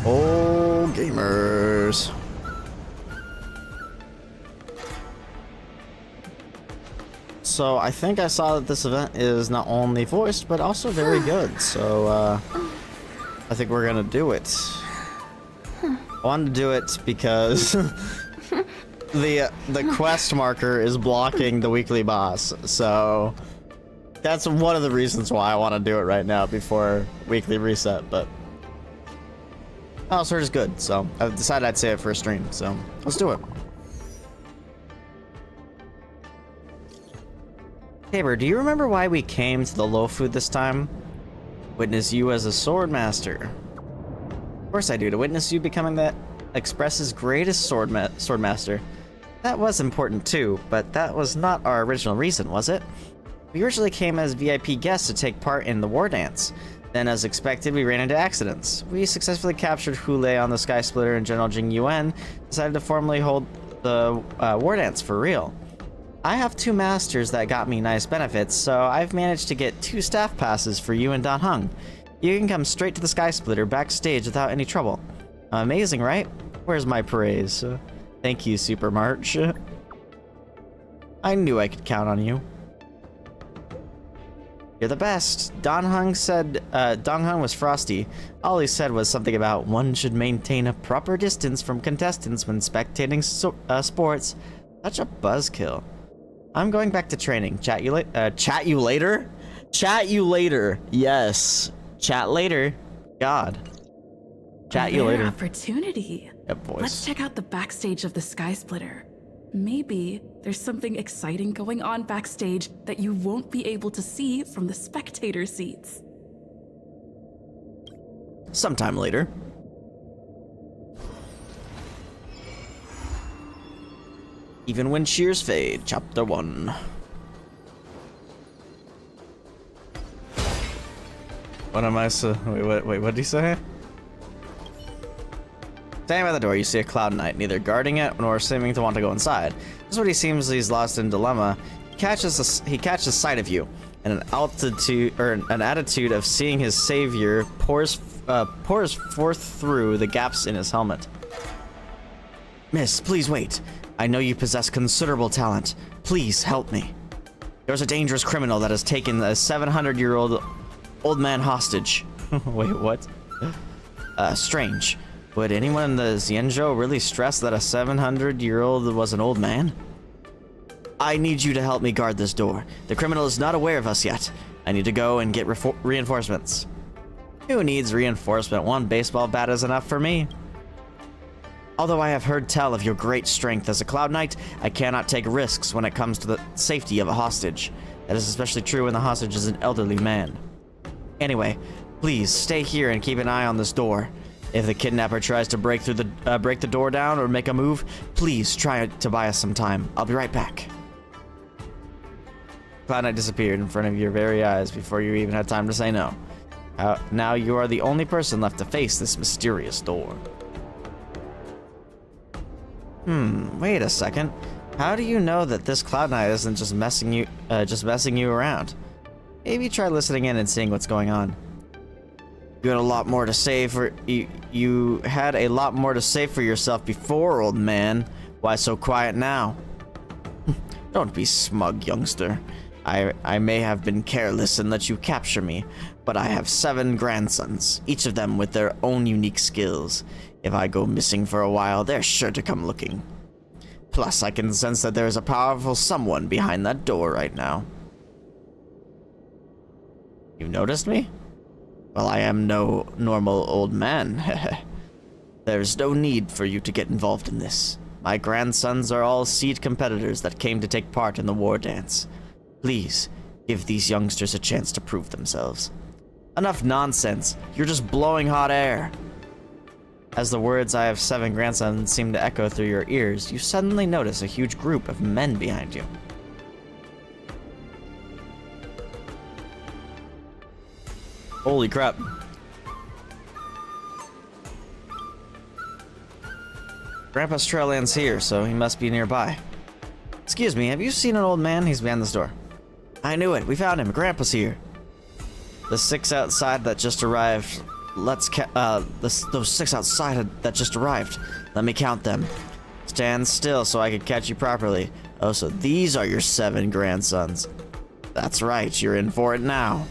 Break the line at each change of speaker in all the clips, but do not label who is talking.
Oh, gamers. So I think I saw that this event is not only voiced, but also very good. So I think we're gonna do it. I wanted to do it because the quest marker is blocking the weekly boss. So that's one of the reasons why I want to do it right now before weekly reset. But also it's good, so I decided I'd say it for a stream. So let's do it. Tabor, do you remember why we came to the low food this time? Witness you as a sword master. Of course I do, to witness you becoming that Express's greatest sword master. That was important too, but that was not our original reason, was it? We originally came as VIP guests to take part in the war dance. Then, as expected, we ran into accidents. We successfully captured Hule on the Sky Splitter, and General Jing Yuan decided to formally hold the war dance for real. I have 2 masters that got me nice benefits, so I've managed to get 2 staff passes for you and Dan Heng. You can come straight to the Sky Splitter backstage without any trouble. Amazing, right? Where's my praise? Thank you, Super March. I knew I could count on you. You're the best. Dan Heng was frosty. All he said was something about one should maintain a proper distance from contestants when spectating sports. Such a buzzkill. I'm going back to training. Chat you later? Chat you later? Chat you later. Yes. Chat later. God. Chat you later.
Opportunity.
Yep, voice.
Let's check out the backstage of the Sky Splitter. Maybe there's something exciting going on backstage that you won't be able to see from the spectator seats.
Sometime later. Even when cheers fade, chapter 1. What am I wait, what did he say? Standing by the door, you see a Cloud Knight, neither guarding it nor seeming to want to go inside. This is what he seems he's lost in dilemma. He catches sight of you, and an attitude of seeing his savior pours forth through the gaps in his helmet. Miss, please wait. I know you possess considerable talent. Please help me. There's a dangerous criminal that has taken a 700-year-old old man hostage. Wait, what? Strange. Would anyone in the Xianzhou really stress that a 700-year-old was an old man? I need you to help me guard this door. The criminal is not aware of us yet. I need to go and get reinforcements. Who needs reinforcement? 1 baseball bat is enough for me. Although I have heard tell of your great strength as a Cloud Knight, I cannot take risks when it comes to the safety of a hostage. That is especially true when the hostage is an elderly man. Anyway, please stay here and keep an eye on this door. If the kidnapper tries to break the door down or make a move, please try to buy us some time. I'll be right back. Cloud Knight disappeared in front of your very eyes before you even had time to say no. Now you are the only person left to face this mysterious door. Wait a second. How do you know that this Cloud Knight isn't just messing you around? Maybe try listening in and seeing what's going on. You had a lot more to say for you had a lot more to say for yourself before, old man. Why so quiet now? Don't be smug, youngster. I may have been careless and let you capture me, but I have 7 grandsons, each of them with their own unique skills. If I go missing for a while, they're sure to come looking. Plus, I can sense that there is a powerful someone behind that door right now. You noticed me? Well, I am no normal old man. There's no need for you to get involved in this. My grandsons are all seed competitors that came to take part in the war dance. Please, give these youngsters a chance to prove themselves. Enough nonsense. You're just blowing hot air. As the words "I have 7 grandsons" seem to echo through your ears, you suddenly notice a huge group of men behind you. Holy crap. Grandpa's trail ends here, so he must be nearby. Excuse me, have you seen an old man? He's behind this door. I knew it. We found him. Grandpa's here. The 6 outside that just arrived those 6 outside that just arrived. Let me count them. Stand still so I can catch you properly. Oh, so these are your 7 grandsons. That's right, you're in for it now.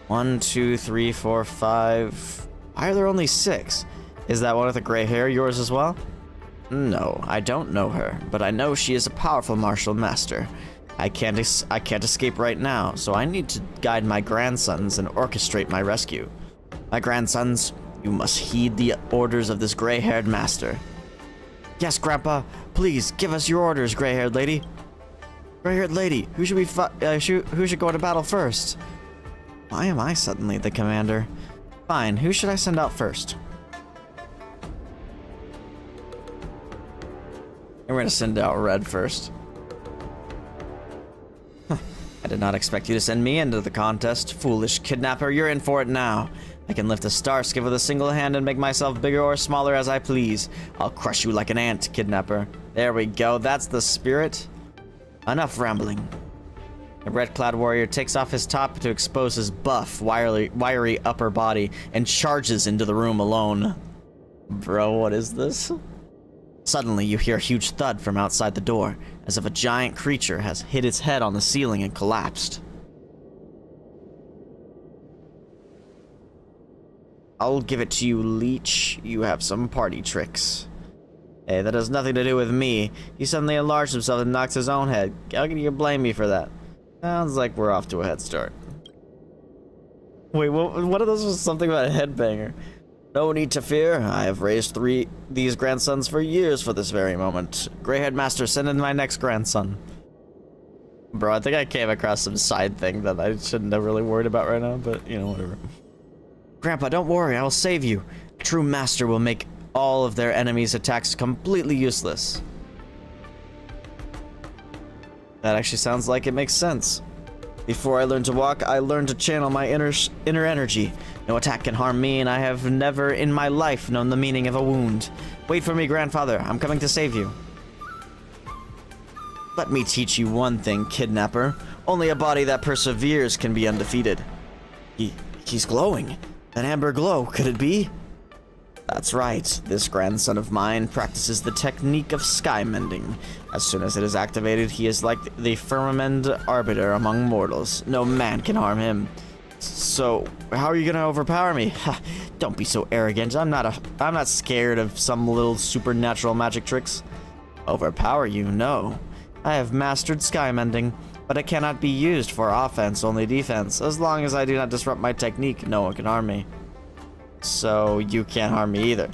1, 2, 3, 4, 5. Why are there only 6? Is that one with the gray hair yours as well? No, I don't know her, but I know she is a powerful martial master. I can't escape right now, so I need to guide my grandsons and orchestrate my rescue. My grandsons, you must heed the orders of this gray-haired master. Yes, Grandpa, please give us your orders, gray-haired lady. Gray-haired lady, who should go to battle first? Why am I suddenly the commander? Fine, who should I send out first? And we're gonna send out Red first. I did not expect you to send me into the contest. Foolish kidnapper, you're in for it now. I can lift a star skip with a single hand and make myself bigger or smaller as I please. I'll crush you like an ant, kidnapper. There we go, that's the spirit. Enough rambling. The red-clad warrior takes off his top to expose his buff, wiry upper body and charges into the room alone. Bro, what is this? Suddenly, you hear a huge thud from outside the door, as if a giant creature has hit its head on the ceiling and collapsed. I'll give it to you, leech. You have some party tricks. Hey, that has nothing to do with me. He suddenly enlarged himself and knocked his own head. How can you blame me for that? Sounds like we're off to a head start. Wait, what are those? Something about a headbanger. No need to fear. I have raised these grandsons for years for this very moment. Grey-haired master, send in my next grandson. Bro, I think I came across some side thing that I shouldn't have really worried about right now, but, you know, whatever. Grandpa, don't worry, I will save you. A true master will make all of their enemies' attacks completely useless. That actually sounds like it makes sense. Before I learned to walk, I learned to channel my inner energy. No attack can harm me, and I have never in my life known the meaning of a wound. Wait for me, grandfather. I'm coming to save you. Let me teach you one thing, kidnapper. Only a body that perseveres can be undefeated. He's glowing. An amber glow, could it be? That's right. This grandson of mine practices the technique of sky mending. As soon as it is activated, he is like the firmament arbiter among mortals. No man can harm him. So, how are you gonna overpower me? Don't be so arrogant. I'm not scared of some little supernatural magic tricks. Overpower you? No. I have mastered sky mending, but it cannot be used for offense, only defense. As long as I do not disrupt my technique, no one can harm me. So, you can't harm me either.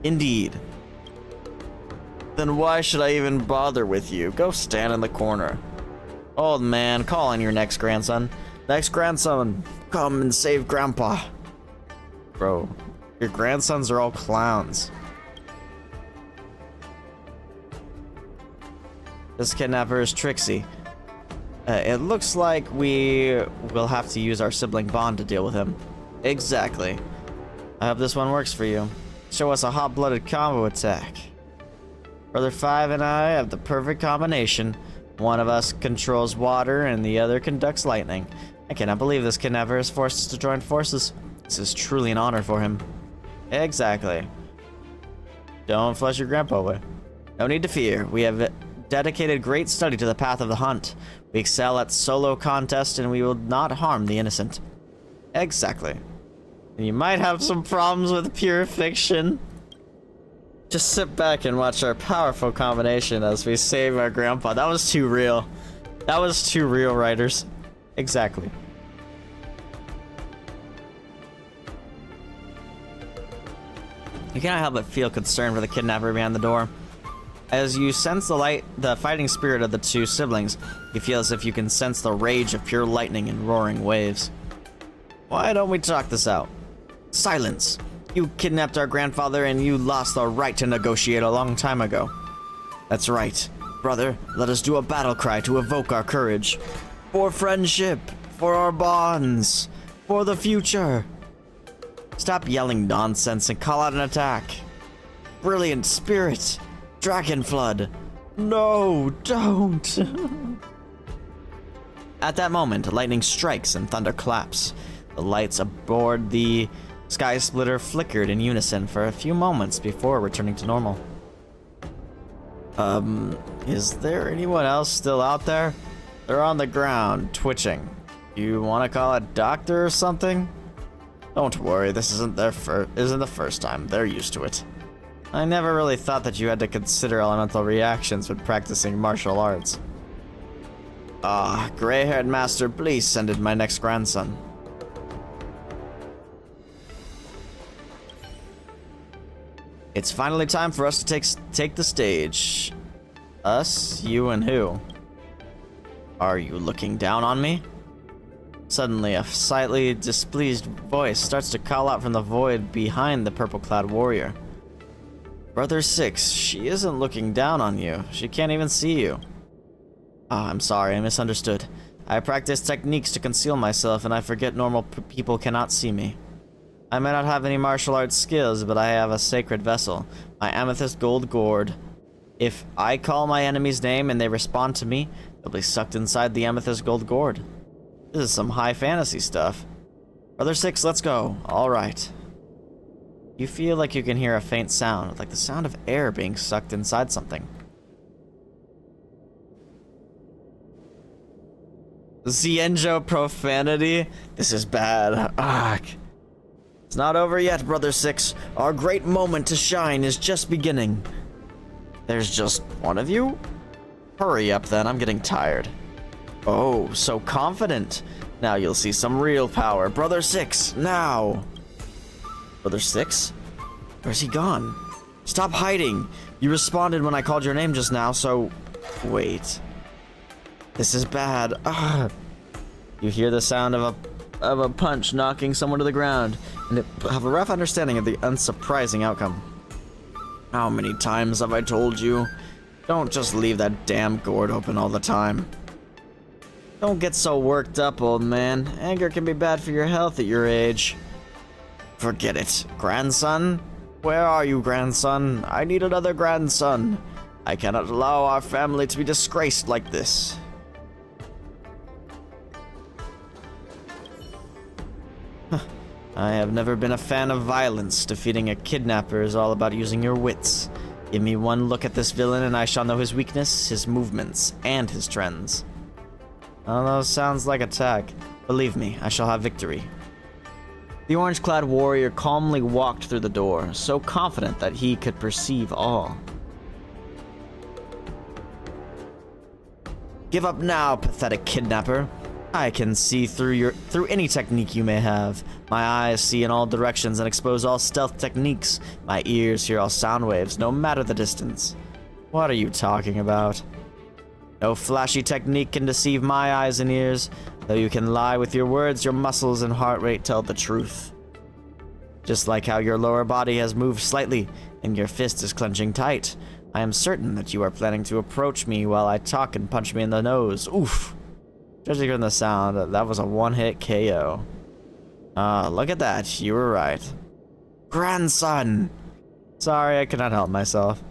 Indeed. Then why should I even bother with you? Go stand in the corner. Old man, call on your next grandson. Next grandson, come and save Grandpa. Bro, your grandsons are all clowns. This kidnapper is Trixie. It looks like we will have to use our sibling bond to deal with him. Exactly. I hope this one works for you. Show us a hot-blooded combo attack. Brother 5 and I have the perfect combination. One of us controls water and the other conducts lightning. I cannot believe this kidnapper has forced us to join forces. This is truly an honor for him. Exactly. Don't flush your grandpa away. No need to fear. We have dedicated great study to the path of the hunt. We excel at solo contests and we will not harm the innocent. Exactly. And you might have some problems with pure fiction. Just sit back and watch our powerful combination as we save our grandpa. That was too real. That was too real, writers. Exactly. You cannot help but feel concern for the kidnapper behind the door. As you sense the fighting spirit of the two siblings, you feel as if you can sense the rage of pure lightning and roaring waves. Why don't we talk this out? Silence! You kidnapped our grandfather and you lost the right to negotiate a long time ago. That's right. Brother, let us do a battle cry to evoke our courage. For friendship, for our bonds, for the future. Stop yelling nonsense and call out an attack. Brilliant spirit, dragon flood. No, don't. At that moment, lightning strikes and thunder claps. The lights aboard the Sky Splitter flickered in unison for a few moments before returning to normal. Is there anyone else still out there? They're on the ground, twitching. You want to call a doctor or something? Don't worry, this isn't the first time. They're used to it. I never really thought that you had to consider elemental reactions when practicing martial arts. Gray-haired master, please send in my next grandson. It's finally time for us to take the stage. Us? You and who? Are you looking down on me? Suddenly, a slightly displeased voice starts to call out from the void behind the purple-clad warrior. Brother 6, she isn't looking down on you. She can't even see you. I'm sorry, I misunderstood. I practice techniques to conceal myself, and I forget normal people cannot see me. I may not have any martial arts skills, but I have a sacred vessel, my amethyst gold gourd. If I call my enemy's name and they respond to me, they'll be sucked inside the amethyst gold gourd. This is some high fantasy stuff. Brother 6, let's go. All right. You feel like you can hear a faint sound, like the sound of air being sucked inside something. Zienjo profanity? This is bad. Ugh. It's not over yet, Brother 6. Our great moment to shine is just beginning. There's just one of you? Hurry up then, I'm getting tired. Oh, so confident. Now you'll see some real power. Brother 6, now! Brother 6? Where's he gone? Stop hiding! You responded when I called your name just now, so... Wait. This is bad. Ugh. You hear the sound of a punch knocking someone to the ground, and have a rough understanding of the unsurprising outcome. How many times have I told you? Don't just leave that damn gourd open all the time. Don't get so worked up, old man. Anger can be bad for your health at your age. Forget it. Grandson? Where are you, grandson? I need another grandson. I cannot allow our family to be disgraced like this. I have never been a fan of violence. Defeating a kidnapper is all about using your wits. Give me one look at this villain and I shall know his weakness, his movements, and his trends. Oh, that sounds like attack. Believe me, I shall have victory. The orange-clad warrior calmly walked through the door, so confident that he could perceive all. Give up now, pathetic kidnapper. I can see through any technique you may have. My eyes see in all directions and expose all stealth techniques. My ears hear all sound waves, no matter the distance. What are you talking about? No flashy technique can deceive my eyes and ears. Though you can lie with your words, your muscles and heart rate tell the truth. Just like how your lower body has moved slightly and your fist is clenching tight, I am certain that you are planning to approach me while I talk and punch me in the nose. Oof. Judging from the sound, that was a one-hit KO. Look at that. You were right. Grandson! Sorry, I cannot help myself.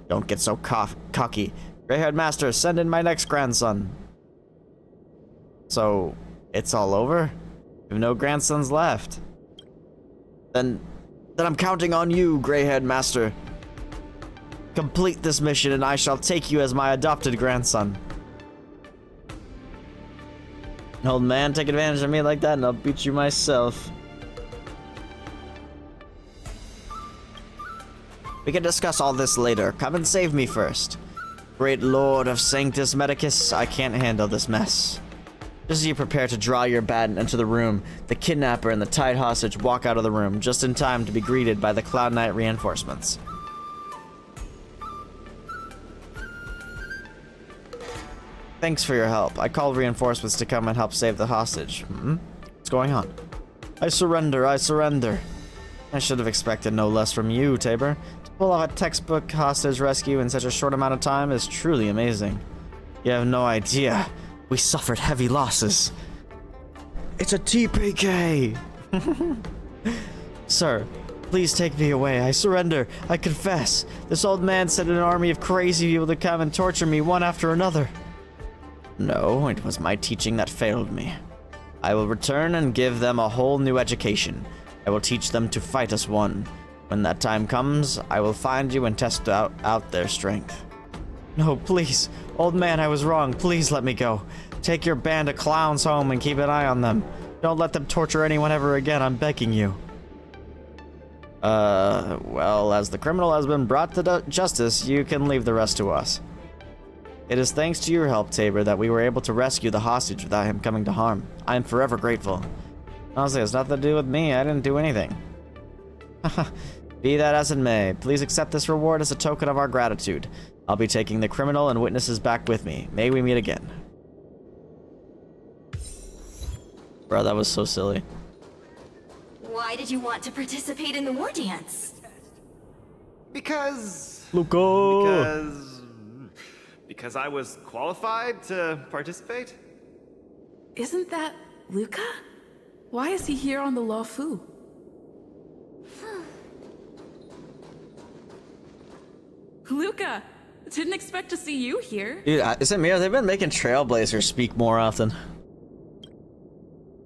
Don't get so cocky. Gray-haired master, send in my next grandson. So, it's all over? You have no grandsons left. Then I'm counting on you, gray-haired master. Complete this mission and I shall take you as my adopted grandson. An old man, take advantage of me like that and I'll beat you myself. We can discuss all this later. Come and save me first. Great Lord of Sanctus Medicus, I can't handle this mess. Just as you prepare to draw your bat and enter the room, the kidnapper and the tied hostage walk out of the room just in time to be greeted by the Cloud Knight reinforcements. Thanks for your help. I called reinforcements to come and help save the hostage. What's going on? I surrender, I surrender. I should have expected no less from you, Tabor. To pull off a textbook hostage rescue in such a short amount of time is truly amazing. You have no idea. We suffered heavy losses. It's a TPK! Sir, please take me away. I surrender. I confess. This old man sent an army of crazy people to come and torture me one after another. No, it was my teaching that failed me. I will return and give them a whole new education. I will teach them to fight as one. When that time comes, I will find you and test out their strength. No, please. Old man, I was wrong. Please let me go. Take your band of clowns home and keep an eye on them. Don't let them torture anyone ever again, I'm begging you. Well, as the criminal has been brought to justice, you can leave the rest to us. It is thanks to your help, Tabor, that we were able to rescue the hostage without him coming to harm. I am forever grateful. Honestly, it's nothing to do with me. I didn't do anything. Be that as it may, please accept this reward as a token of our gratitude. I'll be taking the criminal and witnesses back with me. May we meet again. Bro, that was so silly.
Why did you want to participate in the war dance?
Because I was qualified to participate?
Isn't that Luca? Why is he here on the Law Fu? Luca, didn't expect to see you here.
Dude, is it me or they've been making Trailblazers speak more often?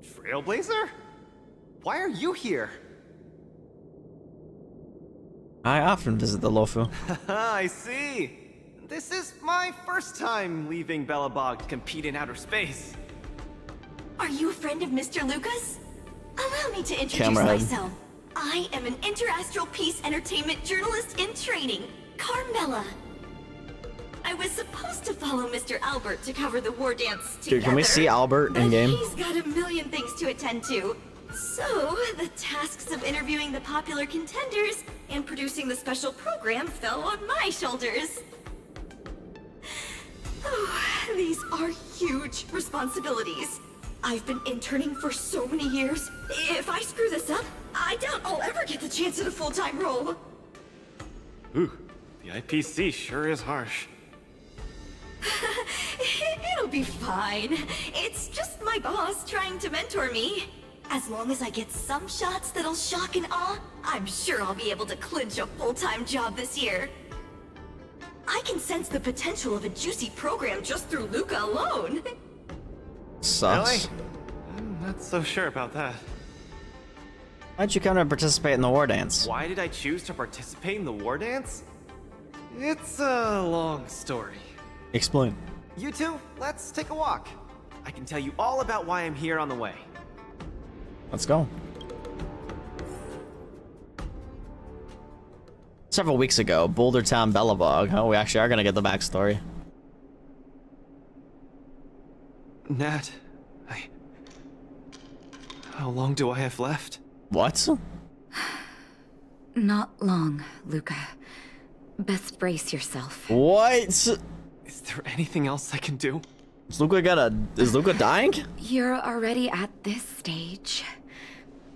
Trailblazer? Why are you here?
I often visit the Lofu.
I see. This is my first time leaving Belobog to compete in outer space.
Are you a friend of Mr. Lucas? Allow me to introduce
Camera head.
myself. I am an interastral peace entertainment journalist in training, Carmela. I was supposed to follow Mr. Albert to cover the war dance together.
Dude, can we see Albert in game?
He's got a million things to attend to. So, the tasks of interviewing the popular contenders and producing the special program fell on my shoulders. Oh, these are huge responsibilities. I've been interning for so many years. If I screw this up, I doubt I'll ever get the chance at a full-time role.
Ooh, the IPC sure is harsh.
It'll be fine. It's just my boss trying to mentor me. As long as I get some shots that'll shock and awe, I'm sure I'll be able to clinch a full-time job this year. I can sense the potential of a juicy program just through Luca alone.
Sucks.
Really? I'm not so sure about that.
Why'd you come to participate in the war dance?
Why did I choose to participate in the war dance? It's a long story.
Explain.
You two, let's take a walk. I can tell you all about why I'm here on the way.
Let's go. Several weeks ago, Boulder Town Belobog. Oh, we actually are gonna get the backstory.
Nat, how long do I have left?
What?
Not long, Luca. Best brace yourself.
What?
Is there anything else I can do?
Is Luca dying?
You're already at this stage.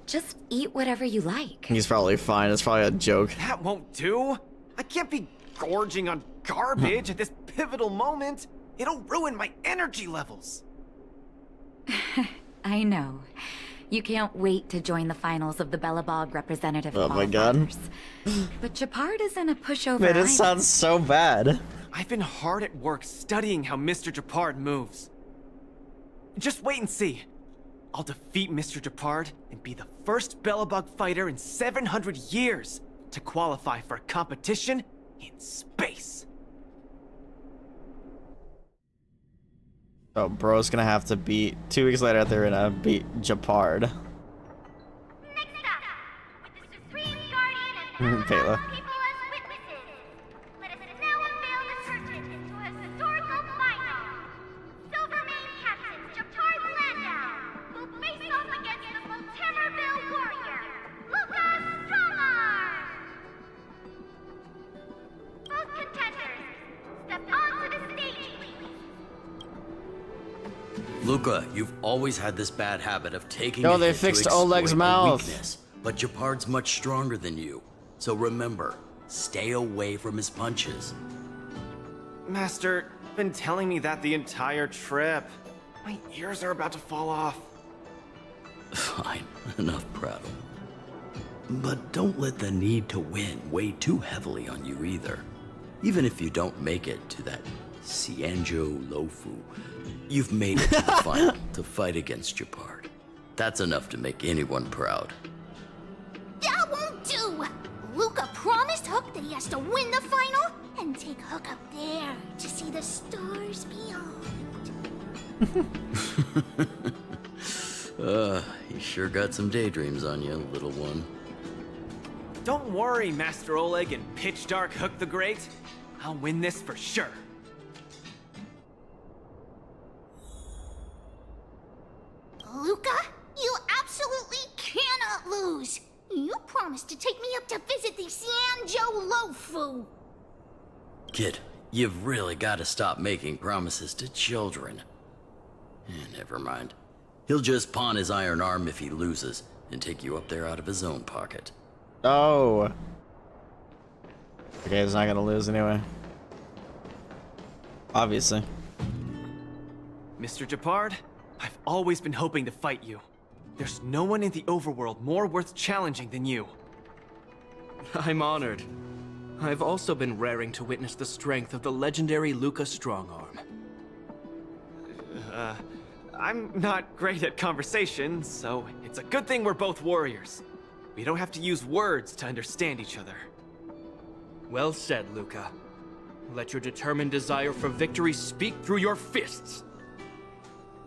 Just eat whatever you like.
He's probably fine. It's probably a joke.
That won't do. I can't be gorging on garbage at this pivotal moment. It'll ruin my energy levels.
I know. You can't wait to join the finals of the Belobog representative
Oh my god.
qualifiers. But Japard isn't a pushover
Man, it
either.
sounds so bad.
I've been hard at work studying how Mr. Japard moves. Just wait and see. I'll defeat Mr. Japard and be the first Belobog fighter in 700 years to qualify for a competition in space.
Oh, bro's gonna have to beat. 2 weeks later, they're gonna beat Japard.
Next up, with the Supreme Guardian and
Kayla.
people as witnesses, let us now unveil the curtain into a historical final. Silvermane Captain Japard Landau will face off against the Multimerville warrior, Lucas Stramar. Both contenders, step onto the stage, please.
Luca, you've always had this bad habit of taking
No,
a
they
hit to
fixed
exploit
Oleg's
a
mouth.
weakness, but Japard's much stronger than you. So remember, stay away from his punches.
Master, you've been telling me that the entire trip. My ears are about to fall off.
Fine, enough prattle. But don't let the need to win weigh too heavily on you either. Even if you don't make it to that Cianjo Lofu, you've made it to the final to fight against Japard. That's enough to make anyone proud.
has to win the final and take Hook up there to see the stars beyond.
You sure got some daydreams on you, little one.
Don't worry, Master Oleg and Pitch Dark Hook the Great. I'll win this for sure.
Luca, you absolutely cannot lose. You promised to take me up to visit the Xianzhou Lofu.
Kid, you've really got to stop making promises to children. Never mind. He'll just pawn his iron arm if he loses, and take you up there out of his own pocket.
Oh. Okay, he's not gonna lose anyway. Obviously.
Mr. Japard, I've always been hoping to fight you. There's no one in the overworld more worth challenging than you.
I'm honored. I've also been raring to witness the strength of the legendary Luca Strongarm.
I'm not great at conversation, so it's a good thing we're both warriors. We don't have to use words to understand each other.
Well said, Luca. Let your determined desire for victory speak through your fists.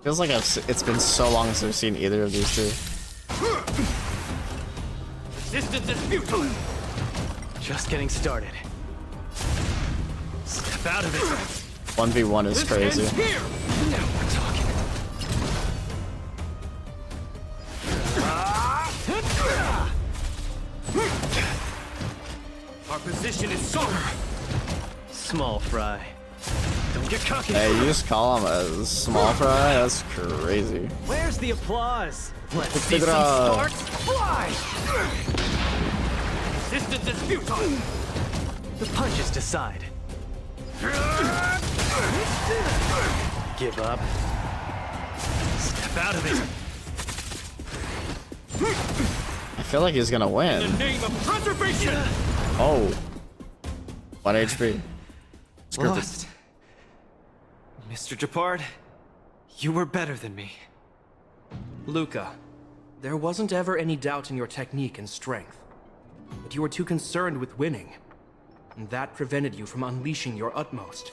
Feels like it's been so long since I've seen either of these two.
Resistance is futile!
Just getting started. Step out of it.
1v1 is crazy.
Here!
Now we're talking.
Our position is solid.
Small fry. Don't get cocky.
Hey, you just call him a small fry? That's crazy.
Where's the applause? Let's see
Pick it
some
up.
sparks fly!
Resistance is futile!
The punches decide. Give up. Step out of it.
I feel like he's gonna
In
win.
the name of preservation!
Oh. 1 HP.
Lost. Mr. Japard, you were better than me.
Luca, there wasn't ever any doubt in your technique and strength. But you were too concerned with winning. And that prevented you from unleashing your utmost.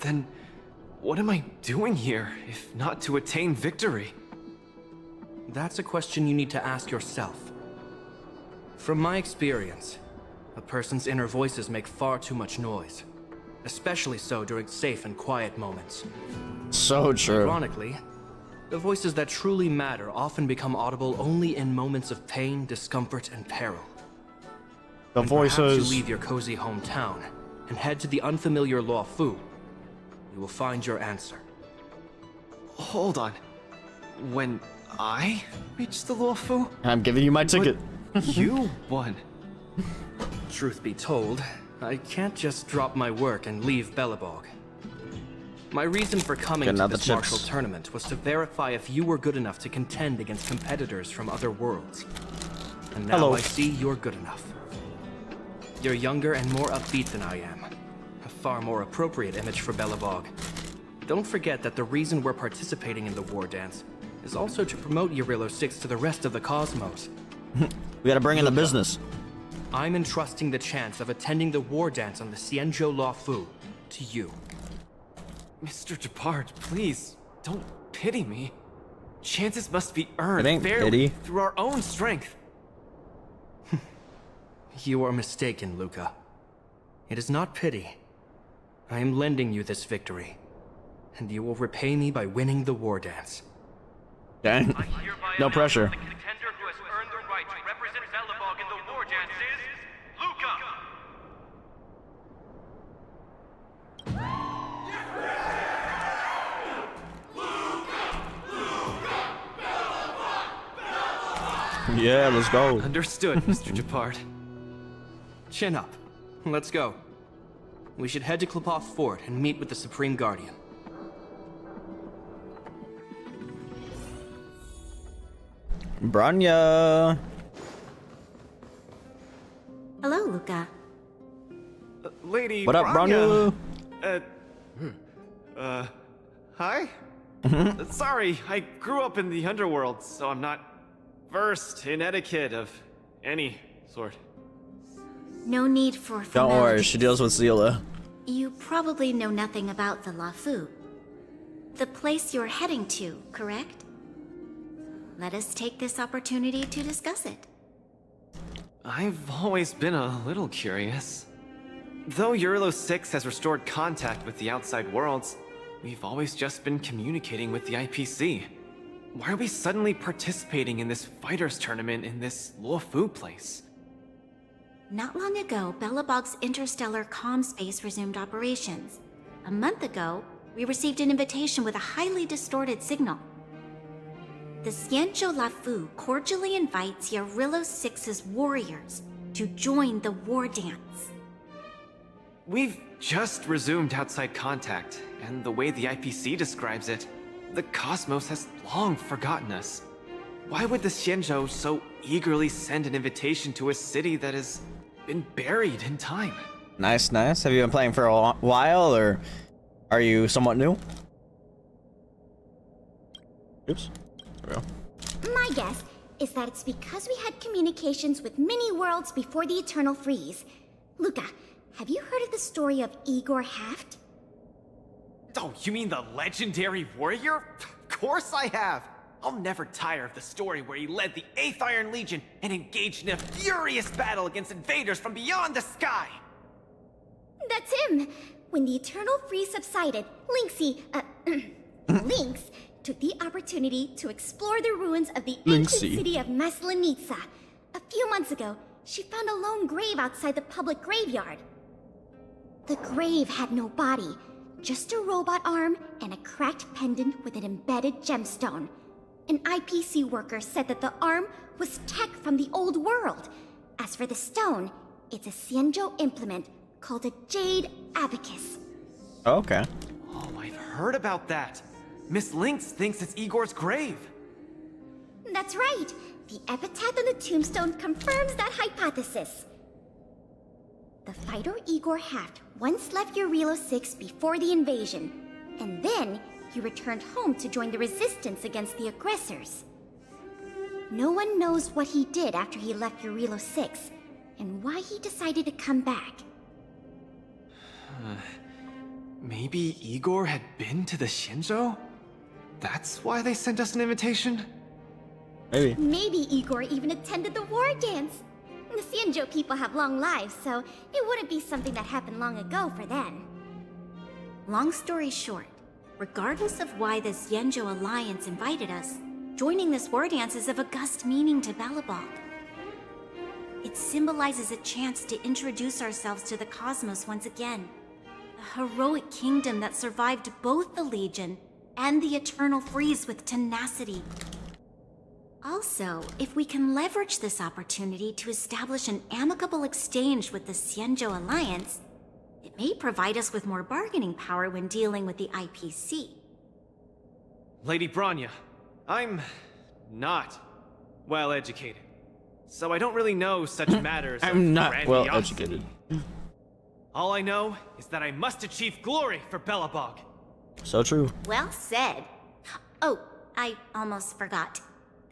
Then what am I doing here, if not to attain victory?
That's a question you need to ask yourself. From my experience, a person's inner voices make far too much noise. Especially so during safe and quiet moments.
So true.
Ironically, the voices that truly matter often become audible only in moments of pain, discomfort, and peril.
The
When perhaps you
voices.
leave your cozy hometown and head to the unfamiliar Luofu, you will find your answer.
Hold on. When I reach the Luofu,
I'm giving you my ticket.
you won.
Truth be told, I can't just drop my work and leave Belobog. My reason for coming
Getting
to
out the
this martial
chips.
tournament was to verify if you were good enough to contend against competitors from other worlds. And now
Hello.
I see you're good enough. You're younger and more upbeat than I am. A far more appropriate image for Belobog. Don't forget that the reason we're participating in the war dance is also to promote Eurilo 6 to the rest of the cosmos.
We gotta bring in the business.
I'm entrusting the chance of attending the war dance on the Xianzhou Luofu to you.
Mr. Japard, please, don't pity me. Chances must be earned
It ain't
fairly
pity.
through our own strength.
You are mistaken, Luca. It is not pity. I am lending you this victory, and you will repay me by winning the war dance.
Dang. No pressure.
The contender who has earned the right to represent Belobog in the war dance is Luca.
Yeah, let's go.
Understood, Mr. Japard.
Chin up. Let's go. We should head to Klopov Fort and meet with the Supreme Guardian.
Branya.
Hello, Luca.
Lady
What up,
Branya?
Branya?
Hi? Sorry, I grew up in the underworld, so I'm not versed in etiquette of any sort.
No need for
Don't
formalities.
worry, she deals with Zila.
You probably know nothing about the Lafu. The place you're heading to, correct? Let us take this opportunity to discuss it.
I've always been a little curious. Though Eurilo 6 has restored contact with the outside worlds, we've always just been communicating with the IPC. Why are we suddenly participating in this fighters tournament in this Luofu place?
Not long ago, Belobog's interstellar comm space resumed operations. A month ago, we received an invitation with a highly distorted signal. The Xianzhou Lafu cordially invites Eurilo 6's warriors to join the war dance.
We've just resumed outside contact, and the way the IPC describes it, the cosmos has long forgotten us. Why would the Xianzhou so eagerly send an invitation to a city that has been buried in time?
Nice, nice. Have you been playing for a while, or are you somewhat new? Oops. There we go.
My guess is that it's because we had communications with many worlds before the Eternal Freeze. Luca, have you heard of the story of Igor Haft?
Oh, you mean the legendary warrior? Of course I have! I'll never tire of the story where he led the 8th Iron Legion and engaged in a furious battle against invaders from beyond the sky!
That's him! When the Eternal Freeze subsided, Lynx took the opportunity to explore the ruins of the ancient city of Maslenitsa. A few months ago, she found a lone grave outside the public graveyard. The grave had no body, just a robot arm and a cracked pendant with an embedded gemstone. An IPC worker said that the arm was tech from the old world. As for the stone, it's a Xianzhou implement called a Jade Abacus.
Oh, okay.
Oh, I've heard about that. Miss Lynx thinks it's Igor's grave.
That's right. The epitaph on the tombstone confirms that hypothesis. The fighter Igor Haft once left Eurilo 6 before the invasion, and then he returned home to join the resistance against the aggressors. No one knows what he did after he left Eurilo 6, and why he decided to come back.
Maybe Igor had been to the Xianzhou? That's why they sent us an invitation?
Maybe.
Maybe Igor even attended the war dance. The Xianzhou people have long lives, so it wouldn't be something that happened long ago for them. Long story short, regardless of why the Xianzhou Alliance invited us, joining this war dance is of august meaning to Belobog. It symbolizes a chance to introduce ourselves to the cosmos once again. A heroic kingdom that survived both the Legion and the Eternal Freeze with tenacity. Also, if we can leverage this opportunity to establish an amicable exchange with the Xianzhou Alliance, it may provide us with more bargaining power when dealing with the IPC.
Lady Bronya, I'm not well educated, so I don't really know such matters.
I'm not well
grandiosity.
educated.
All I know is that I must achieve glory for Belobog.
So true.
Well said. Oh, I almost forgot.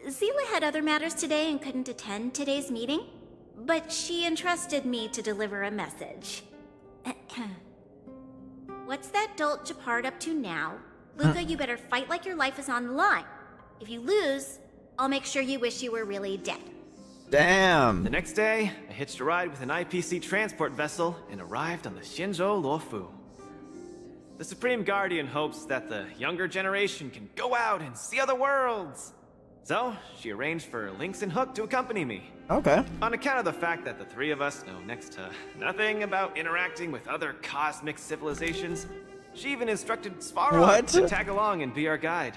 Zila had other matters today and couldn't attend today's meeting, but she entrusted me to deliver a message. What's that dolt Japard up to now? Luca, you better fight like your life is on the line. If you lose, I'll make sure you wish you were really dead.
Damn.
The next day, I hitched a ride with an IPC transport vessel and arrived on the Xianzhou Luofu. The Supreme Guardian hopes that the younger generation can go out and see other worlds. So, she arranged for Lynx and Hook to accompany me.
Okay.
On account of the fact that the three of us know next to nothing about interacting with other cosmic civilizations, she even instructed Svarog to tag along and be our guide.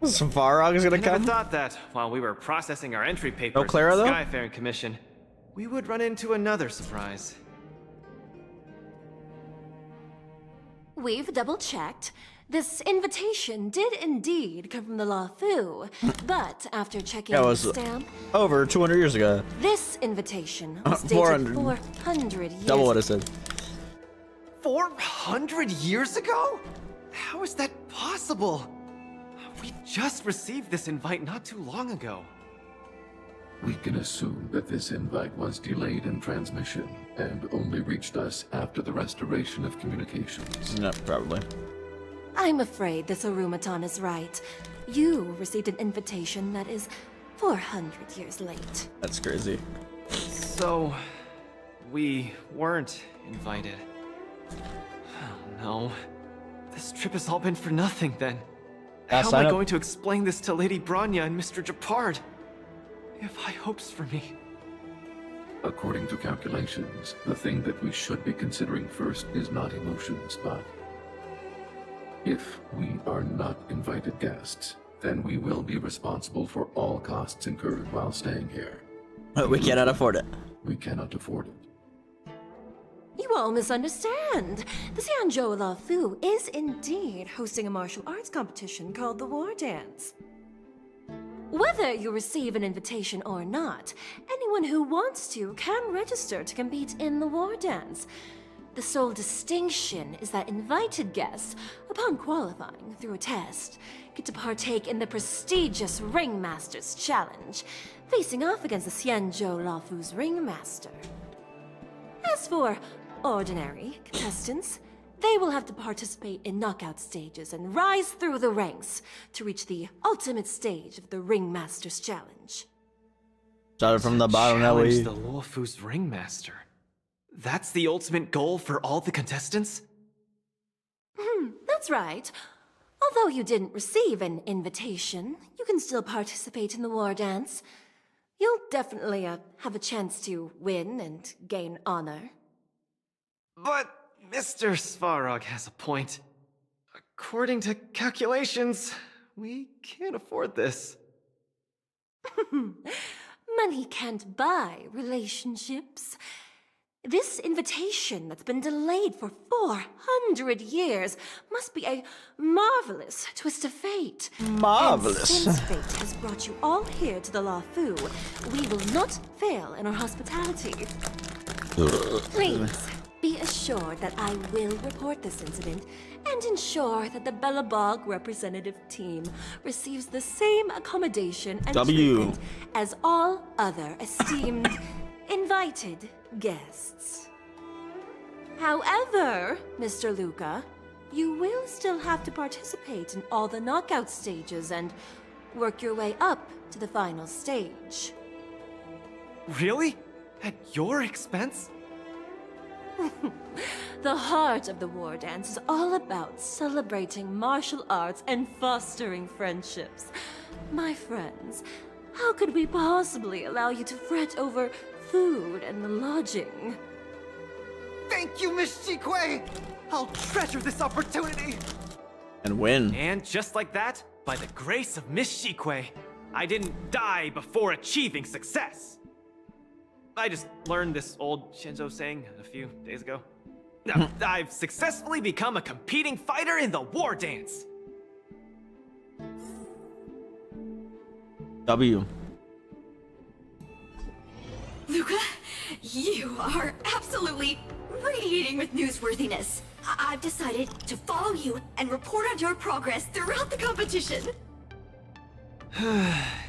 Svarog is gonna
I never
come?
thought that while we were processing our entry papers
No Clara,
at the
though?
Skyfaring Commission, we would run into another surprise.
We've double-checked. This invitation did indeed come from the Luofu, but after checking
That
the
was
stamp,
over 200 years ago.
this invitation was dated
400.
400 years
Double what I said.
400 years ago? How is that possible? We just received this invite not too long ago.
We can assume that this invite was delayed in transmission and only reached us after the restoration of communications.
No, probably.
I'm afraid this Arumaton is right. You received an invitation that is 400 years late.
That's crazy.
So, we weren't invited. Oh no. This trip has all been for nothing then. How am I going to explain this to Lady Bronya and Mr. Japard? They have high hopes for me.
According to calculations, the thing that we should be considering first is not emotions, but if we are not invited guests, then we will be responsible for all costs incurred while staying here.
We cannot afford it.
We cannot afford it.
You all misunderstand. The Xianzhou Lafu is indeed hosting a martial arts competition called the War Dance. Whether you receive an invitation or not, anyone who wants to can register to compete in the War Dance. The sole distinction is that invited guests, upon qualifying through a test, get to partake in the prestigious Ringmaster's Challenge, facing off against the Xianzhou Lafu's Ringmaster. As for ordinary contestants, they will have to participate in knockout stages and rise through the ranks to reach the ultimate stage of the Ringmaster's Challenge.
Started from the bottom,
Challenge the Luofu's Ringmaster. That's the ultimate goal for all the contestants?
That's right. Although you didn't receive an invitation, you can still participate in the War Dance. You'll definitely have a chance to win and gain honor.
But Mr. Svarog has a point. According to calculations, we can't afford this.
Money can't buy relationships. This invitation that's been delayed for 400 years must be a marvelous twist of fate.
Marvelous.
And since fate has brought you all here to the Lafu, we will not fail in our hospitality. Please, be assured that I will report this incident and ensure that the Belobog representative team receives the same accommodation and treatment as all other esteemed invited guests. However, Mr. Luca, you will still have to participate in all the knockout stages and work your way up to the final stage.
Really? At your expense?
The heart of the War Dance is all about celebrating martial arts and fostering friendships. My friends, how could we possibly allow you to fret over food and lodging?
Thank you, Miss Shikue! I'll treasure this opportunity!
And win.
And just like that, by the grace of Miss Shikue, I didn't die before achieving success! I just learned this old Shinzo saying a few days ago. Now, I've successfully become a competing fighter in the War Dance!
W.
Luca, you are absolutely radiating with newsworthiness. I've decided to follow you and report on your progress throughout the competition.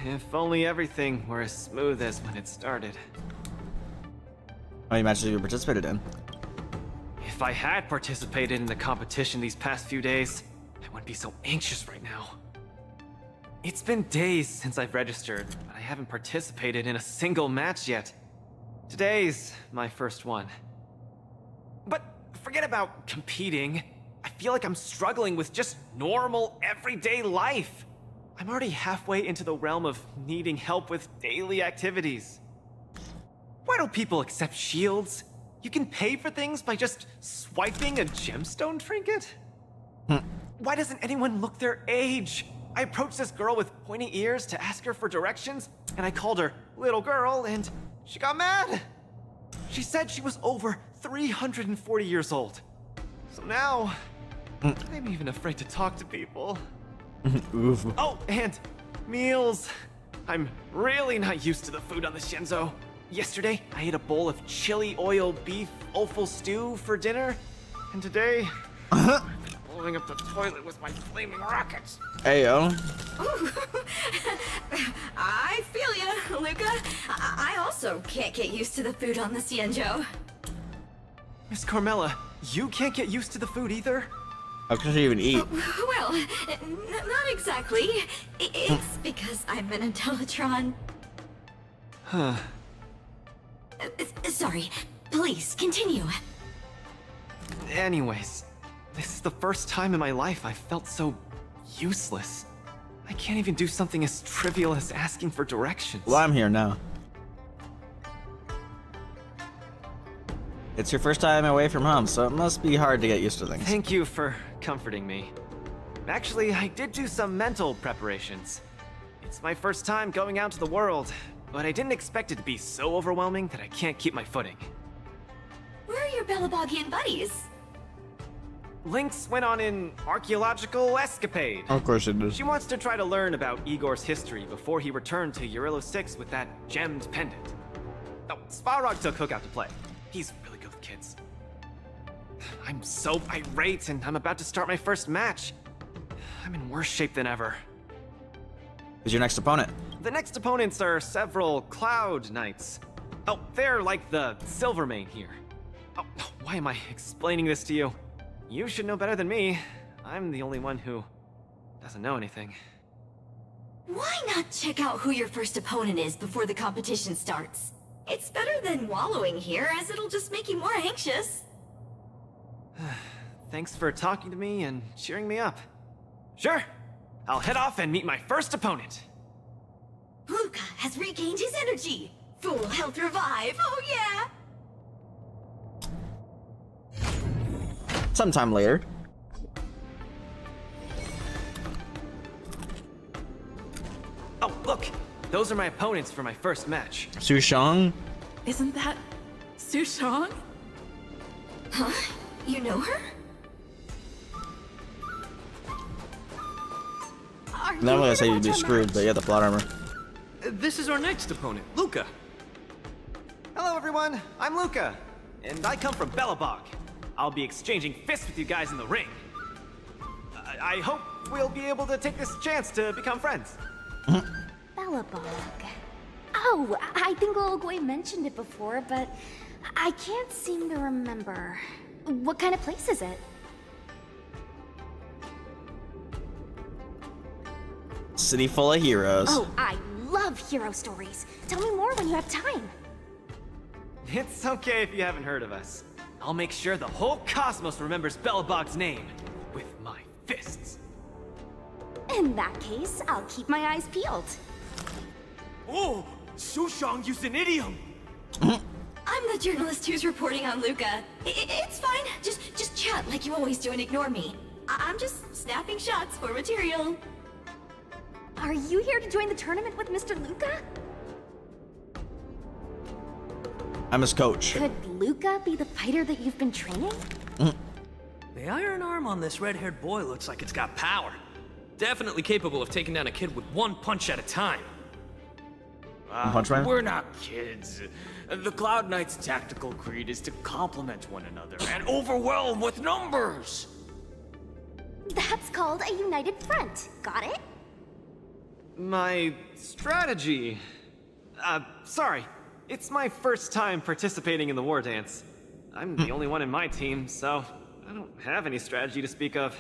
If only everything were as smooth as when it started.
How many matches have you participated in?
If I had participated in the competition these past few days, I wouldn't be so anxious right now. It's been days since I've registered, but I haven't participated in a single match yet. Today's my first one. But forget about competing. I feel like I'm struggling with just normal, everyday life. I'm already halfway into the realm of needing help with daily activities. Why don't people accept shields? You can pay for things by just swiping a gemstone trinket? Why doesn't anyone look their age? I approached this girl with pointy ears to ask her for directions, and I called her little girl, and she got mad. She said she was over 340 years old. So now, I'm even afraid to talk to people.
Oof.
Oh, and meals. I'm really not used to the food on the Shinzo. Yesterday, I ate a bowl of chili oil beef offal stew for dinner, and today, blowing up the toilet with my flaming rockets.
Ayo.
Ooh. I feel ya, Luca. I also can't get used to the food on the Cienjo.
Miss Carmela, you can't get used to the food either?
How can she even eat?
Well, not exactly. It's because I'm an Intellatron.
Huh.
Sorry. Please, continue.
Anyways, this is the first time in my life I've felt so useless. I can't even do something as trivial as asking for directions.
Well, I'm here now. It's your first time away from home, so it must be hard to get used to things.
Thank you for comforting me. Actually, I did do some mental preparations. It's my first time going out to the world, but I didn't expect it to be so overwhelming that I can't keep my footing.
Where are your Belabogian buddies?
Lynx went on an archaeological escapade.
Of course it does.
She wants to try to learn about Igor's history before he returned to Urilo 6 with that gemmed pendant. Oh, Svarog took Hook out to play. He's really good with kids. I'm so irate, and I'm about to start my first match. I'm in worse shape than ever.
Who's your next opponent?
The next opponents are several Cloud Knights. Oh, they're like the Silvermane here. Oh, why am I explaining this to you? You should know better than me. I'm the only one who doesn't know anything.
Why not check out who your first opponent is before the competition starts? It's better than wallowing here, as it'll just make you more anxious.
Thanks for talking to me and cheering me up. Sure, I'll head off and meet my first opponent.
Luca has regained his energy. Full health revive, oh yeah!
Sometime later.
Oh, look! Those are my opponents for my first match.
Sushang?
Isn't that Sushang?
Huh? You know her?
Not gonna say you'd be screwed, but yeah, the plot armor.
This is our next opponent, Luca.
Hello, everyone. I'm Luca, and I come from Belobog. I'll be exchanging fists with you guys in the ring. I hope we'll be able to take this chance to become friends.
Belobog. Oh, I think Little Gwei mentioned it before, but I can't seem to remember. What kind of place is it?
City full of heroes.
Oh, I love hero stories. Tell me more when you have time.
It's okay if you haven't heard of us. I'll make sure the whole cosmos remembers Belobog's name with my fists.
In that case, I'll keep my eyes peeled.
Oh, Sushang used an idiom.
I'm the journalist who's reporting on Luca. It's fine. Just chat like you always do and ignore me. I'm just snapping shots for material.
Are you here to join the tournament with Mr. Luca?
I'm his coach.
Could Luca be the fighter that you've been training?
The iron arm on this red-haired boy looks like it's got power. Definitely capable of taking down a kid with one punch at a time.
Punch man?
We're not kids. The Cloud Knight's tactical creed is to complement one another and overwhelm with numbers.
That's called a united front. Got it?
My strategy. Sorry. It's my first time participating in the war dance. I'm the only one in my team, so I don't have any strategy to speak of.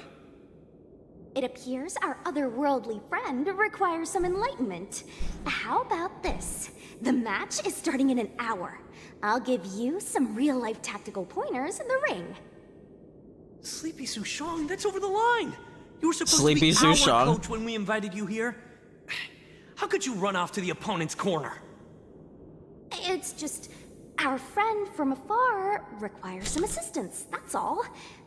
It appears our otherworldly friend requires some enlightenment. How about this? The match is starting in an hour. I'll give you some real-life tactical pointers in the ring.
Sleepy Sushang, that's over the line. You were supposed
Sleepy
to be
Sushang.
our coach when we invited you here. How could you run off to the opponent's corner?
It's just, our friend from afar requires some assistance, that's all.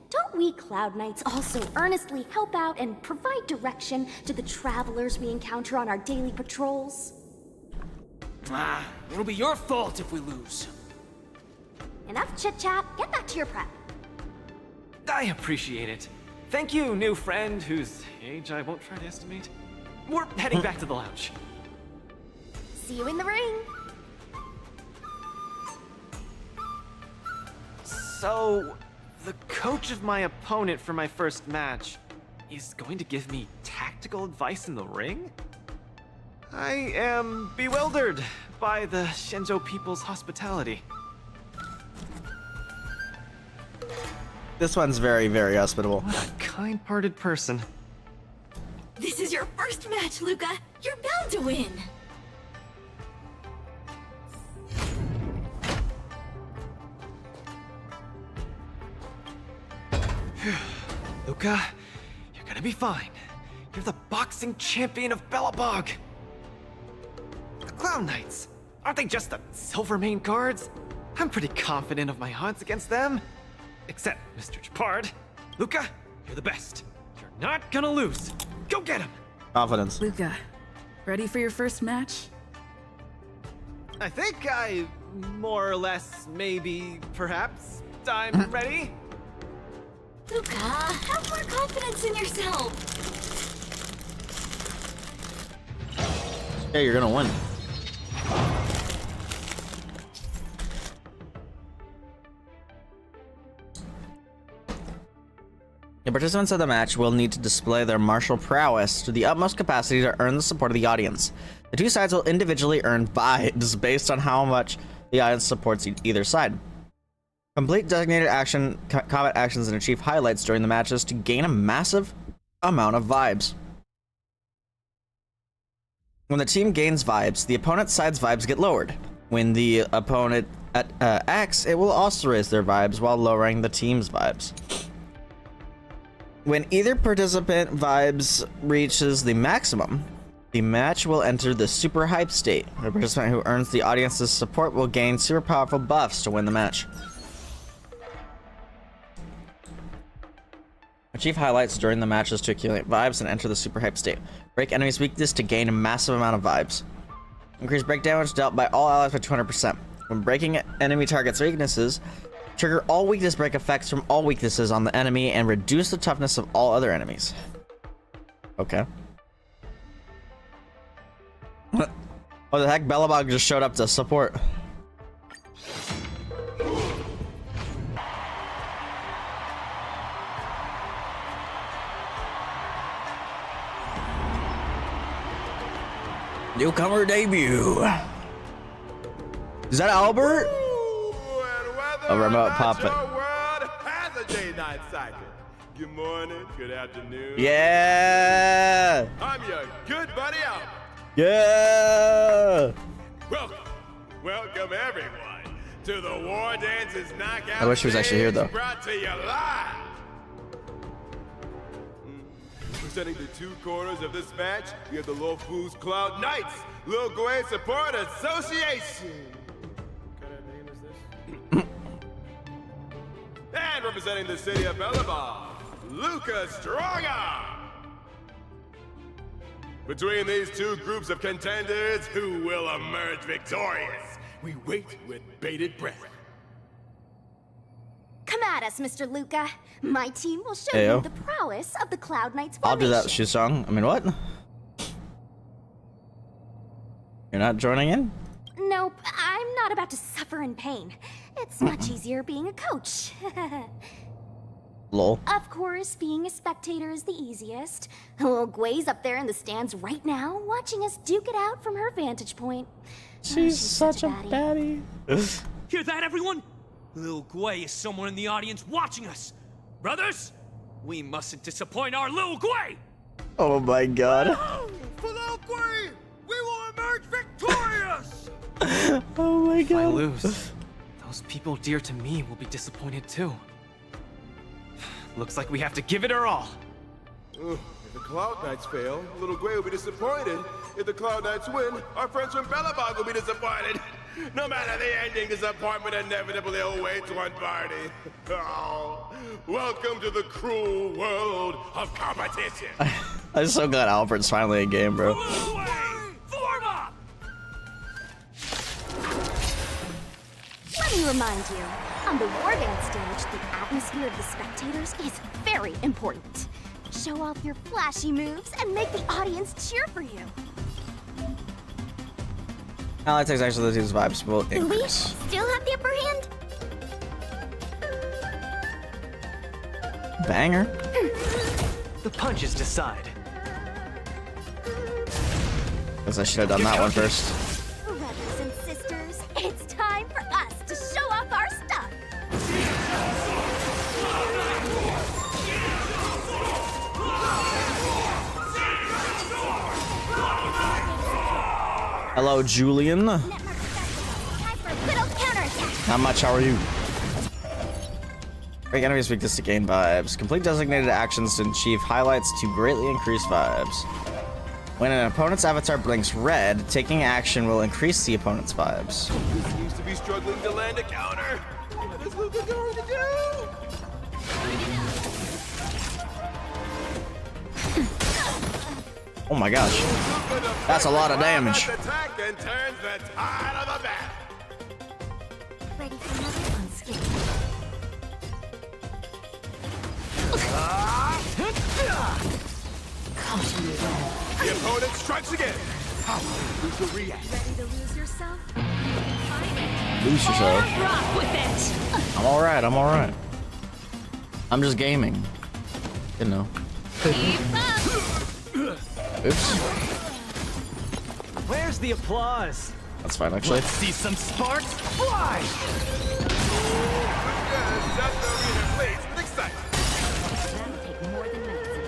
Don't we Cloud Knights also earnestly help out and provide direction to the travelers we encounter on our daily patrols?
It'll be your fault if we lose.
Enough chit-chat, get back to your prep.
I appreciate it. Thank you, new friend whose age I won't try to estimate. We're heading back to the lounge.
See you in the ring.
So, the coach of my opponent for my first match is going to give me tactical advice in the ring? I am bewildered by the Shenzhou people's hospitality.
This one's very, very hospitable.
What a kind-hearted person.
This is your first match, Luca. You're bound to win.
Luca, you're gonna be fine. You're the boxing champion of Belobog. The Clown Knights, aren't they just the Silvermane guards? I'm pretty confident of my odds against them. Except Mr. Japard. Luca, you're the best. You're not gonna lose. Go get him.
Confidence.
Luca, ready for your first match?
I think I, more or less, maybe, perhaps, I'm ready.
Luca, have more confidence in yourself.
Yeah, you're gonna win. The participants of the match will need to display their martial prowess to the utmost capacity to earn the support of the audience. The two sides will individually earn vibes based on how much the audience supports either side. Complete designated combat actions and achieve highlights during the matches to gain a massive amount of vibes. When the team gains vibes, the opponent's side's vibes get lowered. When the opponent acts, it will also raise their vibes while lowering the team's vibes. When either participant vibes reaches the maximum, the match will enter the super hype state. The participant who earns the audience's support will gain super powerful buffs to win the match. Achieve highlights during the matches to accumulate vibes and enter the super hype state. Break enemies' weakness to gain a massive amount of vibes. Increase break damage dealt by all allies by 200%. When breaking enemy targets' weaknesses, trigger all weakness break effects from all weaknesses on the enemy and reduce the toughness of all other enemies. Okay. What the heck? Belobog just showed up to support. Newcomer debut. Is that Albert? Oh, remote pop it.
Good morning, good afternoon.
Yeah.
I'm your good buddy Albert.
Yeah.
Welcome everyone to the War Dances Knockout.
I wish he was actually here though.
Brought to you live. Presenting the two corners of this match, we have the Lofu's Cloud Knights, Lil Gwei Support Association. What kind of name is this? And representing the city of Belobog, Luca Strongarm. Between these two groups of contenders, who will emerge victorious? We wait with bated breath.
Come at us, Mr. Luca. My team will show
Ayo.
you the prowess of the Cloud Knights
I'll
formation.
do that shoe song. I mean, what? You're not joining in?
Nope, I'm not about to suffer in pain. It's much easier being a coach.
Lol.
Of course, being a spectator is the easiest. Lil Gwei's up there in the stands right now, watching us duke it out from her vantage point.
She's such a baddie.
Hear that, everyone? Lil Gwei is somewhere in the audience watching us. Brothers, we mustn't disappoint our Lil Gwei!
Oh my god.
For Lil Gwei, we will emerge victorious!
Oh my
If I
god.
lose, those people dear to me will be disappointed too. Looks like we have to give it our all.
If the Cloud Knights fail, Lil Gwei will be disappointed. If the Cloud Knights win, our friends from Belobog will be disappointed. No matter the ending, disappointment inevitably awaits one party. Oh, welcome to the cruel world of competition.
I'm so glad Albert's finally in game, bro.
Form up!
Let me remind you, on the War Dance stage, the atmosphere of the spectators is very important. Show off your flashy moves and make the audience cheer for you.
Ally takes actually the team's vibes will
Do we
increase.
still have the upper hand?
banger.
The punches decide.
Guess I should have done that one first.
Brothers and sisters, it's time for us to show off our stuff.
Hello, Julian.
Time for a good old counterattack.
How much? How are you? Break enemies' weakness to gain vibes. Complete designated actions to achieve highlights to greatly increase vibes. When an opponent's avatar blinks red, taking action will increase the opponent's vibes.
He seems to be struggling to land a counter. What is Luca going to do?
Oh my gosh. That's a lot of damage.
Attack and turns the tide of the battle.
Ready for another unscathed.
The opponent strikes again. How will Luca react?
Ready to lose yourself?
Lose yourself.
Rock with it.
I'm alright, I'm alright. I'm just gaming. You know. Oops.
Where's the applause?
That's fine, actually.
Let's see some sparks fly!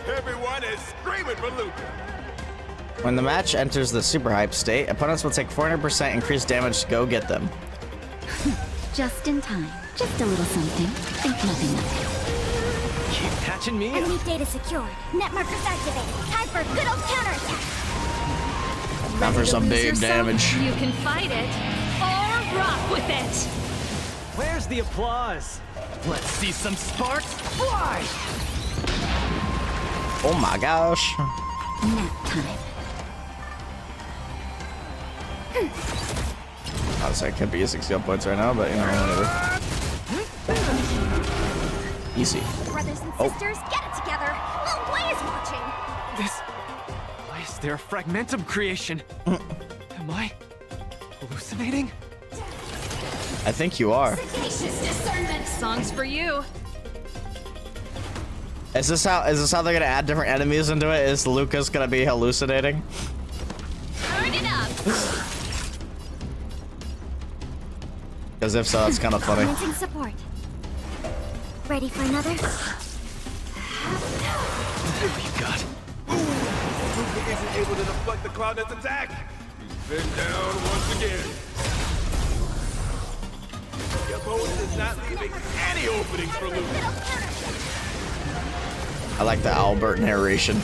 Everyone is screaming for Luca.
When the match enters the super hype state, opponents will take 400% increased damage to go get them.
Just in time. Just a little something. Think nothing of it.
Keep catching me.
Enemy data secured. Net markers activated. Time for a good old counterattack.
Time for some big damage.
You can fight it or rock with it.
Where's the applause? Let's see some sparks fly!
Oh my gosh.
Nap time.
Honestly, I could be using skill points right now, but you know, whatever. Easy.
Brothers and sisters, get it together. Little Boy is watching.
Why is there a fragmentum creation? Am I hallucinating?
I think you are.
Songs for you.
Is this how they're gonna add different enemies into it? Is Lucas gonna be hallucinating?
Turn it up.
Because if so, it's kind of funny.
Commencing support. Ready for another?
God.
Luca isn't able to deflect the Cloudnet's attack. He's been down once again. The opponent is not leaving any openings for Luca.
I like the Albert narration.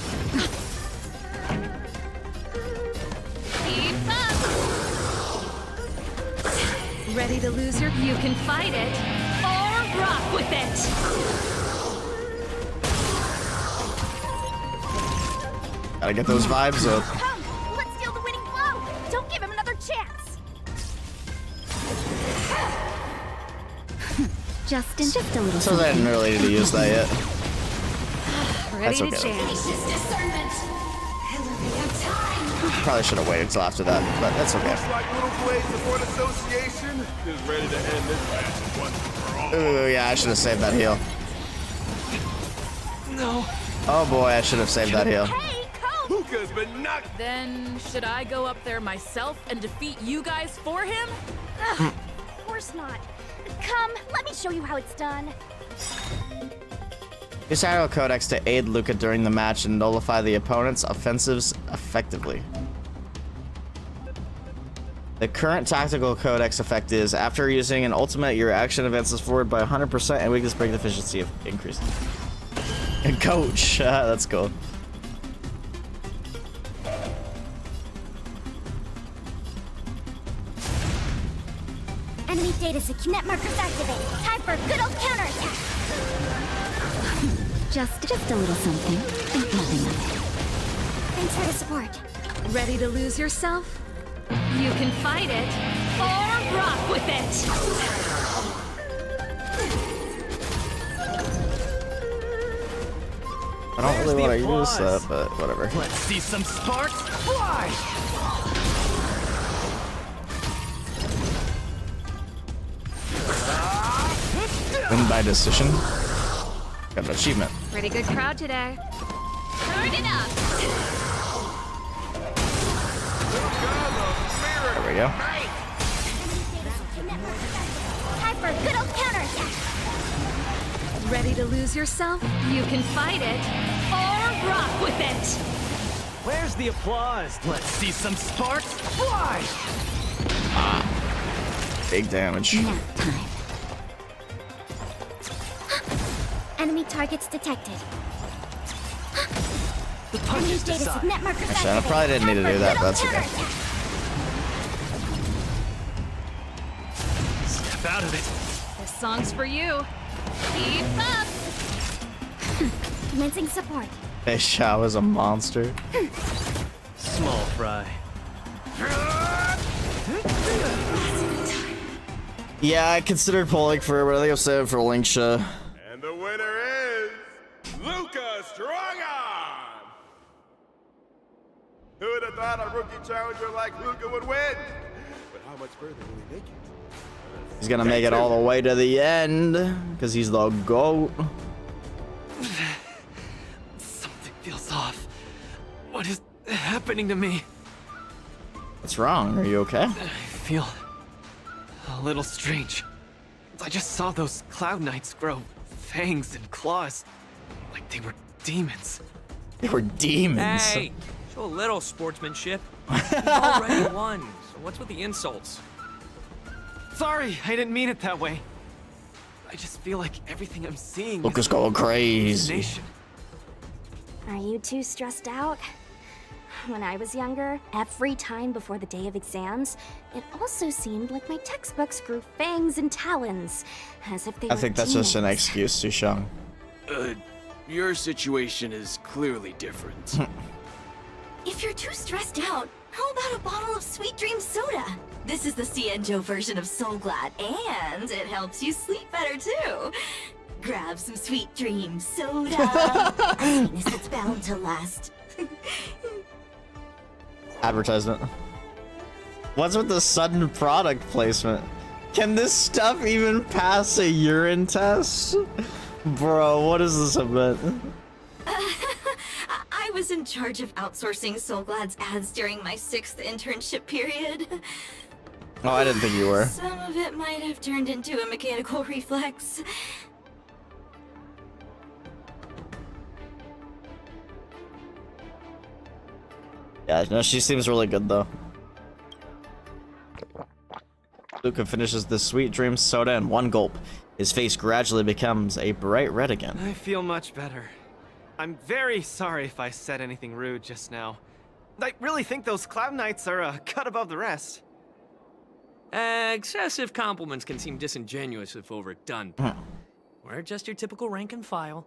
Keep up. Ready to lose your? You can fight it or rock with it.
Gotta get those vibes up.
Come, let's steal the winning blow. Don't give him another chance. just a little.
So they didn't really need to use that yet.
Ready
That's okay.
to jam.
Probably should have waited till after that, but that's okay.
Looks like Little Blade Support Association is ready to end this match once and for all.
Ooh, yeah, I should have saved that heal.
No.
Oh boy, I should have saved that heal.
Hey, Cope!
Luca's been knocked.
Then should I go up there myself and defeat you guys for him?
Of course not. Come, let me show you how it's done.
Use Tactical Codex to aid Luca during the match and nullify the opponent's offensives effectively. The current Tactical Codex effect is, after using an ultimate, your action advances forward by 100% and weakness break efficiency increased. And coach, that's cool.
Enemy data secure. Net markers activated. Time for a good old counterattack. Just a little something. Think nothing of it. Thanks for the support.
Ready to lose yourself? You can fight it or rock with it.
I don't really want to use that, but whatever.
Let's see some sparks fly!
Win by decision. Got an achievement.
Pretty good crowd today.
Turn it up!
There we go.
Time for a good old counterattack.
Ready to lose yourself? You can fight it or rock with it.
Where's the applause? Let's see some sparks fly!
Big damage.
Nap time. Enemy targets detected.
The
Enemy
punches
data
decide.
net markers
Actually, I
activated.
probably didn't need to
Time
do
for a
that,
good
but
old
that's okay.
counterattack.
Step out of it.
This song's for you. Keep up.
Commencing support.
Hey, Shao is a monster.
Small fry.
Yeah, I considered pulling for it, but I think I'm saving for Linksha.
And the winner is Luca Strongon! Who would have thought a rookie challenger like Luca would win? But how much further will he make it?
He's gonna make it all the way to the end, because he's the GOAT.
Something feels off. What is happening to me?
What's wrong? Are you okay?
I feel a little strange. I just saw those Cloud Knights grow fangs and claws, like they were demons.
They were demons.
Hey, show a little sportsmanship. You've already won, so what's with the insults?
Sorry, I didn't mean it that way. I just feel like everything I'm seeing
Lucas
is
going crazy.
hallucination.
Are you too stressed out? When I was younger, every time before the day of exams, it also seemed like my textbooks grew fangs and talons, as if they were
I think that's just an
demons.
excuse, Sushang.
Your situation is clearly different.
If you're too stressed out, how about a bottle of Sweet Dream Soda? This is the Cienjo version of Soul Glad, and it helps you sleep better too. Grab some Sweet Dream Soda. Sweetness that's bound to last.
Advertisement. What's with the sudden product placement? Can this stuff even pass a urine test? Bro, what is this about?
I was in charge of outsourcing Soul Glad's ads during my 6th internship period.
Oh, I didn't think you were.
Some of it might have turned into a mechanical reflex.
Yeah, no, she seems really good though. Luca finishes the Sweet Dream Soda in one gulp. His face gradually becomes a bright red again.
I feel much better. I'm very sorry if I said anything rude just now. I really think those Cloud Knights are a cut above the rest.
Excessive compliments can seem disingenuous if overdone. We're just your typical rank and file.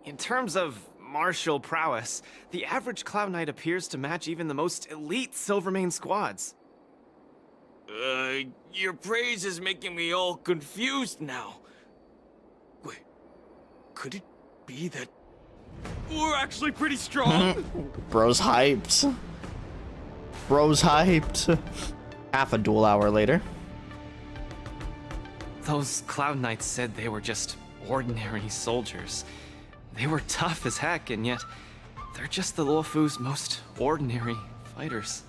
In terms of martial prowess, the average Cloud Knight appears to match even the most elite Silvermane squads.
Your praise is making me all confused now. Wait, could it be that we're actually pretty strong?
Bro's hyped. Bro's hyped. Half a dual hour later.
Those Cloud Knights said they were just ordinary soldiers. They were tough as heck, and yet they're just the Luofu's most ordinary fighters.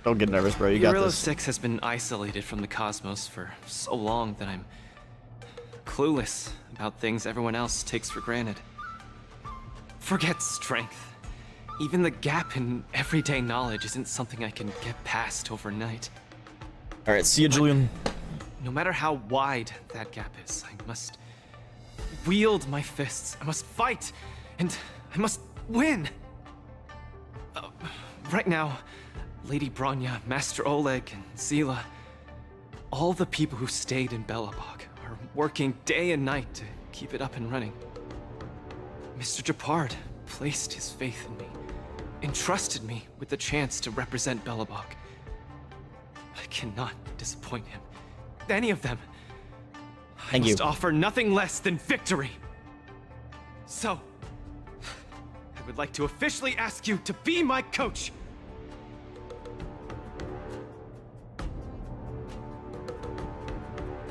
Don't get nervous, bro. You got
Guerrilla
this.
6 has been isolated from the cosmos for so long that I'm clueless about things everyone else takes for granted. Forget strength. Even the gap in everyday knowledge isn't something I can get past overnight.
All right, see you, Julian.
No matter how wide that gap is, I must wield my fists. I must fight, and I must win. Right now, Lady Bronya, Master Oleg, and Zila, all the people who stayed in Belobog are working day and night to keep it up and running. Mr. Japard placed his faith in me, entrusted me with the chance to represent Belobog. I cannot disappoint him. Any of them. I must offer nothing less than victory. So, I would like to officially ask you to be my coach.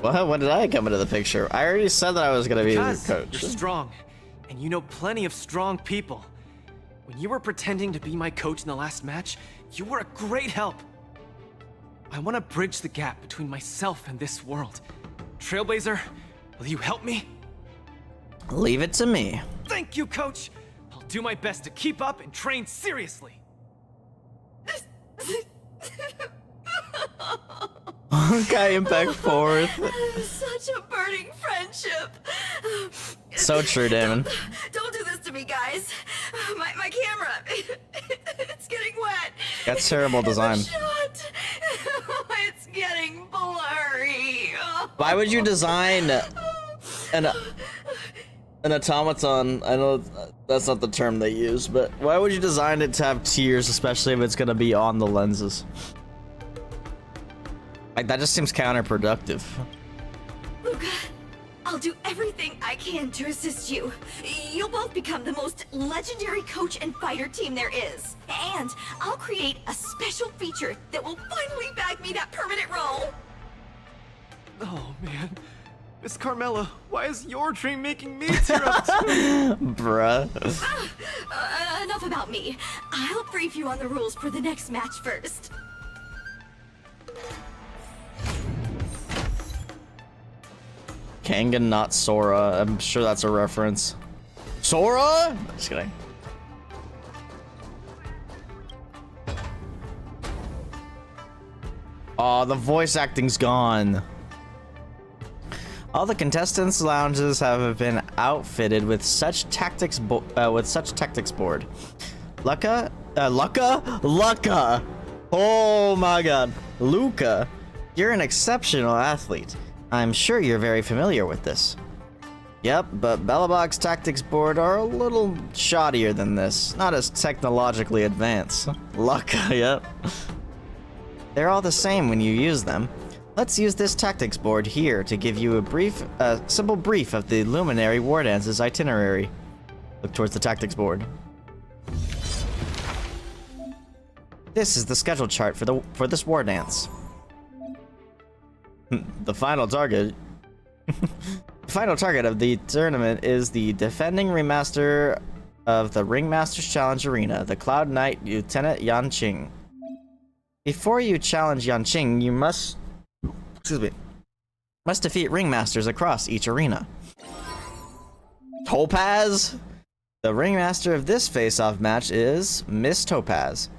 What? When did I come into the picture? I already said that I was gonna be your
Because
coach.
you're strong, and you know plenty of strong people. When you were pretending to be my coach in the last match, you were a great help. I want to bridge the gap between myself and this world. Trailblazer, will you help me?
Leave it to me.
Thank you, coach. I'll do my best to keep up and train seriously.
Honkai Impact 4th.
Such a burning friendship.
So true, Damon.
Don't do this to me, guys. My camera, it's getting wet.
That's terrible design.
Shut. It's getting blurry.
Why would you design an automaton? I know that's not the term they use, but why would you design it to have tears, especially if it's gonna be on the lenses? Like, that just seems counterproductive.
Luca, I'll do everything I can to assist you. You'll both become the most legendary coach and fighter team there is. And I'll create a special feature that will finally bag me that permanent role.
Oh, man. Miss Carmela, why is your dream making me tear up too?
Bruh.
Enough about me. I'll brief you on the rules for the next match first.
Kangen, not Sora. I'm sure that's a reference. Sora? Just kidding. Oh, the voice acting's gone. All the contestants' lounges have been outfitted with such tactics board. Lucca. Oh my God, Luca, you're an exceptional athlete. I'm sure you're very familiar with this. Yep, but Belobog's tactics board are a little shoddier than this, not as technologically advanced. Lucca, yep. They're all the same when you use them. Let's use this tactics board here to give you a simple brief of the Luminary War Dance's itinerary. Look towards the tactics board. This is the schedule chart for this war dance. The final target. The final target of the tournament is the defending remaster of the Ringmasters Challenge Arena, the Cloud Knight Lieutenant Yanqing. Before you challenge Yanqing, you must defeat ringmasters across each arena. Topaz? The ringmaster of this face-off match is Miss Topaz.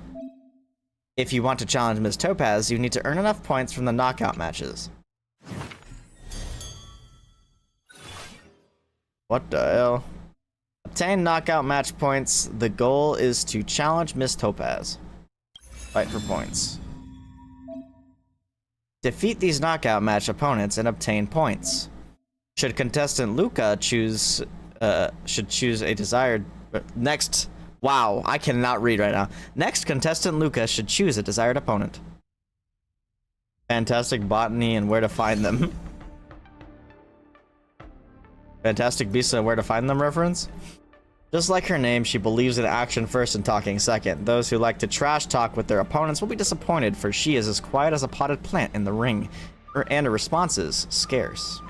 If you want to challenge Miss Topaz, you need to earn enough points from the knockout matches. What the hell? Obtain knockout match points. The goal is to challenge Miss Topaz. Fight for points. Defeat these knockout match opponents and obtain points. Should contestant Luca choose a desired next. Wow, I cannot read right now. Next, contestant Luca should choose a desired opponent. Fantastic botany and where to find them. Fantastic Beasts and where to find them reference? Just like her name, she believes in action first and talking second. Those who like to trash talk with their opponents will be disappointed, for she is as quiet as a potted plant in the ring, and her responses scarce.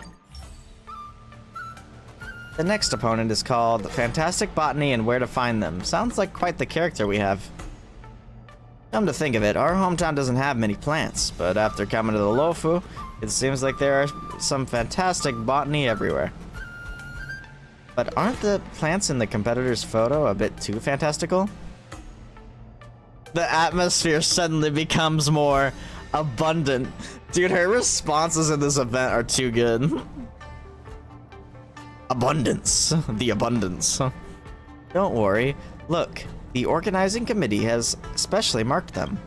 The next opponent is called Fantastic Botany and Where to Find Them. Sounds like quite the character we have. Come to think of it, our hometown doesn't have many plants, but after coming to the Lofu, it seems like there are some fantastic botany everywhere. But aren't the plants in the competitor's photo a bit too fantastical? The atmosphere suddenly becomes more abundant. Dude, her responses in this event are too good. Abundance. The abundance. Don't worry. Look, the organizing committee has specially marked them.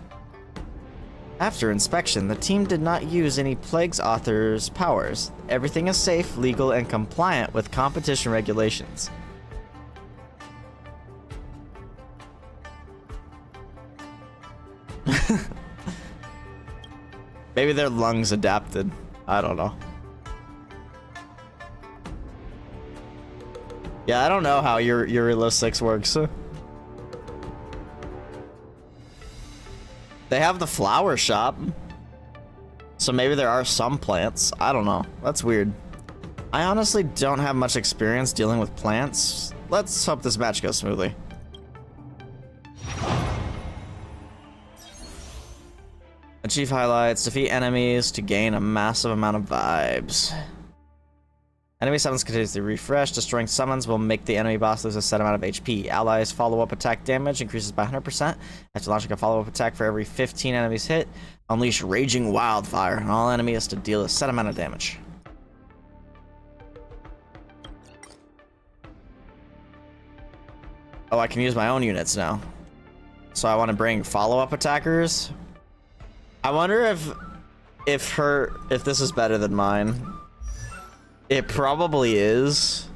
After inspection, the team did not use any Plague's author's powers. Everything is safe, legal, and compliant with competition regulations. Maybe their lungs adapted. I don't know. Yeah, I don't know how your realistics works. They have the flower shop. So maybe there are some plants. I don't know. That's weird. I honestly don't have much experience dealing with plants. Let's hope this match goes smoothly. Achieve highlights. Defeat enemies to gain a massive amount of vibes. Enemy summons continuously refresh. Destroying summons will make the enemy boss lose a set amount of HP. Allies follow-up attack damage increases by 100%. After launching a follow-up attack for every 15 enemies hit, unleash Raging Wildfire on all enemies to deal a set amount of damage. Oh, I can use my own units now. So I want to bring follow-up attackers. I wonder if this is better than mine. It probably is.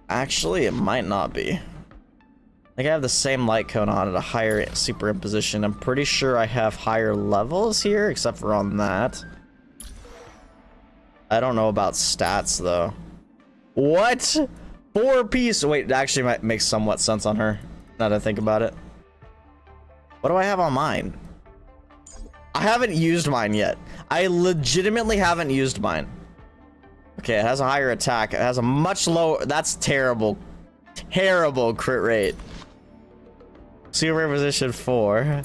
Actually, it might not be. I think I have the same light cone on at a higher superimposition. I'm pretty sure I have higher levels here, except for on that. I don't know about stats, though. What? 4-piece. Wait, it actually might make somewhat sense on her, now that I think about it. What do I have on mine? I haven't used mine yet. I legitimately haven't used mine. Okay, it has a higher attack. It has a much lower... That's terrible. Terrible crit rate. Super position 4.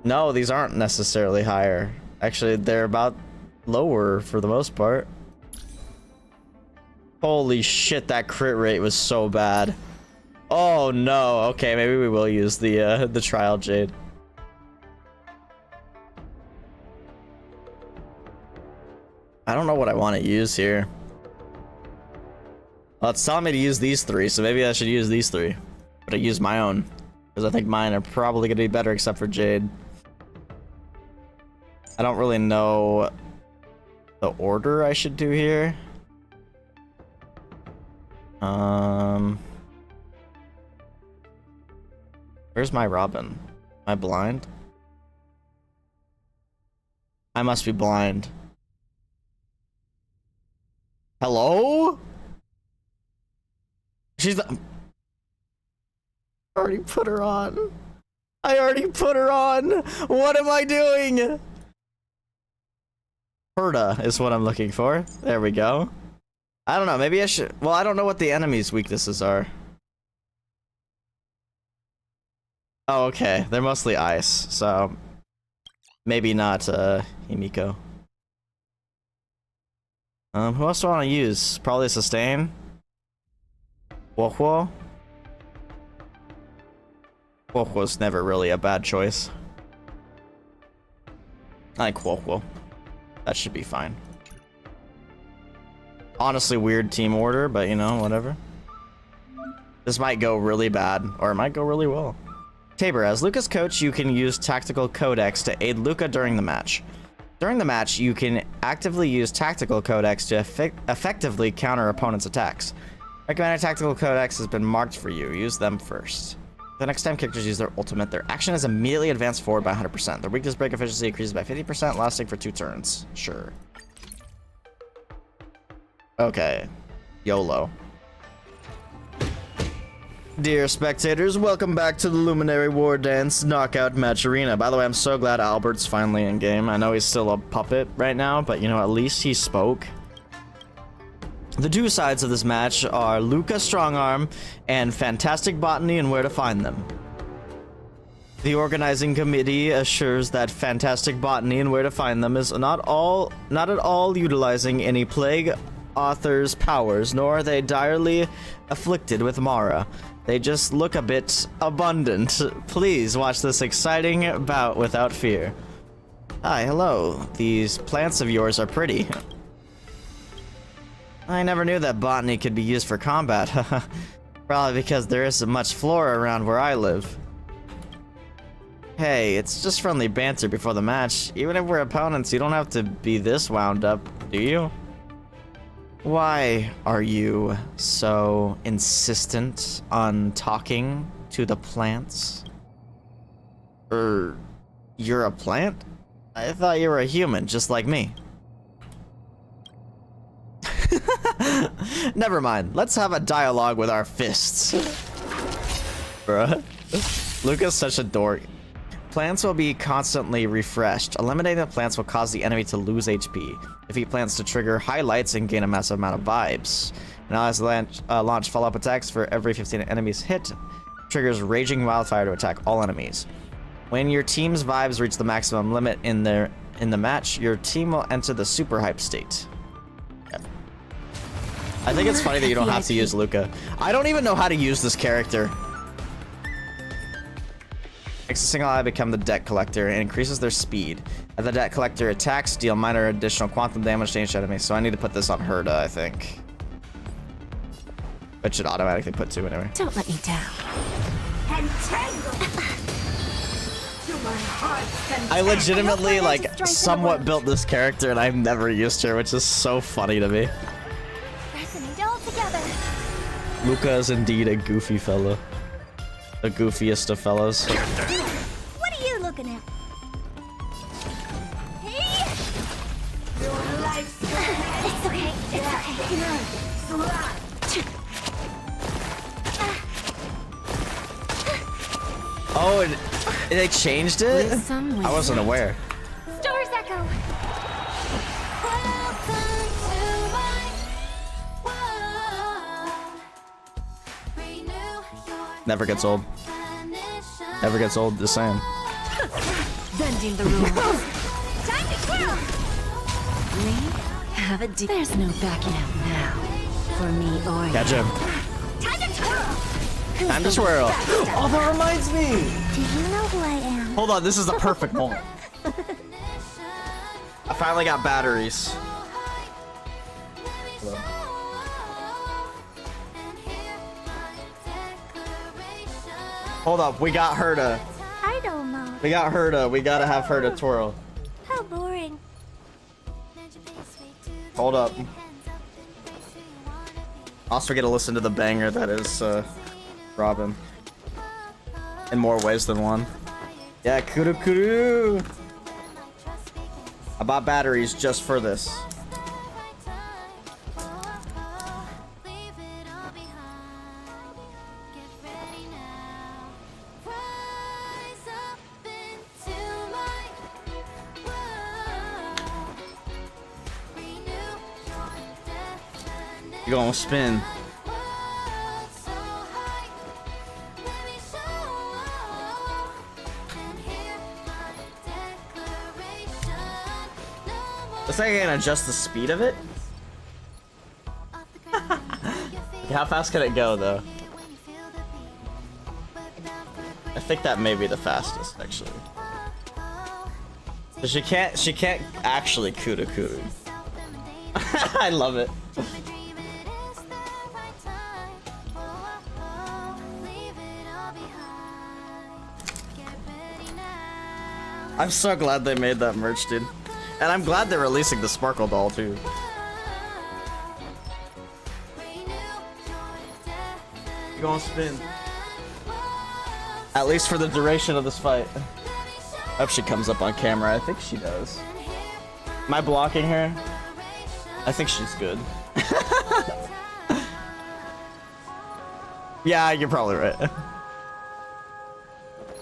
No, these aren't necessarily higher. Actually, they're about lower for the most part. Holy shit, that crit rate was so bad. Oh no. Okay, maybe we will use the Trial Jade. I don't know what I want to use here. Well, it's telling me to use these 3, so maybe I should use these 3. But I use my own, because I think mine are probably going to be better except for Jade. I don't really know the order I should do here. Where's my Robin? Am I blind? I must be blind. Hello? She's the... I already put her on. I already put her on. What am I doing? Herda is what I'm looking for. There we go. I don't know. Maybe I should... Well, I don't know what the enemy's weaknesses are. Oh, okay. They're mostly ice, so... Maybe not, Himiko. Who else do I want to use? Probably Sustain. Wohwo. Wohwo's never really a bad choice. I like Wohwo. That should be fine. Honestly, weird team order, but you know, whatever. This might go really bad, or it might go really well. Tabor, as Luca's coach, you can use Tactical Codex to aid Luca during the match. During the match, you can actively use Tactical Codex to effectively counter opponents' attacks. Recommended Tactical Codex has been marked for you. Use them first. The next time characters use their ultimate, their action is immediately advanced forward by 100%. Their weakness break efficiency increases by 50%, lasting for 2 turns. Sure. Okay. YOLO. Dear spectators, welcome back to the Luminary War Dance Knockout Match Arena. By the way, I'm so glad Albert's finally in game. I know he's still a puppet right now, but you know, at least he spoke. The 2 sides of this match are Luca Strongarm and Fantastic Botany and where to find them. The organizing committee assures that Fantastic Botany and where to find them is not at all utilizing any plague author's powers, nor are they direly afflicted with Mara. They just look a bit abundant. Please watch this exciting bout without fear. Hi, hello. These plants of yours are pretty. I never knew that botany could be used for combat. Probably because there isn't much flora around where I live. Hey, it's just friendly banter before the match. Even if we're opponents, you don't have to be this wound up, do you? Why are you so insistent on talking to the plants? You're a plant? I thought you were a human, just like me. Never mind. Let's have a dialogue with our fists. Bruh. Luca's such a dork. Plants will be constantly refreshed. Eliminating the plants will cause the enemy to lose HP. Defeat plants to trigger highlights and gain a massive amount of vibes. Now as launch follow-up attacks for every 15 enemies hit. Triggers Raging Wildfire to attack all enemies. When your team's vibes reach the maximum limit in the match, your team will enter the super hype state. Yep. I think it's funny that you don't have to use Luca. I don't even know how to use this character. Makes a single eye become the debt collector and increases their speed. As the debt collector attacks, deal minor additional quantum damage to each enemy. So I need to put this on Herda, I think. It should automatically put 2 anyway.
Don't let me down.
I legitimately like somewhat built this character and I've never used her, which is so funny to me. Luca is indeed a goofy fella. The goofiest of fellows.
What are you looking at? Hey! It's okay. It's okay.
Oh, they changed it? I wasn't aware.
Stars echo.
Never gets old. Never gets old, just saying.
Bending the rules.
Time to twirl.
We have a deal. There's no backing out now. For me or you.
Catch him.
Time to twirl.
Time to swirl. Oh, that reminds me.
Do you know who I am?
Hold on, this is the perfect moment. I finally got batteries. Hello. Hold up, we got Herda.
I don't know.
We got Herda. We gotta have Herda twirl.
How boring.
Hold up. Also get to listen to the banger that is Robin. In more ways than one. Yeah, kudu kudu. I bought batteries just for this. You're gonna spin. Looks like I can adjust the speed of it. How fast can it go, though? I think that may be the fastest, actually. But she can't actually kudu kudu. I love it. I'm so glad they made that merch, dude. And I'm glad they're releasing the Sparkle doll, too. You're gonna spin. At least for the duration of this fight. I hope she comes up on camera. I think she does. Am I blocking her? I think she's good. Yeah, you're probably right.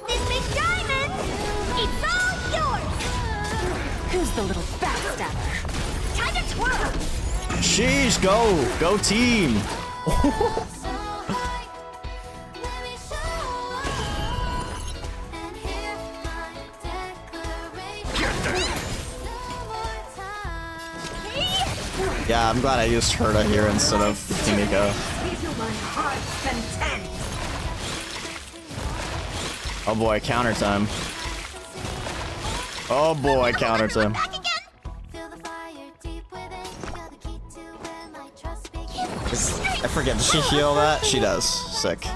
This big diamond, it's all yours.
Who's the little backstabber?
Time to twirl.
Sheesh, go team. Yeah, I'm glad I used Herda here instead of Kimiko. Oh boy, counter time. Oh boy, counter time. I forget, does she heal that? She does. Sick.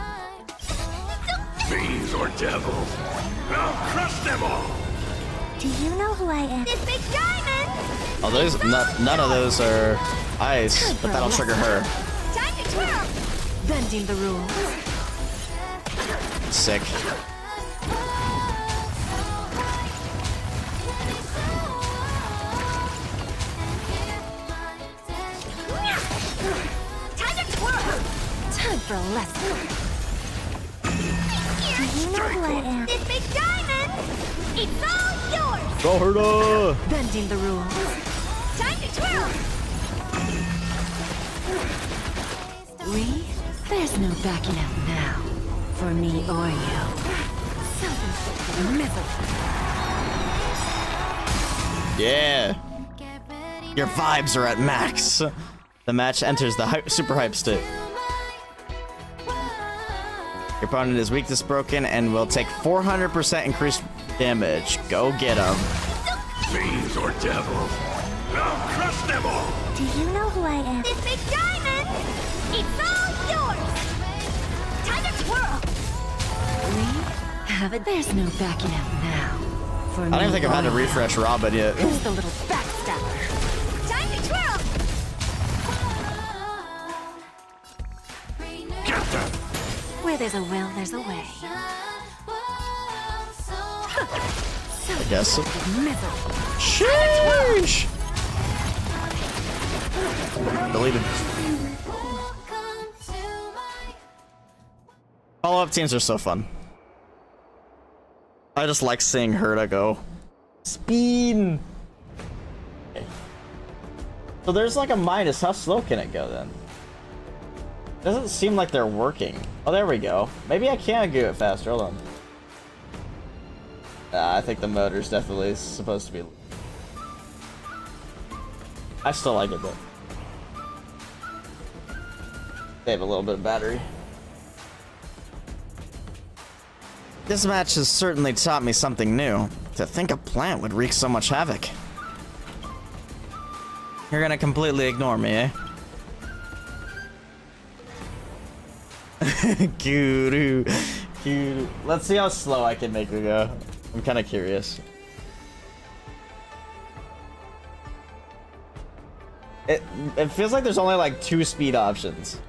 Fiends or devils, I'll crush them all!
Do you know who I am? This big diamond.
Oh, those none of those are ice, but that'll trigger her.
Time to twirl.
Bending the rules.
Sick.
Time to twirl.
Time for a lesson.
Do you know who I am? This big diamond. It's all yours!
Go Herda!
Bending the rules.
Time to twirl!
Lee, there's no backing out now. For me or you. Self-inflicted misery.
Yeah. Your vibes are at max. The match enters the super hype state. Your opponent is weakness broken and will take 400% increased damage. Go get him.
Fiends or devils, I'll crush them all!
Do you know who I am? This big diamond! It's all yours! Time to twirl!
Lee, have it. There's no backing out now. For
I don't even think I've had to refresh Robin yet.
Who's the little backstabber?
Time to twirl!
Get them!
Where there's a will, there's a way.
I guess.
Misery.
Sheesh! Deleted. Follow-up teams are so fun. I just like seeing Herda go. Speed! Okay. So there's like a minus. How slow can it go then? Doesn't seem like they're working. Oh, there we go. Maybe I can do it faster. Hold on. I think the motor's definitely supposed to be. I still like it though. Save a little bit of battery. This match has certainly taught me something new. To think a plant would wreak so much havoc. You're gonna completely ignore me, eh? Cute. Let's see how slow I can make her go. I'm kind of curious. It feels like there's only like 2 speed options.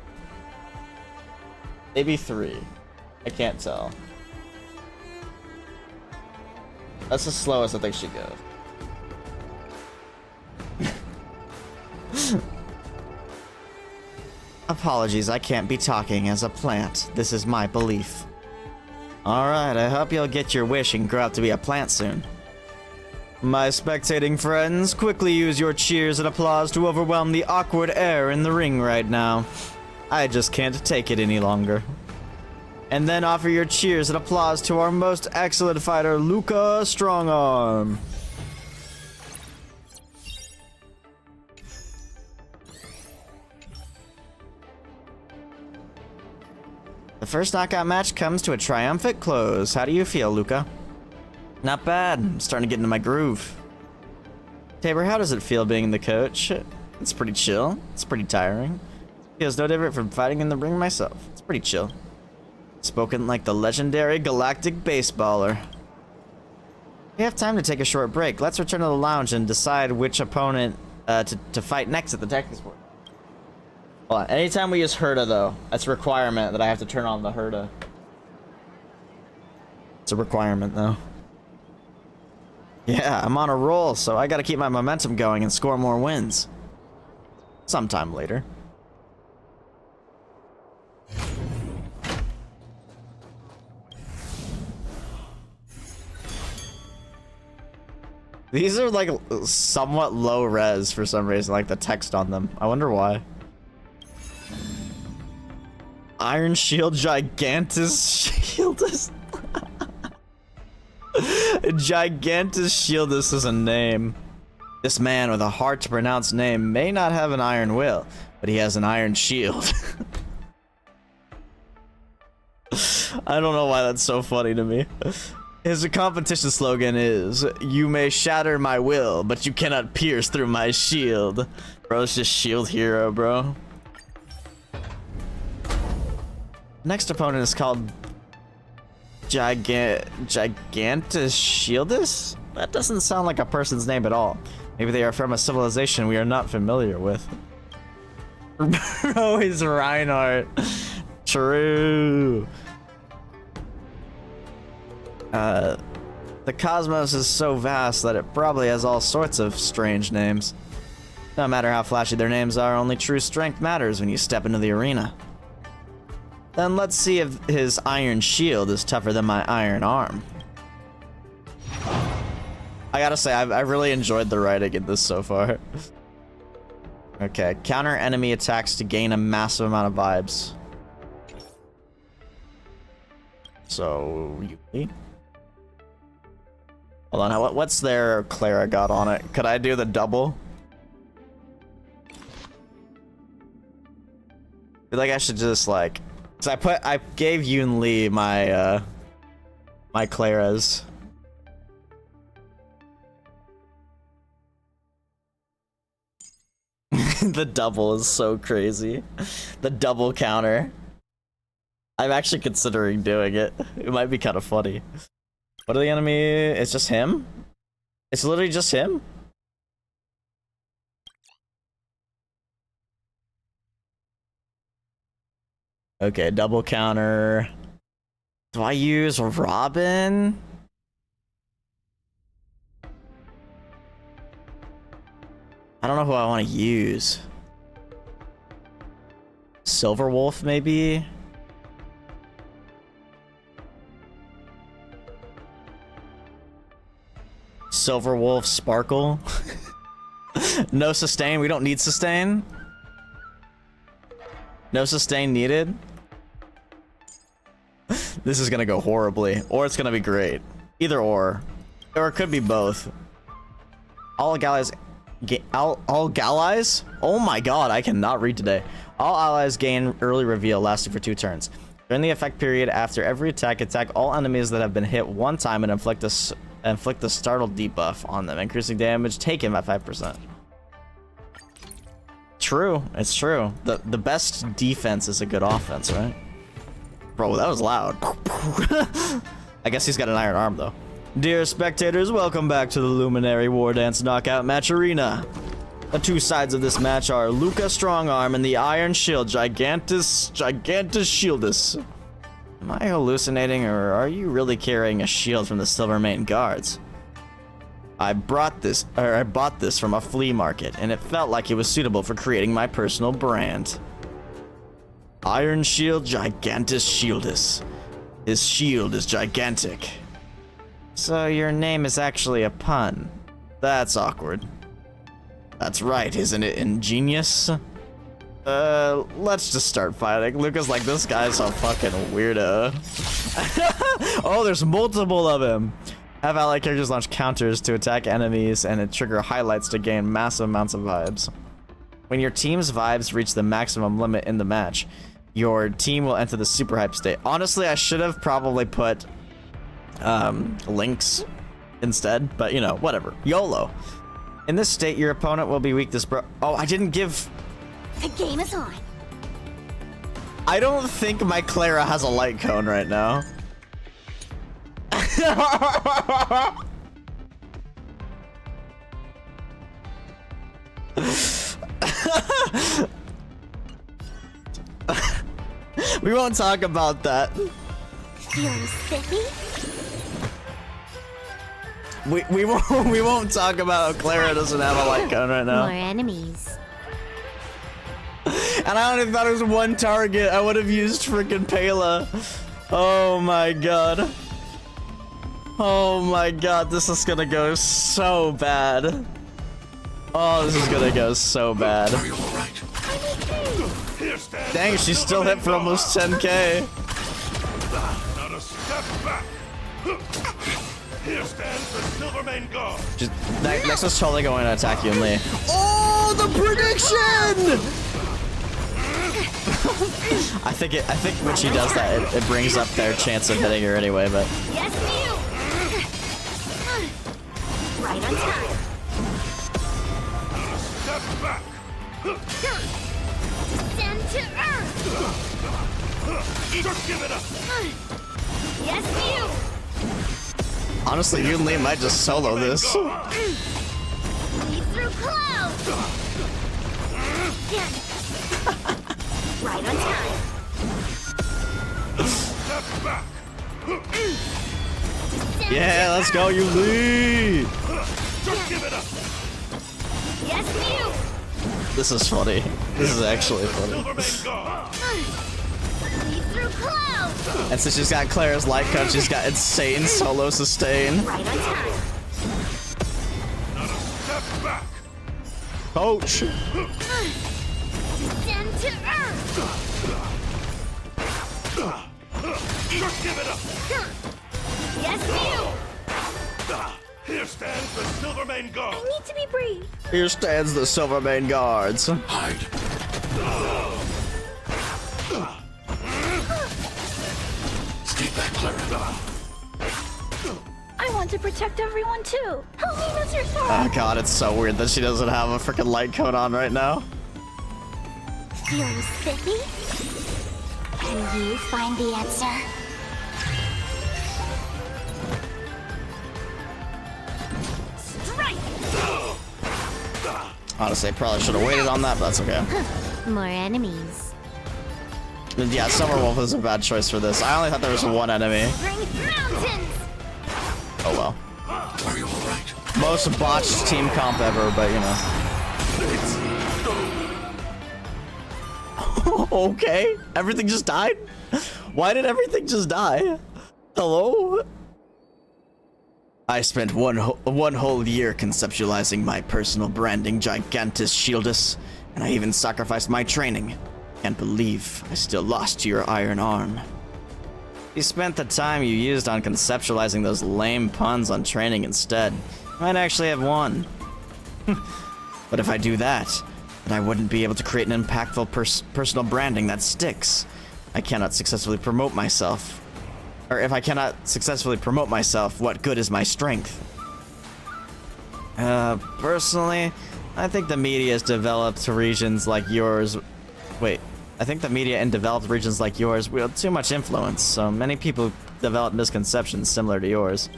Maybe 3. I can't tell. That's the slowest I think she goes. Apologies, I can't be talking as a plant. This is my belief. Alright, I hope you'll get your wish and grow up to be a plant soon. My spectating friends, quickly use your cheers and applause to overwhelm the awkward air in the ring right now. I just can't take it any longer. And then offer your cheers and applause to our most excellent fighter, Luca Strongarm. The first knockout match comes to a triumphant close. How do you feel, Luca? Not bad. I'm starting to get into my groove. Tabor, how does it feel being the coach? It's pretty chill. It's pretty tiring. Feels no different from fighting in the ring myself. It's pretty chill. Spoken like the legendary galactic baseballer. We have time to take a short break. Let's return to the lounge and decide which opponent to fight next at the tactics board. Hold on. Anytime we use Herda, though, that's a requirement that I have to turn on the Herda. It's a requirement, though. Yeah, I'm on a roll, so I gotta keep my momentum going and score more wins. Sometime later. These are like somewhat low res for some reason, like the text on them. I wonder why. Iron Shield Gigantus Shieldus. Gigantus Shieldus is a name. This man with a hard to pronounce name may not have an iron will, but he has an iron shield. I don't know why that's so funny to me. His competition slogan is, "You may shatter my will, but you cannot pierce through my shield." Bro's just shield hero, bro. Next opponent is called Gigantus Shieldus? That doesn't sound like a person's name at all. Maybe they are from a civilization we are not familiar with. Bro, he's Reinhardt. True. The cosmos is so vast that it probably has all sorts of strange names. No matter how flashy their names are, only true strength matters when you step into the arena. Then let's see if his iron shield is tougher than my iron arm. I gotta say, I really enjoyed the writing in this so far. Okay, counter enemy attacks to gain a massive amount of vibes. So, you... Hold on, what's their Clara got on it? Could I do the double? I feel like I should just like... Cause I gave Yoon Lee my, my Claras. The double is so crazy. The double counter. I'm actually considering doing it. It might be kind of funny. What are the enemy? It's just him? It's literally just him? Okay, double counter. Do I use Robin? I don't know who I want to use. Silverwolf, maybe? Silverwolf, Sparkle. No sustain. We don't need sustain. No sustain needed. This is gonna go horribly, or it's gonna be great. Either or it could be both. All allies. All allies? Oh my god, I cannot read today. All allies gain early reveal lasting for 2 turns. During the effect period, after every attack all enemies that have been hit one time and inflict a startled debuff on them, increasing damage taken by 5%. True, it's true. The best defense is a good offense, right? Bro, that was loud. I guess he's got an iron arm though. Dear spectators, welcome back to the Luminary War Dance Knockout Match Arena. The 2 sides of this match are Luca Strongarm and the Iron Shield Gigantus Shieldus. Am I hallucinating, or are you really carrying a shield from the Silvermane Guards? I bought this from a flea market, and it felt like it was suitable for creating my personal brand. Iron Shield Gigantus Shieldus. His shield is gigantic. So your name is actually a pun. That's awkward. That's right, isn't it ingenious? Let's just start fighting. Luca's like, this guy's a fucking weirdo. Oh, there's multiple of him. Have allied characters launch counters to attack enemies and it trigger highlights to gain massive amounts of vibes. When your team's vibes reach the maximum limit in the match, your team will enter the super hype state. Honestly, I should have probably put links instead, but you know, whatever. YOLO. In this state, your opponent will be weak this Oh, I didn't give...
The game is on.
I don't think my Clara has a light cone right now. We won't talk about that.
Feeling spiffy?
We won't talk about how Clara doesn't have a light cone right now.
More enemies.
And I only thought it was 1 target. I would have used freaking Pela. Oh my god. Oh my god, this is gonna go so bad. Oh, this is gonna go so bad. Dang, she still hit for almost 10k.
Not a step back. Here stands the Silvermane Guard.
Just, next was totally going to attack you and Lee. Oh, the prediction! I think when she does that, it brings up their chance of hitting her anyway, but...
Yes, you! Right on time.
Step back.
Descend to earth!
Just give it up.
Yes, you!
Honestly, you and Lee might just solo this.
Leap through clouds! Right on time.
Step back.
Yeah, let's go, you Lee!
Just give it up.
Yes, you!
This is funny. This is actually funny.
Leap through clouds!
And since she's got Clara's light cone, she's got insane solo sustain.
Right on time.
Coach.
Descend to earth!
Just give it up!
Yes, you!
Here stands the Silvermane Guard!
I need to be brave.
Here stands the Silvermane Guards.
Hide. Stay back, Clara.
I want to protect everyone too. Help me, Mr. Thor!
Oh god, it's so weird that she doesn't have a freaking light coat on right now.
Feeling spiffy? Can you find the answer? Strike!
Honestly, I probably should have waited on that, but that's okay.
More enemies.
Yeah, Summerwolf is a bad choice for this. I only thought there was one enemy.
Bring mountains!
Oh well.
Are you alright?
Most botched team comp ever, but you know. Okay, everything just died? Why did everything just die? Hello? I spent one whole year conceptualizing my personal branding, Gigantus Shieldus, and I even sacrificed my training. Can't believe I still lost to your iron arm. You spent the time you used on conceptualizing those lame puns on training instead. You might actually have won. But if I do that, then I wouldn't be able to create an impactful personal branding that sticks. I cannot successfully promote myself. Or if I cannot successfully promote myself, what good is my strength? Personally, I think the media has developed regions like yours. Wait, I think the media in developed regions like yours wield too much influence, so many people develop misconceptions similar to yours.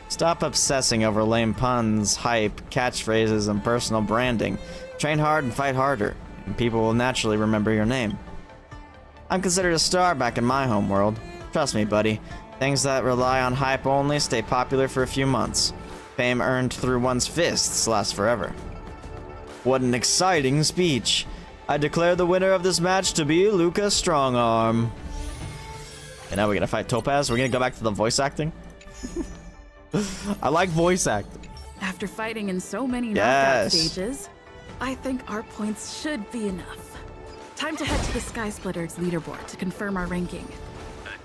Stop obsessing over lame puns, hype, catchphrases, and personal branding. Train hard and fight harder, and people will naturally remember your name. I'm considered a star back in my homeworld. Trust me, buddy. Things that rely on hype only stay popular for a few months. Fame earned through one's fists lasts forever. What an exciting speech. I declare the winner of this match to be Luca Strongarm. And now we're gonna fight Topaz. We're gonna go back to the voice acting. I like voice acting.
After fighting in so many knockout stages, I think our points should be enough. Time to head to the Sky Splitters leaderboard to confirm our ranking.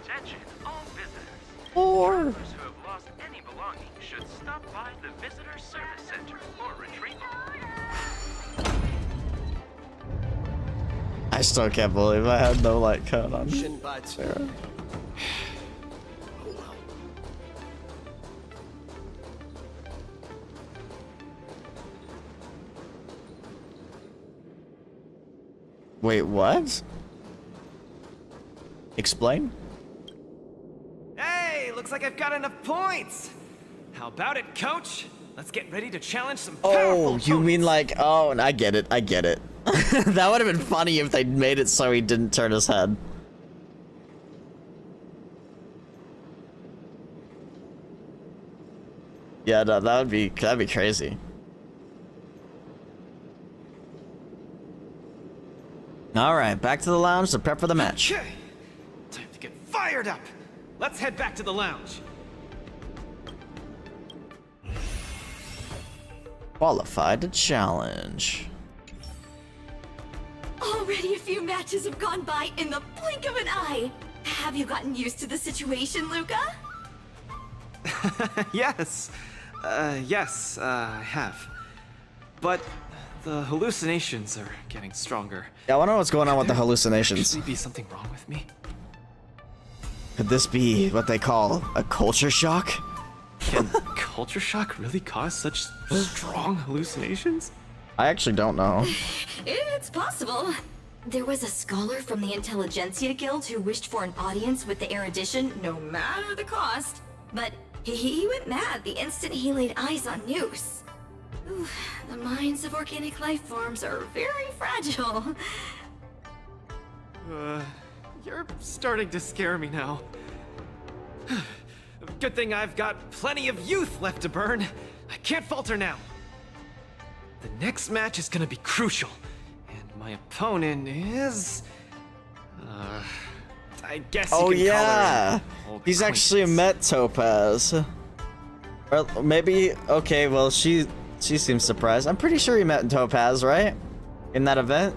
Attention, all visitors.
Or
Travelers who have lost any belongings should stop by the Visitor Service Center for retrieval.
I still can't believe I had no light coat on. Sarah. Wait, what? Explain?
Hey, looks like I've got enough points. How about it, coach? Let's get ready to challenge some
Oh,
powerful
you mean
opponents.
like, oh, I get it, I get it. That would have been funny if they made it so he didn't turn his head. Yeah, no, that'd be crazy. All right, back to the lounge to prep for the match.
Okay, time to get fired up. Let's head back to the lounge.
Qualified to challenge.
Already a few matches have gone by in the blink of an eye. Have you gotten used to the situation, Luca?
Yes. Yes, I have. But the hallucinations are getting stronger.
Yeah, I wonder what's going on with the hallucinations.
Could there be something wrong with me?
Could this be what they call a culture shock?
Can culture shock really cause such strong hallucinations?
I actually don't know.
It's possible. There was a scholar from the Intelligentsia Guild who wished for an audience with the erudition, no matter the cost. But he went mad the instant he laid eyes on Noose. Ooh, the minds of organic life forms are very fragile.
You're starting to scare me now. Good thing I've got plenty of youth left to burn. I can't falter now. The next match is gonna be crucial, and my opponent is... I guess you
Oh
can
yeah,
call her an
he's actually met Topaz. Or maybe, okay, well she She seems surprised. I'm pretty sure you met Topaz, right? In that event?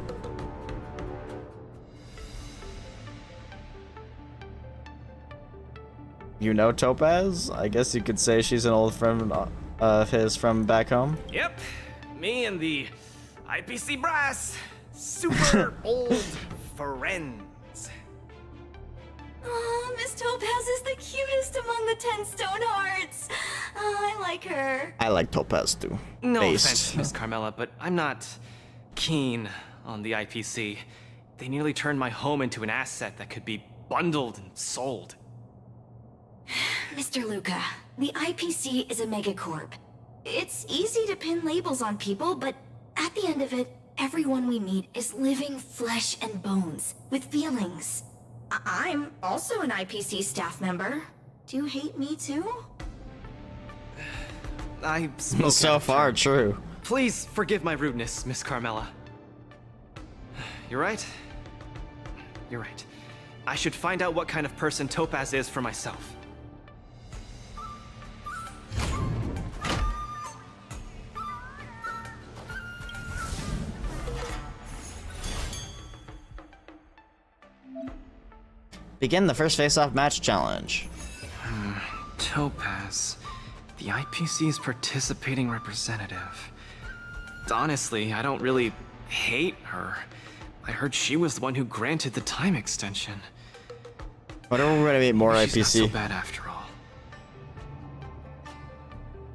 You know Topaz? I guess you could say she's an old friend of his from back home.
Yep, me and the IPC brass. Super old friends.
Oh, Miss Topaz is the cutest among the 10 stone hearts. Oh, I like her.
I like Topaz too.
No
Based.
offense, Miss Carmela, but I'm not keen on the IPC. They nearly turned my home into an asset that could be bundled and sold.
Mr. Luca, the IPC is a megacorp. It's easy to pin labels on people, but at the end of it, everyone we meet is living flesh and bones with feelings. I'm also an IPC staff member. Do you hate me too?
I spoke
So
out.
far, true.
Please forgive my rudeness, Miss Carmela. You're right. You're right. I should find out what kind of person Topaz is for myself.
Begin the first face-off match challenge.
Topaz, the IPC's participating representative. Honestly, I don't really hate her. I heard she was the one who granted the time extension.
Whatever, we're gonna meet more
She's
IPC.
not so bad after all.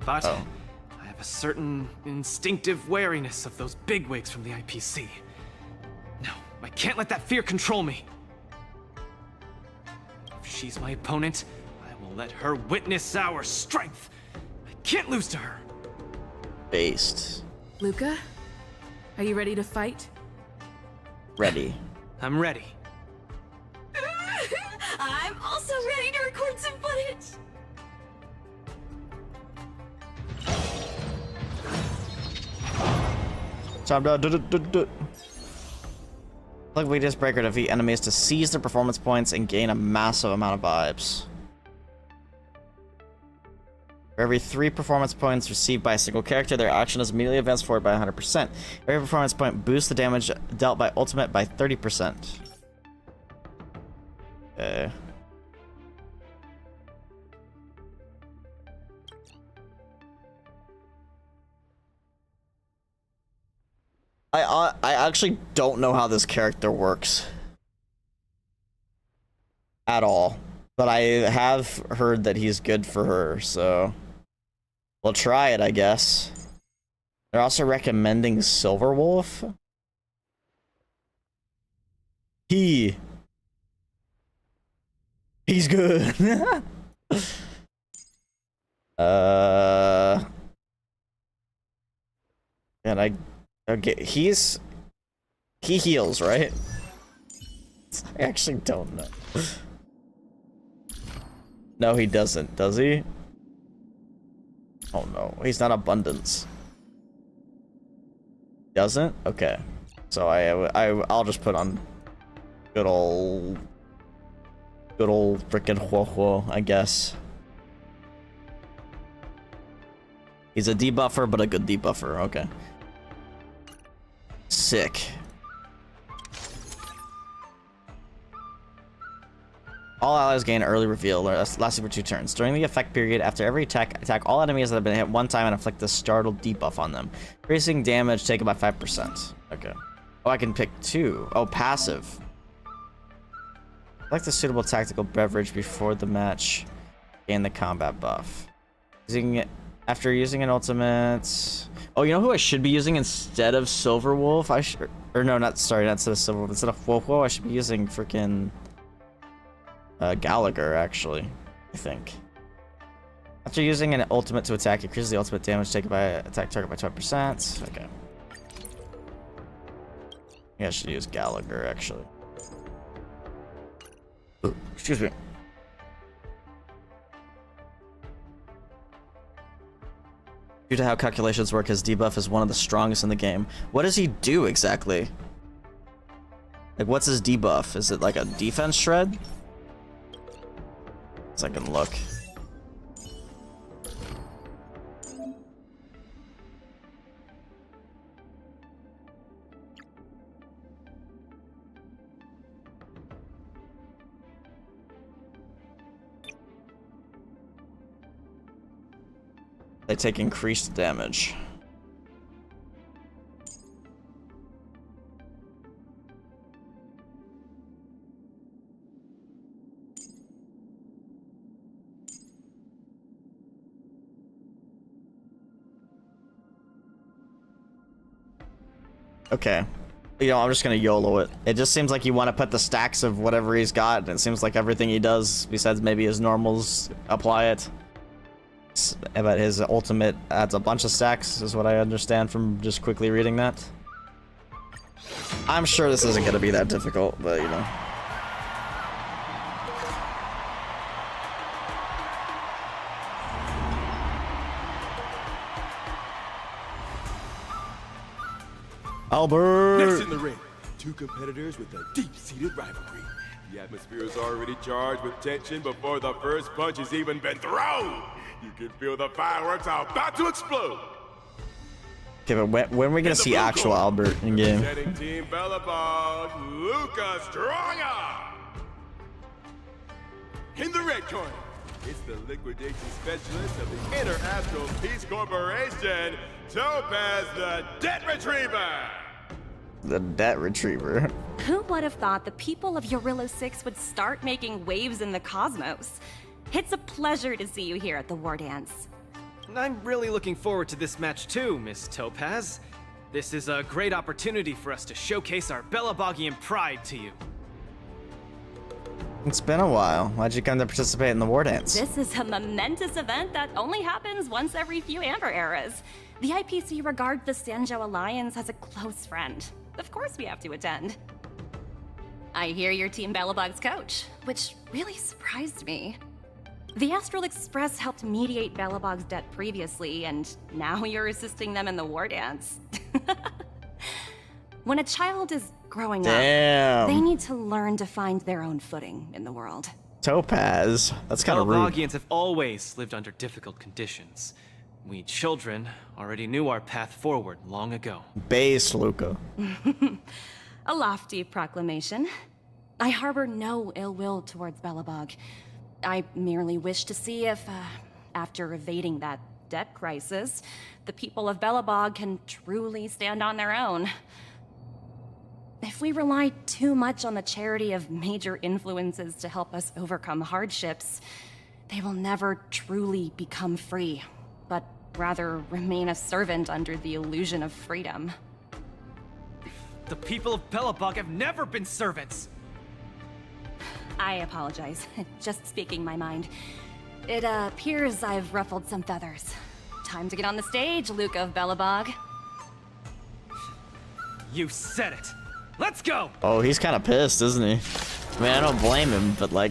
But
Oh.
I have a certain instinctive wariness of those bigwigs from the IPC. No, I can't let that fear control me. If she's my opponent, I will let her witness our strength. I can't lose to her.
Based.
Luca, are you ready to fight?
Ready.
I'm ready.
I'm also ready to record some footage.
Time to Plug Weakness Breaker to defeat enemies to seize their performance points and gain a massive amount of vibes. For every 3 performance points received by a single character, their action is immediately advanced forward by 100%. Every performance point boosts the damage dealt by ultimate by 30%. Okay. I actually don't know how this character works at all, but I have heard that he's good for her, so we'll try it, I guess. They're also recommending Silverwolf. He's good. And okay, he heals, right? I actually don't know. No, he doesn't, does he? Oh no, he's not abundance. Doesn't? Okay. So I'll just put on good old frickin' Huo, I guess. He's a debuffer, but a good debuffer, okay. Sick. All allies gain early reveal, lasting for 2 turns. During the effect period, after every attack all enemies that have been hit 1 time and inflict the startled debuff on them. Increasing damage taken by 5%. Okay. Oh, I can pick 2. Oh, passive. Select a suitable tactical beverage before the match. Gain the combat buff. After using an ultimate... Oh, you know who I should be using instead of Silverwolf? Or no, not instead of Silverwolf. Instead of Huo, I should be using freaking Gallagher, actually. I think. After using an ultimate to attack, increases the ultimate damage taken by attack target by 20%. Okay. Yeah, I should use Gallagher, actually. Ooh, excuse me. Due to how calculations work, his debuff is one of the strongest in the game. What does he do exactly? Like, what's his debuff? Is it like a defense shred? So I can look. They take increased damage. Okay. You know, I'm just gonna YOLO it. It just seems like you want to put the stacks of whatever he's got, and it seems like everything he does, besides maybe his normals, apply it. But his ultimate adds a bunch of stacks, is what I understand from just quickly reading that. I'm sure this isn't gonna be that difficult, but you know. Albert!
Next in the ring, two competitors with a deep-seated rivalry. The atmosphere is already charged with tension before the first punch has even been thrown. You can feel the fireworks are about to explode.
Okay, but when are we gonna see actual Albert in game?
Representing Team Bellabog, Luca Stronger. In the red corner, it's the liquidation specialist of the Inner Astral Peace Corporation, Topaz the Debt Retriever.
The Debt Retriever.
Who would have thought the people of Eurillo 6 would start making waves in the cosmos? It's a pleasure to see you here at the War Dance.
I'm really looking forward to this match too, Miss Topaz. This is a great opportunity for us to showcase our Bellabogian pride to you.
It's been a while. Why'd you come to participate in the War Dance?
This is a momentous event that only happens once every few Amber eras. The IPC regards the Sanjo Alliance as a close friend. Of course we have to attend. I hear you're Team Bellabog's coach, which really surprised me. The Astral Express helped mediate Bellabog's debt previously, and now you're assisting them in the War Dance. When a child is growing up, they need to learn to find their own footing in the world.
Topaz. That's kind of rude.
Bellabogians have always lived under difficult conditions. We children already knew our path forward long ago.
Base, Luca.
A lofty proclamation. I harbor no ill will towards Bellabog. I merely wish to see if, after evading that debt crisis, the people of Bellabog can truly stand on their own. If we rely too much on the charity of major influences to help us overcome hardships, they will never truly become free, but rather remain a servant under the illusion of freedom.
The people of Bellabog have never been servants!
I apologize. Just speaking my mind. It appears I've ruffled some feathers. Time to get on the stage, Luca of Bellabog.
You said it! Let's go!
Oh, he's kind of pissed, isn't he? I mean, I don't blame him, but like,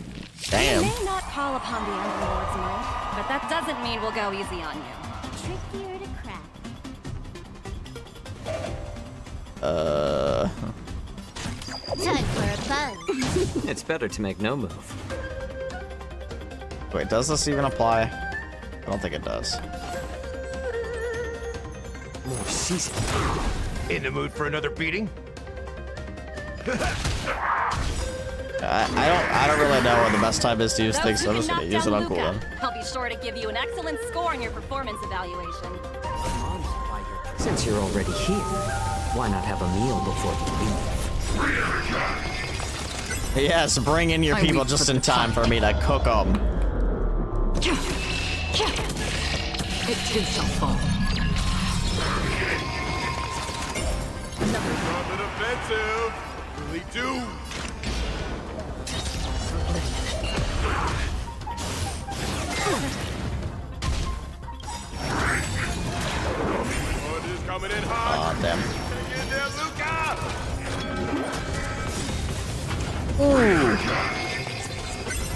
damn.
We may not call upon the Ember Lord's might, but that doesn't mean we'll go easy on you.
Trickier to crack. Time for a buzz.
It's better to make no move.
Wait, does this even apply? I don't think it does.
More season.
In the mood for another beating?
I don't really know when the best time is to use things, so I'm just gonna use it on cooldown.
I'll be sure to give you an excellent score on your performance evaluation.
Since you're already here, why not have a meal before you leave?
Yes, bring in your people just in time for me to cook them.
It too shall fall.
On the defensive. Really do. Oh, just coming in hot.
Aw, damn.
Get there, Luca.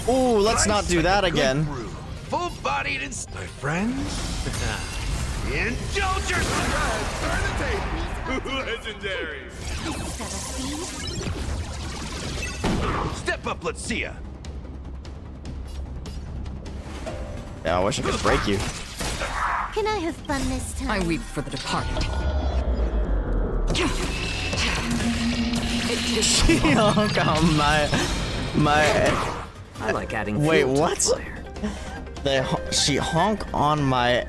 Ooh, let's not do that again.
Full-bodied and... My friends? Indulge yourself!
Turn the tables. Legendary.
Step up, let's see ya.
Yeah, I wish I could break you.
Can I have fun this time?
I weep for the departed.
Honk on my.
I like adding
Wait,
fuel to
what?
the fire.
She honk on my.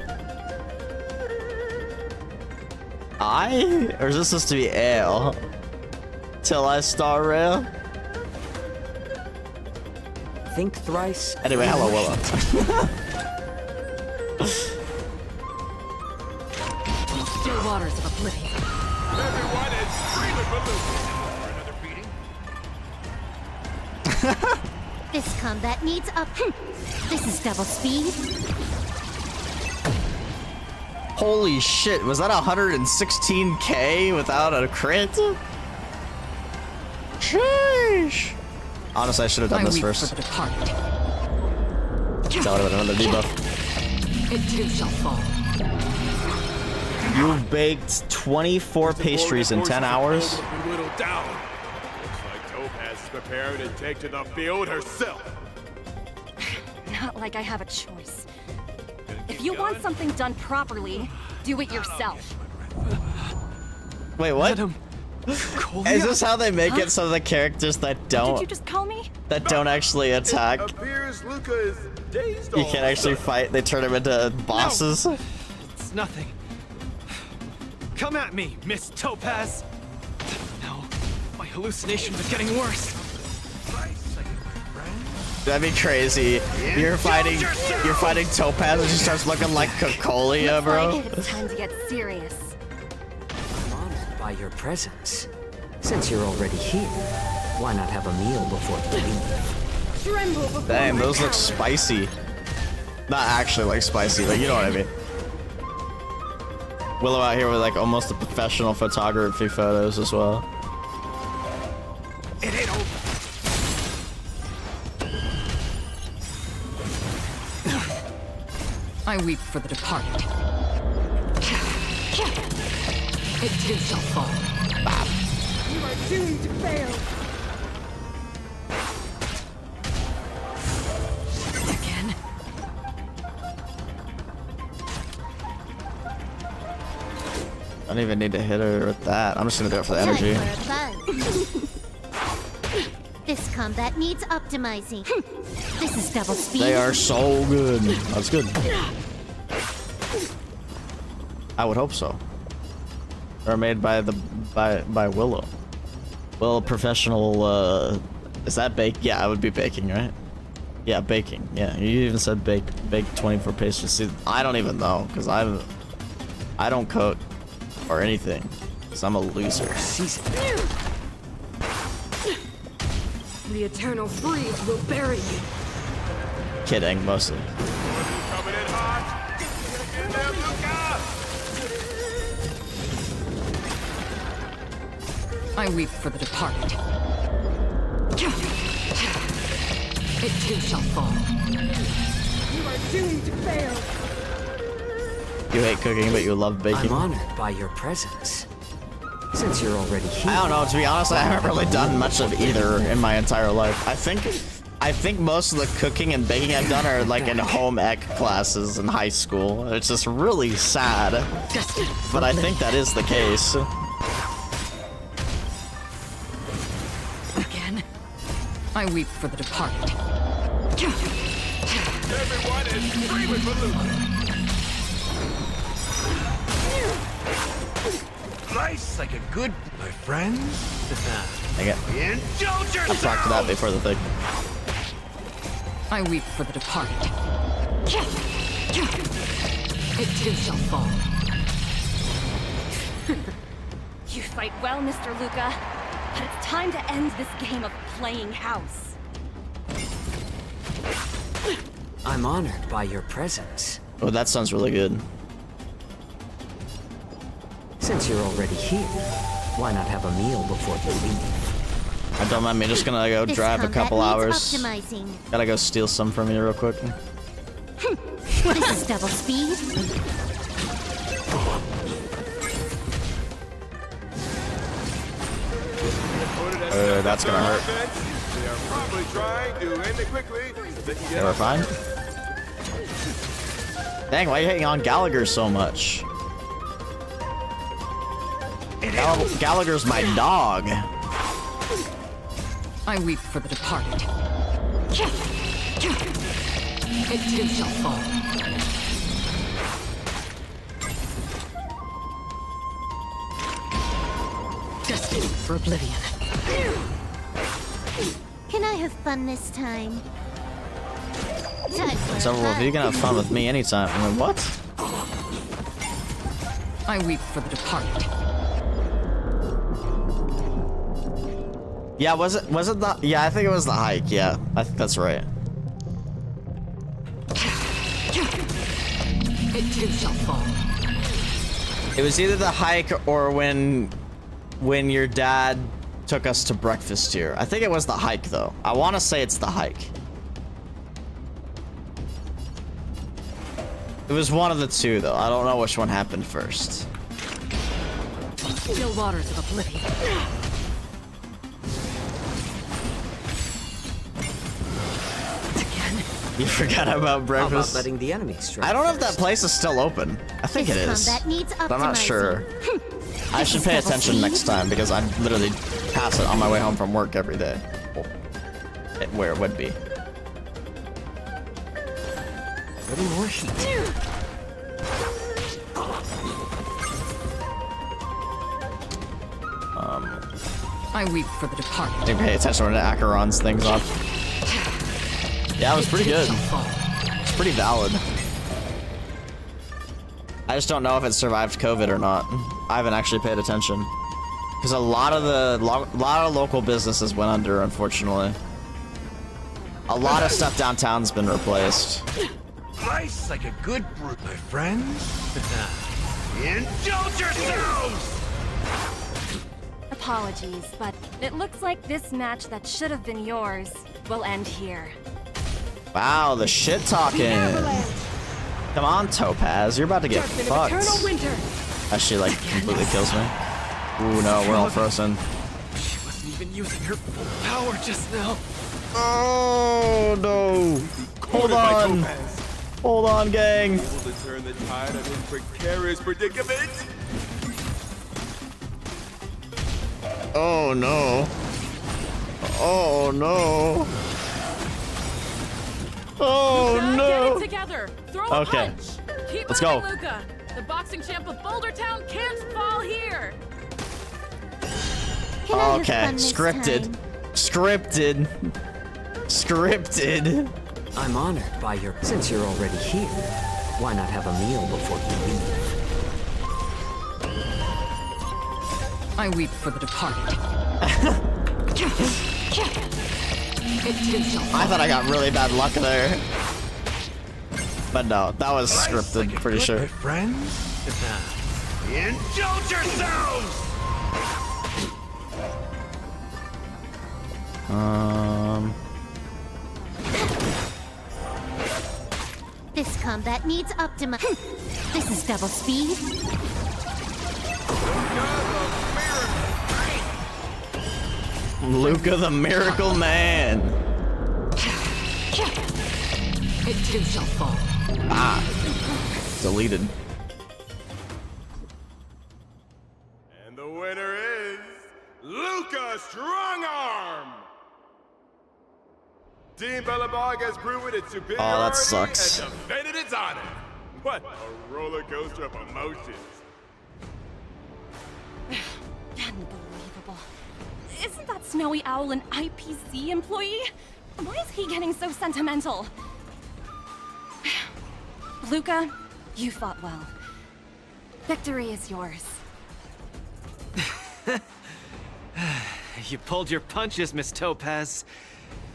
I? Or is this supposed to be ale? Till I star rail?
Think thrice.
Anyway, hello, Willow.
Still waters of oblivion.
Everyone is screaming for another beating.
This combat needs up. This is double speed.
Holy shit, was that 116k without a crit? Sheesh. Honestly, I should have done this first. That would have been another debuff.
It too shall fall.
You baked 24 pastries in 10 hours?
Whittled down. Looks like Topaz is preparing to take to the field herself.
Not like I have a choice. If you want something done properly, do it yourself.
Wait, what? Is this how they make it so the characters that don't
Did you just call me?
that don't actually attack?
It appears Luca is dazed
You can't actually fight. They turn them into bosses.
No. It's nothing. Come at me, Miss Topaz. No, my hallucinations are getting worse.
That'd be crazy. You're fighting Topaz and she starts looking like Cocolia, bro.
It's time to get serious.
I'm honored by your presence. Since you're already here, why not have a meal before you leave?
Tremble before
Damn,
my
those look
power.
spicy. Not actually like spicy, but you know what I mean. Willow out here with like almost the professional photography photos as well.
It ain't over.
I weep for the departed. It too shall fall. You are doomed to fail. Again.
I don't even need to hit her with that. I'm just gonna do it for the energy.
Time for a buzz. This combat needs optimizing. This is double speed.
They are so good. That's good. I would hope so. They're made by by Willow. Well, professional. Is that bake? Yeah, I would be baking, right? Yeah, baking. Yeah, you even said bake 24 pastries. See, I don't even know because I don't cook or anything because I'm a loser.
The eternal freeze will bury you.
Kidding, mostly.
Coming in hot. Get them, Luca.
I weep for the departed. It too shall fall. You are doomed to fail.
You hate cooking, but you love baking.
I'm honored by your presence. Since you're already here.
I don't know. To be honest, I haven't really done much of either in my entire life. I think most of the cooking and baking I've done are like in home ec classes in high school. It's just really sad, but I think that is the case.
Again. I weep for the departed.
Everyone is screaming for Luca.
Nice, like a good, my friends.
Dang it.
Indulge
I talked to that before the thing.
I weep for the departed. It too shall fall.
You fight well, Mr. Luca, but it's time to end this game of playing house.
I'm honored by your presence.
Oh, that sounds really good.
Since you're already here, why not have a meal before you leave?
I don't mind me. Just gonna go
This
drive a
combat
couple
needs
hours.
Optimizing.
Gotta go steal some from you real quick.
This is double speed.
That's gonna hurt.
They are probably trying to end it quickly.
Okay, we're fine. Dang, why are you hating on Gallagher so much? Gallagher's my dog.
I weep for the departed. It too shall fall. for oblivion.
Can I have fun this time? Time for
So, well, if you can have fun with me anytime. I mean, what?
I weep for the departed.
Yeah, was it the, yeah, I think it was the hike, yeah. I think that's right.
It too shall fall.
It was either the hike or when your dad took us to breakfast here. I think it was the hike, though. I want to say it's the hike. It was one of the two, though. I don't know which one happened first.
Still waters of oblivion.
You forgot about breakfast?
How about letting the enemy strike?
I don't know if that place is still open. I think it is.
Combat needs
But I'm not
optimizing.
sure. I should pay attention next time because I literally pass it on my way home from work every day. Well, where it would be.
Little more sheets.
I weep for the departed.
I didn't pay attention when Acheron's things off. Yeah, it was pretty good. It's pretty valid. I just don't know if it survived COVID or not. I haven't actually paid attention because a lot of local businesses went under, unfortunately. A lot of stuff downtown's been replaced.
Life's like a good brute, my friends. Indulge yourselves!
Apologies, but it looks like this match that should have been yours will end here.
Wow, the shit talking. Come on, Topaz, you're about to get fucked. That shit like completely kills me. Ooh, no, we're all frozen.
She wasn't even using her full power just now.
Oh no! Hold on. Hold on, gang.
Able to turn the tide of his precarious predicament.
Oh no. Oh no. Oh
Luca,
no.
Get it together. Throw a
Okay.
punch. Keep
Let's
moving,
go.
Luca. The boxing champ of Boulder Town can't fall here.
Can I have
Okay,
fun this
scripted.
time?
Scripted. Scripted.
I'm honored by your... Since you're already here, why not have a meal before you leave?
I weep for the departed. It too shall fall.
I thought I got really bad luck there. But no, that was scripted, pretty sure.
My friends? Indulge yourselves!
This combat needs This is double speed.
Luca the Miracle Man.
It too shall fall.
Ah. Deleted.
And the winner is Luca Strongarm. Team Belobog has proven its superiority
Oh, that sucks.
and defended its honor. What a roller coaster of emotions.
Unbelievable. Isn't that Snowy Owl an IPC employee? Why is he getting so sentimental? Luca, you fought well. Victory is yours.
You pulled your punches, Miss Topaz.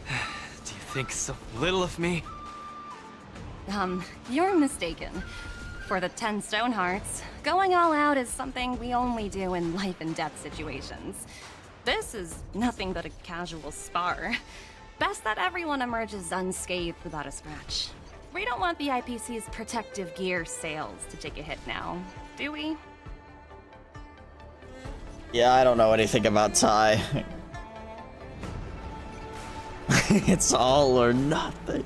Do you think so little of me?
You're mistaken. For the 10 Stone Hearts, going all out is something we only do in life and death situations. This is nothing but a casual spar. Best that everyone emerges unscathed without a scratch. We don't want the IPC's protective gear sales to take a hit now, do we?
Yeah, I don't know anything about Ty. It's all or nothing.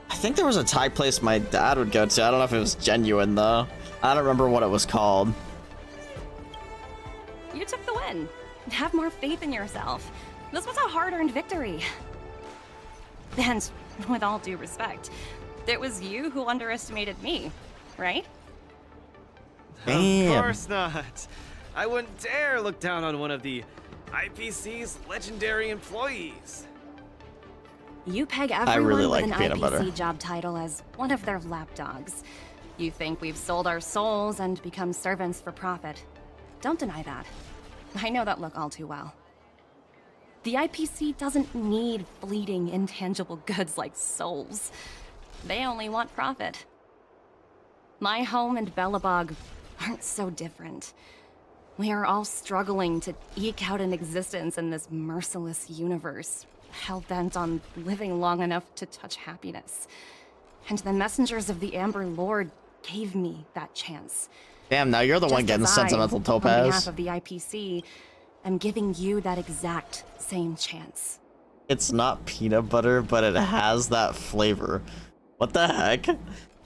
I think there was a Thai place my dad would go to. I don't know if it was genuine though. I don't remember what it was called.
You took the win. Have more faith in yourself. This was a hard-earned victory. And with all due respect, It was you who underestimated me, right?
Damn.
Of course not. I wouldn't dare look down on one of the IPC's legendary employees.
You peg
I
everyone
really
with
like
an
peanut
IPC
butter.
job title as one of their lapdogs. You think we've sold our souls and become servants for profit. Don't deny that. I know that look all too well. The IPC doesn't need fleeting, intangible goods like souls. They only want profit. My home and Belobog aren't so different. We are all struggling to eke out an existence in this merciless universe, hell-bent on living long enough to touch happiness. And the messengers of the Amber Lord gave me that chance.
Damn, now you're the one
Just
getting
as
sentimental,
On
Topaz.
behalf of the IPC, I'm giving you that exact same chance.
It's not peanut butter, but it has that flavor. What the heck? A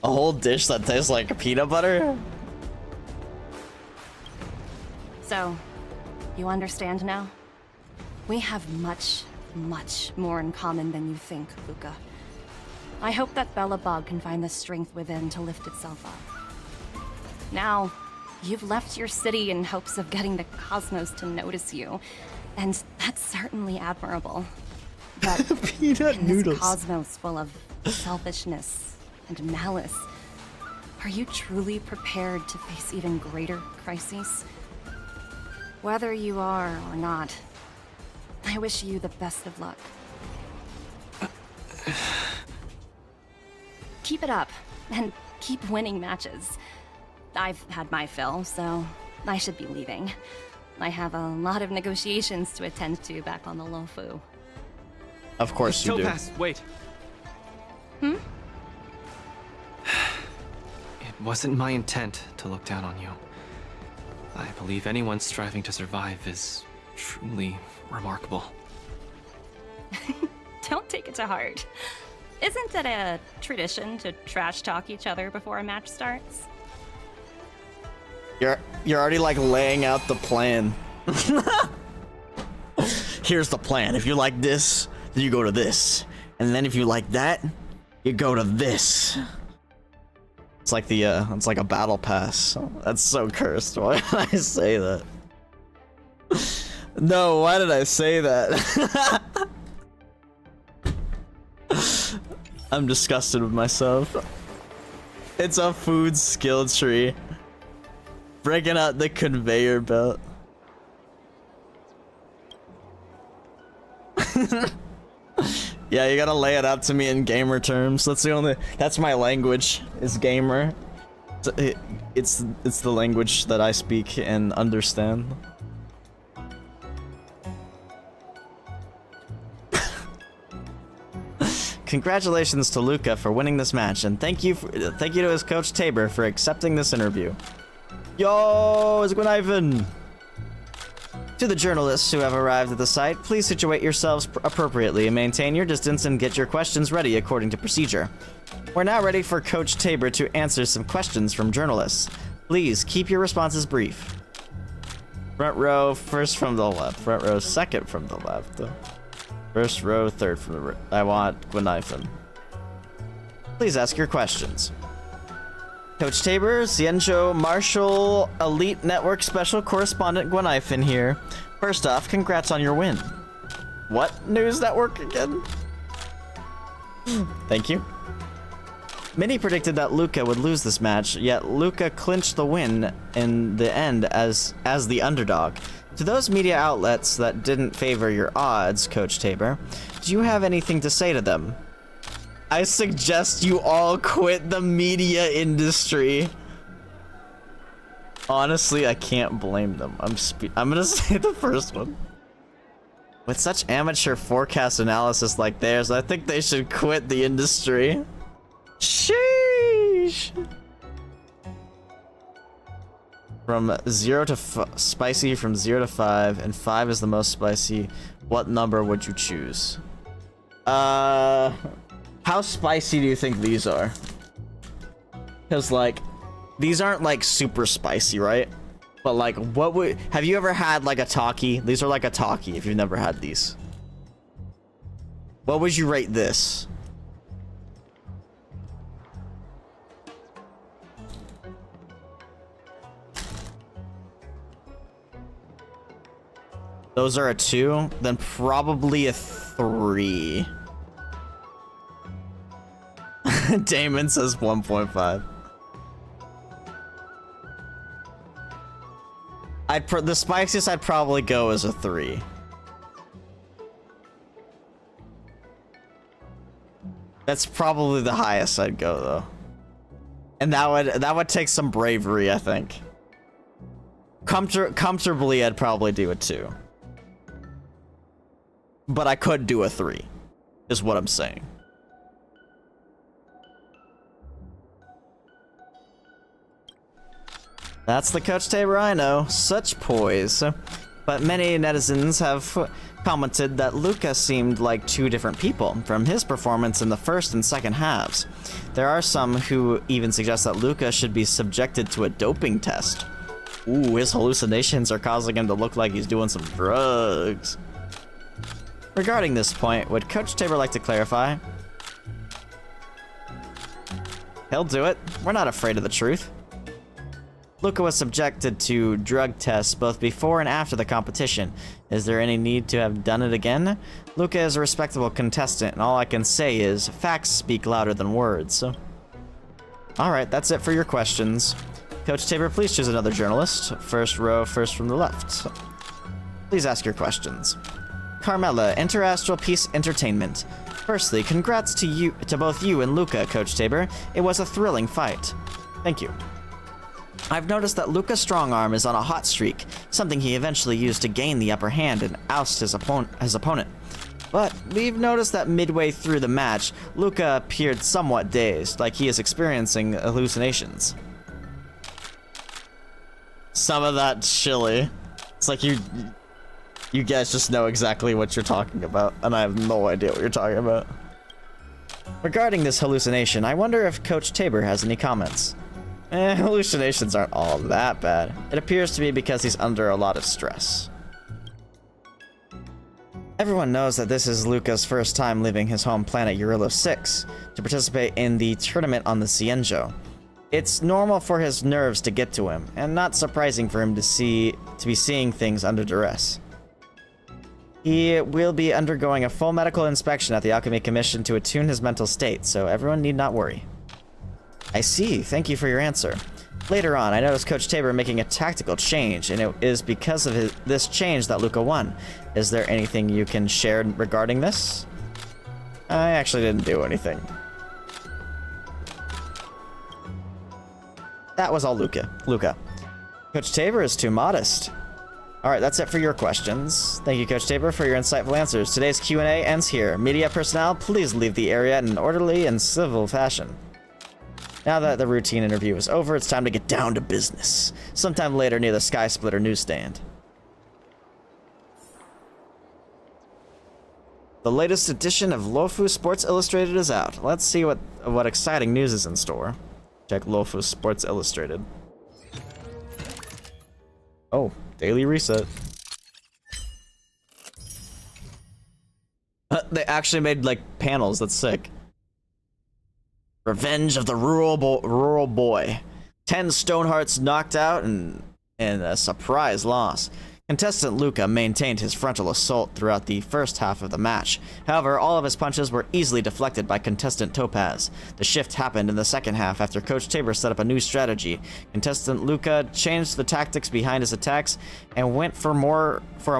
whole dish that tastes like peanut butter?
So, you understand now? We have much, much more in common than you think, Luca. I hope that Belobog can find the strength within to lift itself up. Now, you've left your city in hopes of getting the cosmos to notice you, and that's certainly admirable. But
peanut
in
noodles.
this cosmos full of selfishness and malice, are you truly prepared to face even greater crises? Whether you are or not, I wish you the best of luck. Keep it up, and keep winning matches. I've had my fill, so I should be leaving. I have a lot of negotiations to attend to back on the Lofu.
Of course you do.
Topaz, wait.
Hmm?
It wasn't my intent to look down on you. I believe anyone striving to survive is truly remarkable.
Don't take it to heart. Isn't it a tradition to trash talk each other before a match starts?
You're already like laying out the plan. Here's the plan. If you like this, then you go to this. And then if you like that, you go to this. It's like the it's like a battle pass. That's so cursed. Why did I say that? No, why did I say that? I'm disgusted with myself. It's a food skill tree. Breaking out the conveyor belt. Yeah, you gotta lay it up to me in gamer terms. That's my language, is gamer. It's the language that I speak and understand. Congratulations to Luca for winning this match, and thank you to his coach Tabor for accepting this interview. Yo, it's Gwen Ivan. To the journalists who have arrived at the site, please situate yourselves appropriately and maintain your distance and get your questions ready according to procedure. We're now ready for Coach Tabor to answer some questions from journalists. Please keep your responses brief. Front row, first from the left. Front row, second from the left. First row, third from the right. I want Gwenifin. Please ask your questions. Coach Tabor, Xianzhou Marshall Elite Network Special Correspondent Gwenifin here. First off, congrats on your win. What news network again? Thank you. Many predicted that Luca would lose this match, yet Luca clinched the win in the end as the underdog. To those media outlets that didn't favor your odds, Coach Tabor, do you have anything to say to them? I suggest you all quit the media industry. Honestly, I can't blame them. I'm gonna say the first one. With such amateur forecast analysis like theirs, I think they should quit the industry. Sheesh. From 0 to spicy from 0 to 5, and 5 is the most spicy. What number would you choose? How spicy do you think these are? Because, like, these aren't, like, super spicy, right? But, like, have you ever had, like, a Taki? These are like a Taki if you've never had these. What would you rate this? those are a 2, then probably a 3. Damon says 1.5. The spiciest I'd probably go is a 3. That's probably the highest I'd go though. And that would take some bravery, I think. Comfortably, I'd probably do a 2. But I could do a 3, is what I'm saying. That's the Coach Tabor I know. Such poise. But many netizens have commented that Luca seemed like 2 different people from his performance in the first and second halves. There are some who even suggest that Luca should be subjected to a doping test. Ooh, his hallucinations are causing him to look like he's doing some drugs. Regarding this point, would Coach Tabor like to clarify? He'll do it. We're not afraid of the truth. Luca was subjected to drug tests both before and after the competition. Is there any need to have done it again? Luca is a respectable contestant, and all I can say is facts speak louder than words. Alright, that's it for your questions. Coach Tabor, please choose another journalist. First row, first from the left. Please ask your questions. Carmela, Interastral Peace Entertainment. Firstly, congrats to both you and Luca, Coach Tabor. It was a thrilling fight. Thank you. I've noticed that Luca's strongarm is on a hot streak, something he eventually used to gain the upper hand and oust his opponent. But we've noticed that midway through the match, Luca appeared somewhat dazed, like he is experiencing hallucinations. Some of that chilly. It's like you guys just know exactly what you're talking about, and I have no idea what you're talking about. Regarding this hallucination, I wonder if Coach Tabor has any comments. Hallucinations aren't all that bad. It appears to be because he's under a lot of stress. Everyone knows that this is Luca's first time leaving his home planet Eurylo 6 to participate in the tournament on the Cienjo. It's normal for his nerves to get to him, and not surprising for him to be seeing things under duress. He will be undergoing a full medical inspection at the Alchemy Commission to attune his mental state, so everyone need not worry. I see. Thank you for your answer. Later on, I noticed Coach Tabor making a tactical change, and it is because of this change that Luca won. Is there anything you can share regarding this? I actually didn't do anything. That was all Luca. Coach Tabor is too modest. Alright, that's it for your questions. Thank you, Coach Tabor, for your insightful answers. Today's Q&A ends here. Media personnel, please leave the area in an orderly and civil fashion. Now that the routine interview is over, it's time to get down to business. Sometime later near the Sky Splitter newsstand. The latest edition of Lofu Sports Illustrated is out. Let's see what exciting news is in store. Check Lofu Sports Illustrated. Oh, daily reset. They actually made like panels. That's sick. Revenge of the rural boy. 10 Stonehearts knocked out and a surprise loss. Contestant Luca maintained his frontal assault throughout the first half of the match. However, all of his punches were easily deflected by contestant Topaz. The shift happened in the second half after Coach Tabor set up a new strategy. Contestant Luca changed the tactics behind his attacks and went for a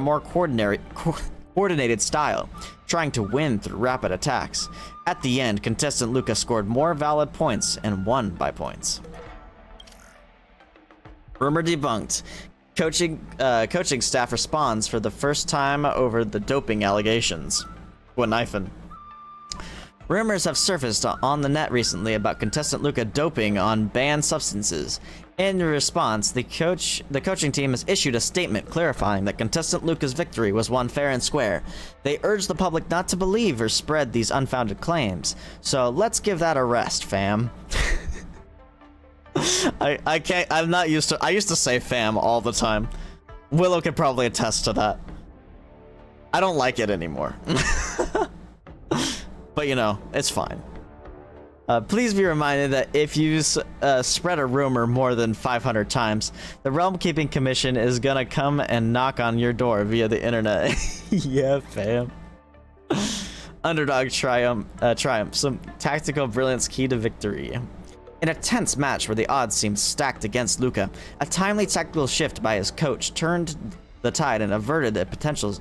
more coordinated style, trying to win through rapid attacks. At the end, contestant Luca scored more valid points and won by points. Rumor debunked. Coaching staff responds for the first time over the doping allegations. Guanifin. Rumors have surfaced on the net recently about contestant Luca doping on banned substances. In response, the coaching team has issued a statement clarifying that contestant Luca's victory was won fair and square. They urge the public not to believe or spread these unfounded claims. So let's give that a rest, fam. I can't, I'm not used to, I used to say fam all the time. Willow could probably attest to that. I don't like it anymore. But you know, it's fine. Please be reminded that if you spread a rumor more than 500 times, the Realm Keeping Commission is gonna come and knock on your door via the internet. Yeah, fam. Underdog triumph. Some tactical brilliance key to victory. In a tense match where the odds seemed stacked against Luca, a timely tactical shift by his coach turned the tide and averted a potential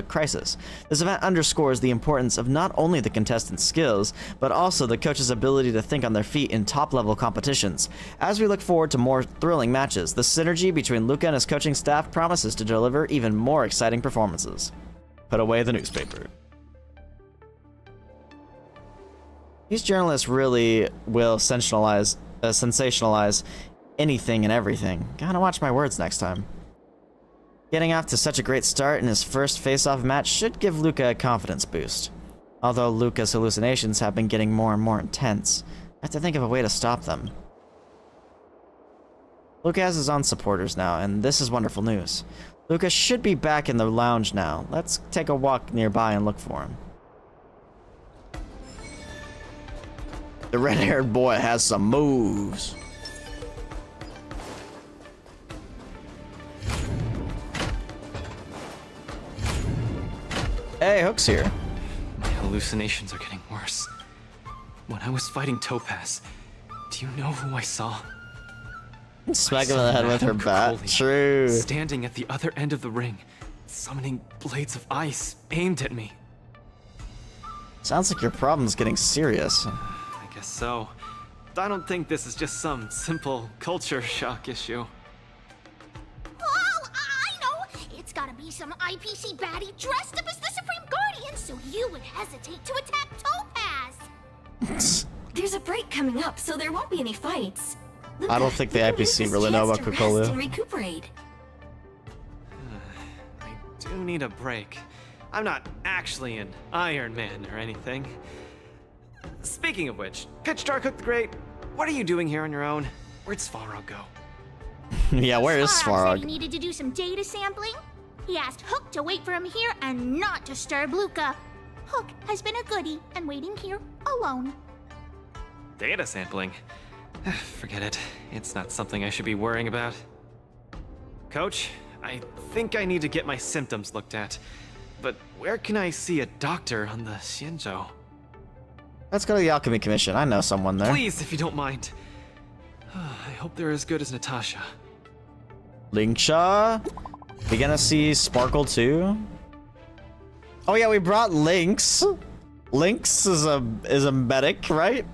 crisis. This event underscores the importance of not only the contestants' skills, but also the coach's ability to think on their feet in top-level competitions. As we look forward to more thrilling matches, the synergy between Luca and his coaching staff promises to deliver even more exciting performances. Put away the newspaper. These journalists really will sensationalize anything and everything. Gotta watch my words next time. Getting off to such a great start in his first face-off match should give Luca a confidence boost. Although Luca's hallucinations have been getting more and more intense, I have to think of a way to stop them. Luca has his own supporters now, and this is wonderful news. Luca should be back in the lounge now. Let's take a walk nearby and look for him. The red-haired boy has some moves. Hey, Hook's here.
My hallucinations are getting worse. When I was fighting Topaz, do you know who I saw?
Smack him in the head with her bat. True.
Standing at the other end of the ring, summoning blades of ice aimed at me.
Sounds like your problem's getting serious.
I guess so. I don't think this is just some simple culture shock issue.
Oh, I know! It's gotta be some IPC baddie dressed up as the Supreme Guardian so you would hesitate to attack Topaz!
There's a break coming up, so there won't be any fights.
I don't think the IPC really know about Kokolu.
And recuperate.
I do need a break. I'm not actually an Iron Man or anything. Speaking of which, Pitch Dark Hook the Great, what are you doing here on your own? Where'd Svarog go?
Yeah, where is
Svarog said he
Svarog?
needed to do some data sampling. He asked Hook to wait for him here and not disturb Luca. Hook has been a goodie and waiting here alone.
Data sampling? Forget it. It's not something I should be worrying about. Coach, I think I need to get my symptoms looked at. But where can I see a doctor on the Xianzhou?
Let's go to the Alchemy Commission. I know someone there.
Please, if you don't mind. I hope they're as good as Natasha.
Linksha? We gonna see Sparkle too? Oh yeah, we brought Lynx. Lynx is a medic, right?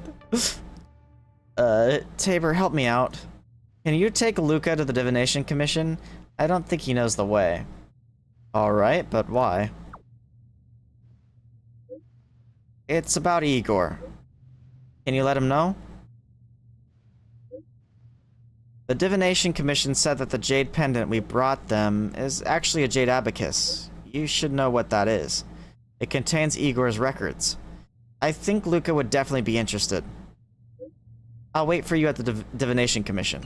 Tabor, help me out. Can you take Luca to the Divination Commission? I don't think he knows the way. Alright, but why? It's about Igor. Can you let him know? The Divination Commission said that the Jade Pendant we brought them is actually a Jade Abacus. You should know what that is. It contains Igor's records. I think Luca would definitely be interested. I'll wait for you at the Divination Commission.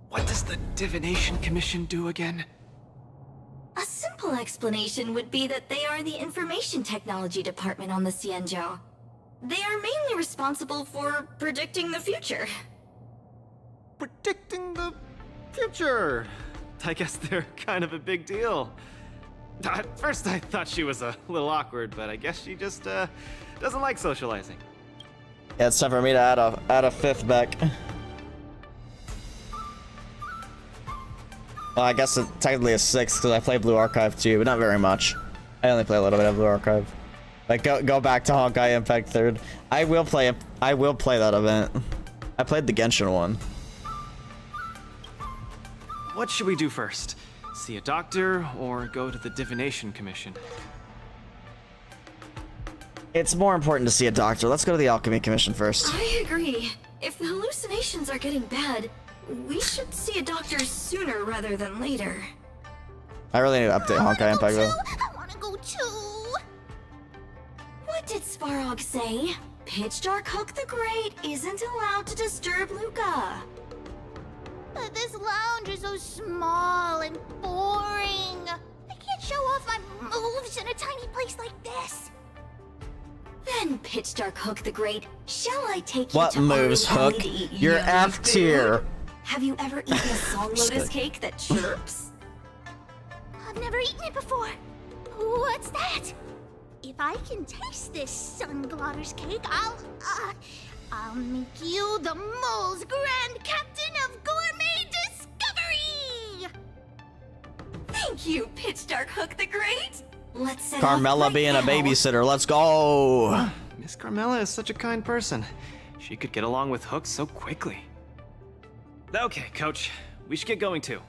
What does the Divination Commission do again?
A simple explanation would be that they are the information technology department on the Xianzhou. They are mainly responsible for predicting the future.
Predicting the future? I guess they're kind of a big deal. At first I thought she was a little awkward, but I guess she just doesn't like socializing.
Yeah, it's time for me to add a fifth back. Well, I guess it's technically a sixth because I play Blue Archive too, but not very much. I only play a little bit of Blue Archive. Like go back to Honkai Impact 3rd. I will play that event. I played the Genshin one.
What should we do first? See a doctor or go to the Divination Commission?
It's more important to see a doctor. Let's go to the Alchemy Commission first.
I agree. If the hallucinations are getting bad, we should see a doctor sooner rather than later.
I really need to update Honkai Impact though.
I wanna go too.
What did Svarog say? Pitch Dark Hook the Great isn't allowed to disturb Luca.
But this lounge is so small and boring. I can't show off my moves in a tiny place like this.
Then, Pitch Dark Hook the Great, shall I take you
What
to
moves,
Ori Valley
Hook?
to eat
You're
yummy
F
food?
tier.
Have you ever eaten a song
Just
lotus
kidding.
cake that chirps?
I've never eaten it before. What's that? If I can taste this Sunglotter's cake, I'll make you the mole's grand captain of gourmet discovery!
Thank you, Pitch Dark Hook the Great. Let's set off
Carmela
right
being a
now.
babysitter. Let's go.
Miss Carmela is such a kind person. She could get along with Hook so quickly. Okay, Coach. We should get going too.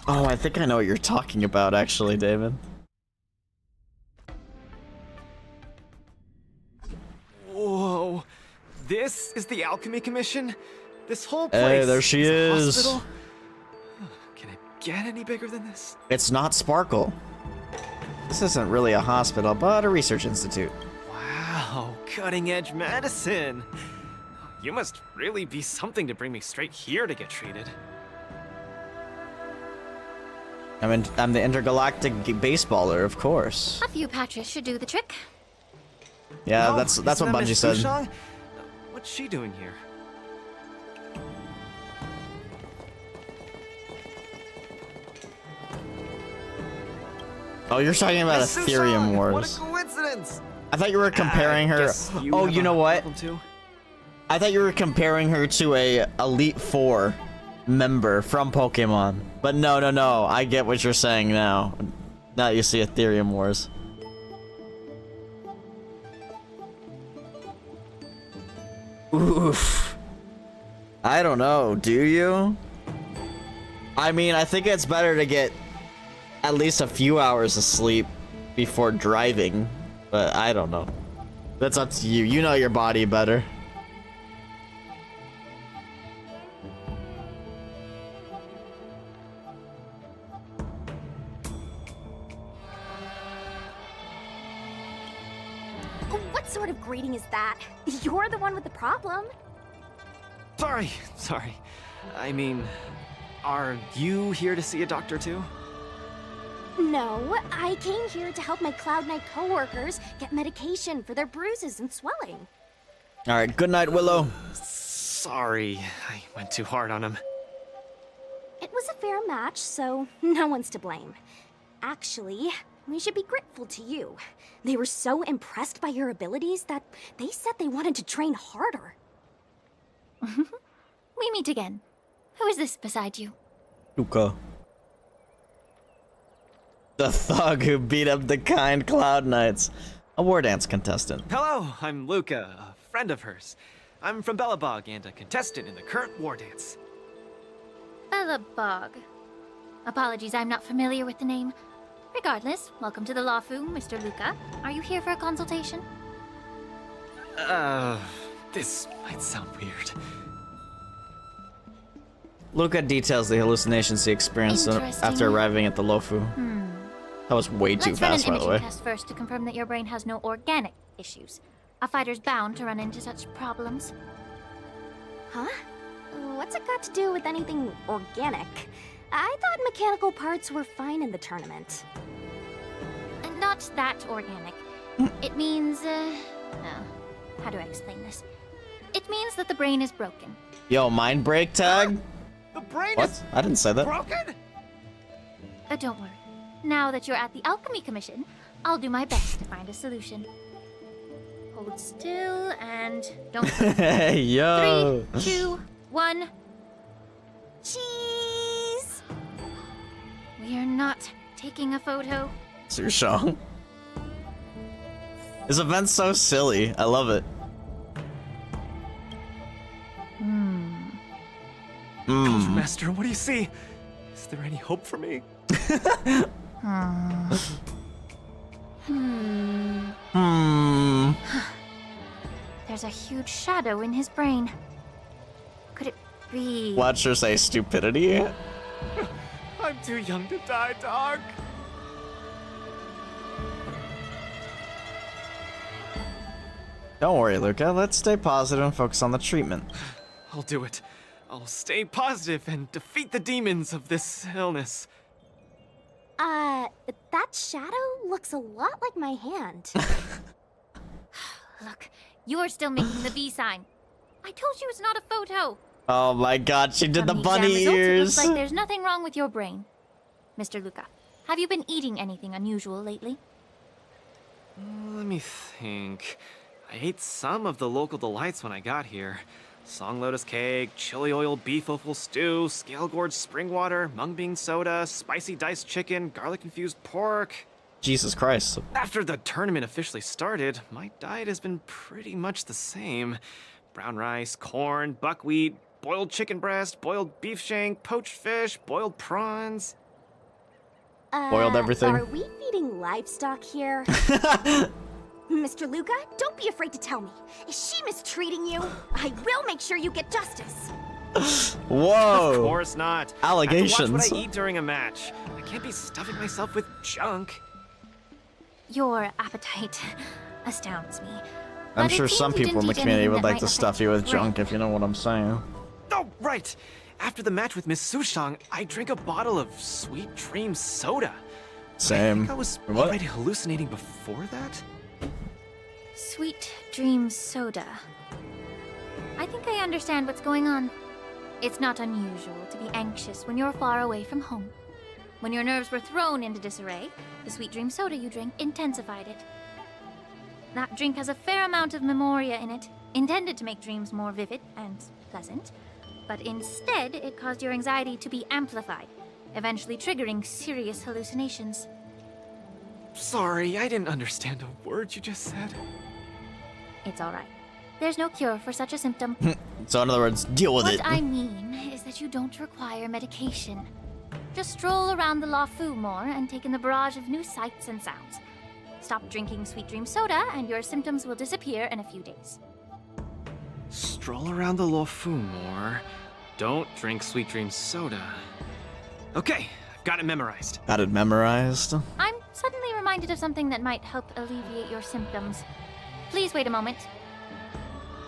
Oh, I think I know what you're talking about, actually, David.
Whoa. This is the Alchemy Commission? This whole place
Hey, there she
a
is.
hospital? Can it get any bigger than this?
It's not Sparkle. This isn't really a hospital, but a research institute.
Wow, cutting edge medicine. You must really be something to bring me straight here to get treated.
I'm the intergalactic baseballer, of course.
A few patches should do the trick.
Yeah,
Oh,
that's
isn't
what
that
Bungie
Miss
said.
Fushang? What's she doing here?
Oh, you're talking about
Miss
Ethereum
Fushang,
Wars.
What a coincidence!
I thought you were comparing her.
Guess you
Oh,
have
you
a
know what?
problem too?
I thought you were comparing her to a Elite Four member from Pokemon. But no. I get what you're saying now. Now you see Ethereum Wars. Oof. I don't know. Do you? I mean, I think it's better to get at least a few hours of sleep before driving. But I don't know. That's up to you. You know your body better.
What sort of greeting is that? You're the one with the problem.
Sorry. I mean, are you here to see a doctor too?
No, I came here to help my Cloud Knight coworkers get medication for their bruises and swelling.
All right. Good night, Willow.
Sorry, I went too hard on him.
It was a fair match, so no one's to blame. Actually, we should be grateful to you. They were so impressed by your abilities that they said they wanted to train harder.
We meet again. Who is this beside you?
Luca. The thug who beat up the kind Cloud Knights. A war dance contestant.
Hello, I'm Luca, a friend of hers. I'm from Belobog and a contestant in the current war dance.
Belobog. Apologies, I'm not familiar with the name. Regardless, welcome to the Lawfu, Mr. Luca. Are you here for a consultation?
This might sound weird.
Luca details the hallucinations he experienced
Interesting.
after arriving at the Lofu. That was way too
Let's run
fast,
an
by the
imaging
way.
test first to confirm that your brain has no organic issues. A fighter's bound to run into such problems.
Huh? What's it got to do with anything organic? I thought mechanical parts were fine in the tournament.
Not that organic. It means, how do I explain this? It means that the brain is broken.
Yo, mind break tag?
The brain
What?
is
I didn't say that.
broken?
Don't worry. Now that you're at the Alchemy Commission, I'll do my best to find a solution. Hold still and don't move.
Hey, yo.
3, 2, 1.
Cheese!
We are not taking a photo.
Sushang. This event's so silly. I love it.
Coach Master, what do you see? Is there any hope for me?
There's a huge shadow in his brain. Could it be...
Watch her say stupidity.
I'm too young to die, dog.
Don't worry, Luca. Let's stay positive and focus on the treatment.
I'll do it. I'll stay positive and defeat the demons of this illness.
That shadow looks a lot like my hand.
Look, you're still making the V sign. I told you it's not a photo.
Oh my god, she did the
From
bunny
exam results, it
ears.
looks like there's nothing wrong with your brain. Mr. Luca, have you been eating anything unusual lately?
Let me think. I ate some of the local delights when I got here. Song lotus cake, chili oil beef offal stew, scale gorge spring water, mung bean soda, spicy diced chicken, garlic infused pork.
Jesus Christ.
After the tournament officially started, my diet has been pretty much the same. Brown rice, corn, buckwheat, boiled chicken breast, boiled beef shank, poached fish, boiled prawns.
Boiled everything.
Are we feeding livestock here? Mr. Luca, don't be afraid to tell me. Is she mistreating you? I will make sure you get justice.
Whoa.
Of course not.
Allegations.
I have to watch what I eat during a match. I can't be stuffing myself with junk.
Your appetite astounds me.
I'm
But
sure
it
some
seems you
people in the
didn't eat
community
anything
would
that
like
might
to stuff you with
affect
junk, if you know what I'm saying.
Oh, right. After the match with Miss Sushang, I drank a bottle of Sweet Dream soda. I
Same.
think I was
What?
already hallucinating before that.
Sweet Dream Soda. I think I understand what's going on. It's not unusual to be anxious when you're far away from home. When your nerves were thrown into disarray, the Sweet Dream Soda you drank intensified it. That drink has a fair amount of memoria in it, intended to make dreams more vivid and pleasant, but instead it caused your anxiety to be amplified, eventually triggering serious hallucinations.
Sorry, I didn't understand a word you just said.
It's alright. There's no cure for such a symptom.
So in other words, deal with
What
it.
I mean is that you don't require medication. Just stroll around the La Fu more and take in the barrage of new sights and sounds. Stop drinking Sweet Dream Soda and your symptoms will disappear in a few days.
Stroll around the Lo Fu more. Don't drink Sweet Dream soda. Okay, I've got it memorized.
Got it memorized.
I'm suddenly reminded of something that might help alleviate your symptoms. Please wait a moment.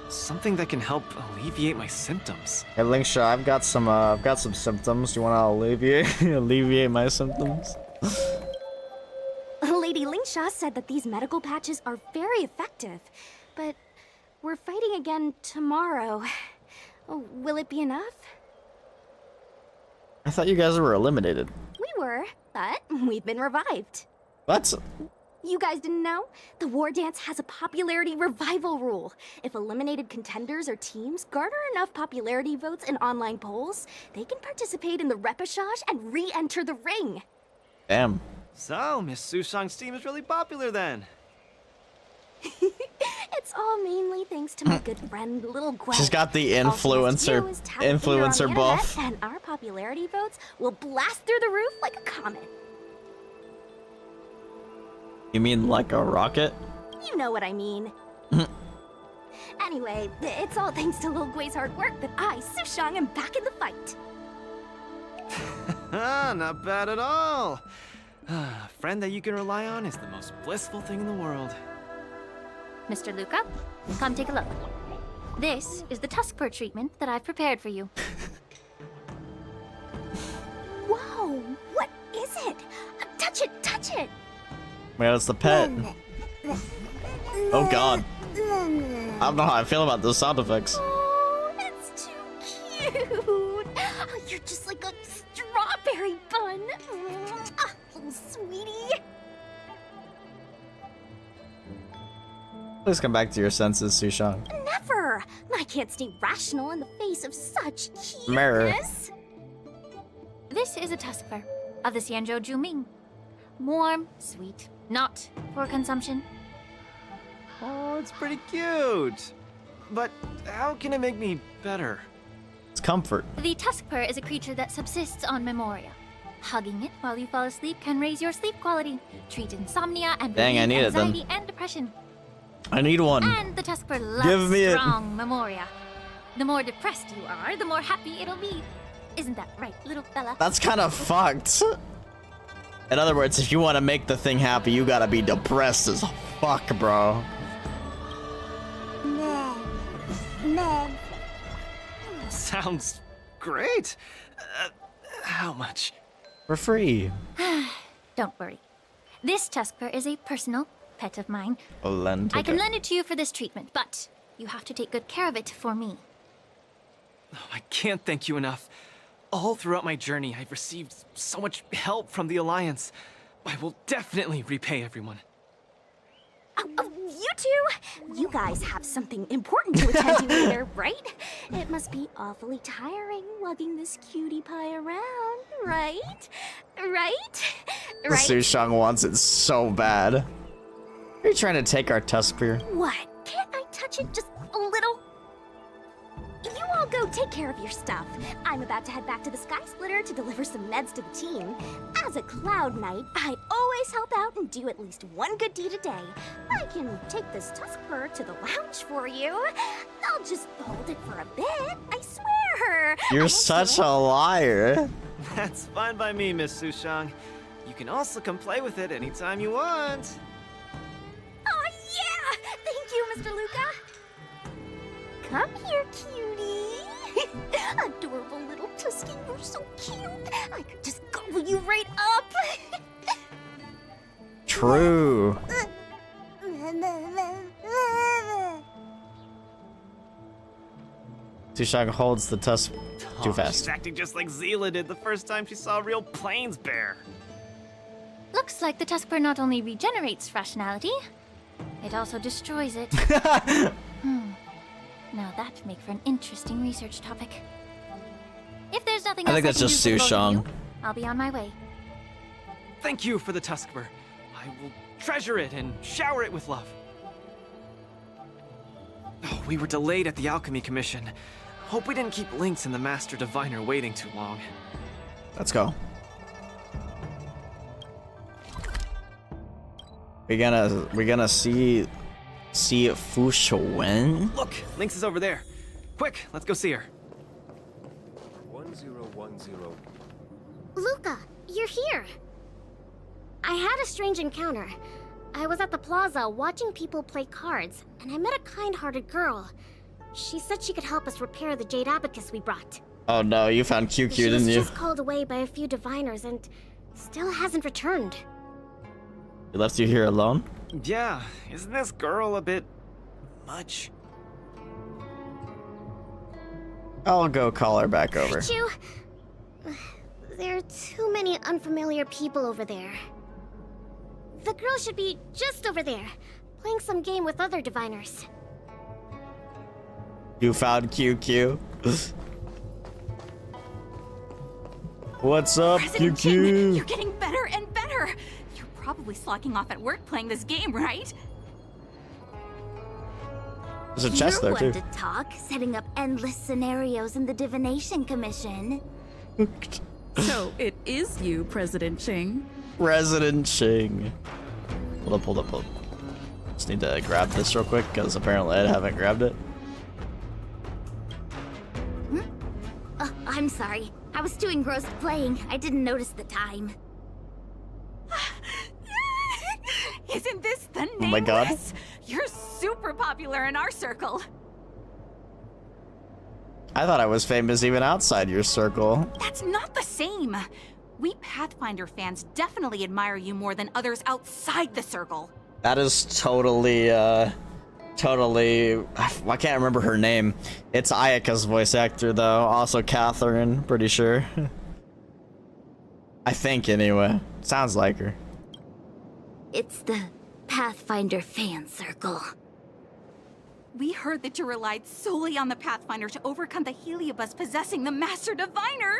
Something that can help alleviate my symptoms.
Hey Lingsha, I've got some symptoms. Do you want to alleviate my symptoms?
Lady Lingsha said that these medical patches are very effective, but we're fighting again tomorrow. Oh, will it be enough?
I thought you guys were eliminated.
We were, but we've been revived.
What?
You guys didn't know? The War Dance has a popularity revival rule. If eliminated contenders or teams garner enough popularity votes in online polls, they can participate in the repechage and re-enter the ring.
Damn.
So, Miss Sushang's team is really popular then.
It's all mainly thanks to my good friend, Little Gwen.
She's got the influencer buff.
And our popularity votes will blast through the roof like a comet.
You mean like a rocket?
You know what I mean. Anyway, it's all thanks to Lil Gui's hard work that I, Sushang, am back in the fight.
Not bad at all. A friend that you can rely on is the most blissful thing in the world.
Mr. Luca, come take a look. This is the tusk fur treatment that I've prepared for you.
Whoa, what is it? Touch it, touch it!
Wait, it's the pet. Oh god. I don't know how I feel about those sound effects.
Oh, it's too cute. Oh, you're just like a strawberry bun. Ah, little sweetie.
Please come back to your senses, Sushang.
Never. I can't stay rational in the face of such
Mirror.
cuteness.
This is a tusk fur of the Xianzhou Juming. Warm, sweet, not for consumption.
Oh, it's pretty cute. But how can it make me better?
It's comfort.
The tusk fur is a creature that subsists on memoria. Hugging it while you fall asleep can raise your sleep quality, treat insomnia, and
Dang, I
relieve
need it then.
anxiety and depression.
I need one.
And the tusk fur loves
Give me it.
strong memoria. The more depressed you are, the more happy it'll be. Isn't that right, little fella?
That's kind of fucked. In other words, if you want to make the thing happy, you gotta be depressed as fuck, bro.
Sounds great. How much?
For free.
Don't worry. This Tuskper is a personal pet of mine.
Lend
I can lend it to you for this treatment, but you have to take good care of it for me.
Oh, I can't thank you enough. All throughout my journey, I've received so much help from the Alliance. I will definitely repay everyone.
You two! You guys have something important to attend to later, right? It must be awfully tiring lugging this cutie pie around, right? Right?
Sushang wants it so bad. Are you trying to take our Tuskper?
What? Can't I touch it just a little? You all go take care of your stuff. I'm about to head back to the Sky Splitter to deliver some meds to the team. As a Cloud Knight, I always help out and do at least one good deed a day. I can take this Tuskper to the lounge for you. I'll just hold it for a bit, I swear.
You're such a liar.
That's fine by me, Miss Sushang. You can also come play with it anytime you want.
Oh yeah! Thank you, Mr. Luca. Come here, cutie. Adorable little Tusky, you're so cute. I could just gobble you right up.
True. Sushang holds the tusk too fast.
She's acting just like Zila did the first time she saw a real plains bear.
Looks like the Tuskper not only regenerates rationality, it also destroys it. Now that'd make for an interesting research topic. If there's nothing else
I think that's just
can do for the both of
Sushang.
you, I'll be on my way.
Thank you for the Tuskper. I will treasure it and shower it with love. Oh, we were delayed at the Alchemy Commission. Hope we didn't keep Lynx and the Master Diviner waiting too long.
Let's go. We're gonna see Fu Shouwen?
Look, Lynx is over there. Quick, let's go see her.
1010.
Luca, you're here. I had a strange encounter. I was at the plaza watching people play cards, and I met a kind-hearted girl. She said she could help us repair the Jade Abacus we brought.
Oh no, you found QQ,
She was
didn't you?
just called away by a few diviners and still hasn't returned.
He left you here alone?
Yeah, isn't this girl a bit much?
I'll go call her back over.
You... There are too many unfamiliar people over there. The girl should be just over there, playing some game with other diviners.
You found QQ. What's up,
President
QQ?
King, you're getting better and better. You're probably slacking off at work playing this game, right?
There's a chest there,
You're
too.
one to talk, setting up endless scenarios in the Divination Commission.
So it is you, President Ching.
President Ching. Hold up. Just need to grab this real quick, because apparently I haven't grabbed it.
I'm sorry. I was too engrossed playing. I didn't notice the time.
Isn't this the nameless?
Oh my god.
You're super popular in our circle.
I thought I was famous even outside your circle.
That's not the same. We Pathfinder fans definitely admire you more than others outside the circle.
That is totally, I can't remember her name. It's Ayaka's voice actor, though. Also Catherine, pretty sure. I think, anyway. Sounds like her.
It's the Pathfinder fan circle.
We heard that you relied solely on the Pathfinder to overcome the Heliobus possessing the Master Diviner.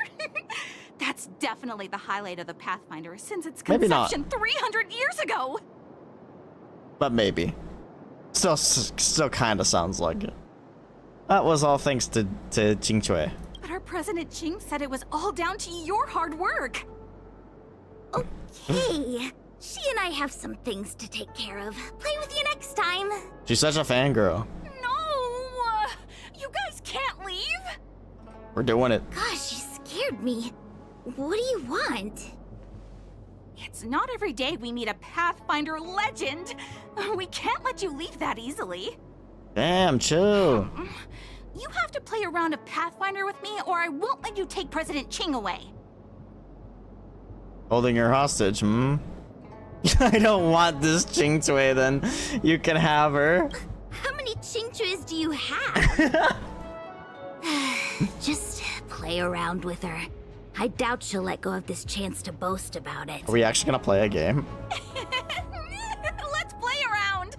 That's definitely the highlight of the Pathfinder since its
Maybe not.
conception 300 years ago.
But maybe. Still kind of sounds like it. That was all thanks to Jing Chui.
But our President Ching said it was all down to your hard work.
Hey, she and I have some things to take care of. Play with you next time.
She's such a fangirl.
No! You guys can't leave!
We're doing it.
Gosh, you scared me. What do you want?
It's not every day we meet a Pathfinder legend. We can't let you leave that easily.
Damn, chill.
You have to play a round of Pathfinder with me, or I won't let you take President Ching away.
Holding her hostage, I don't want this Ching Tui, then. You can have her.
How many Chingchuas do you have? Just play around with her. I doubt she'll let go of this chance to boast about it.
Are we actually gonna play a game?
Let's play around!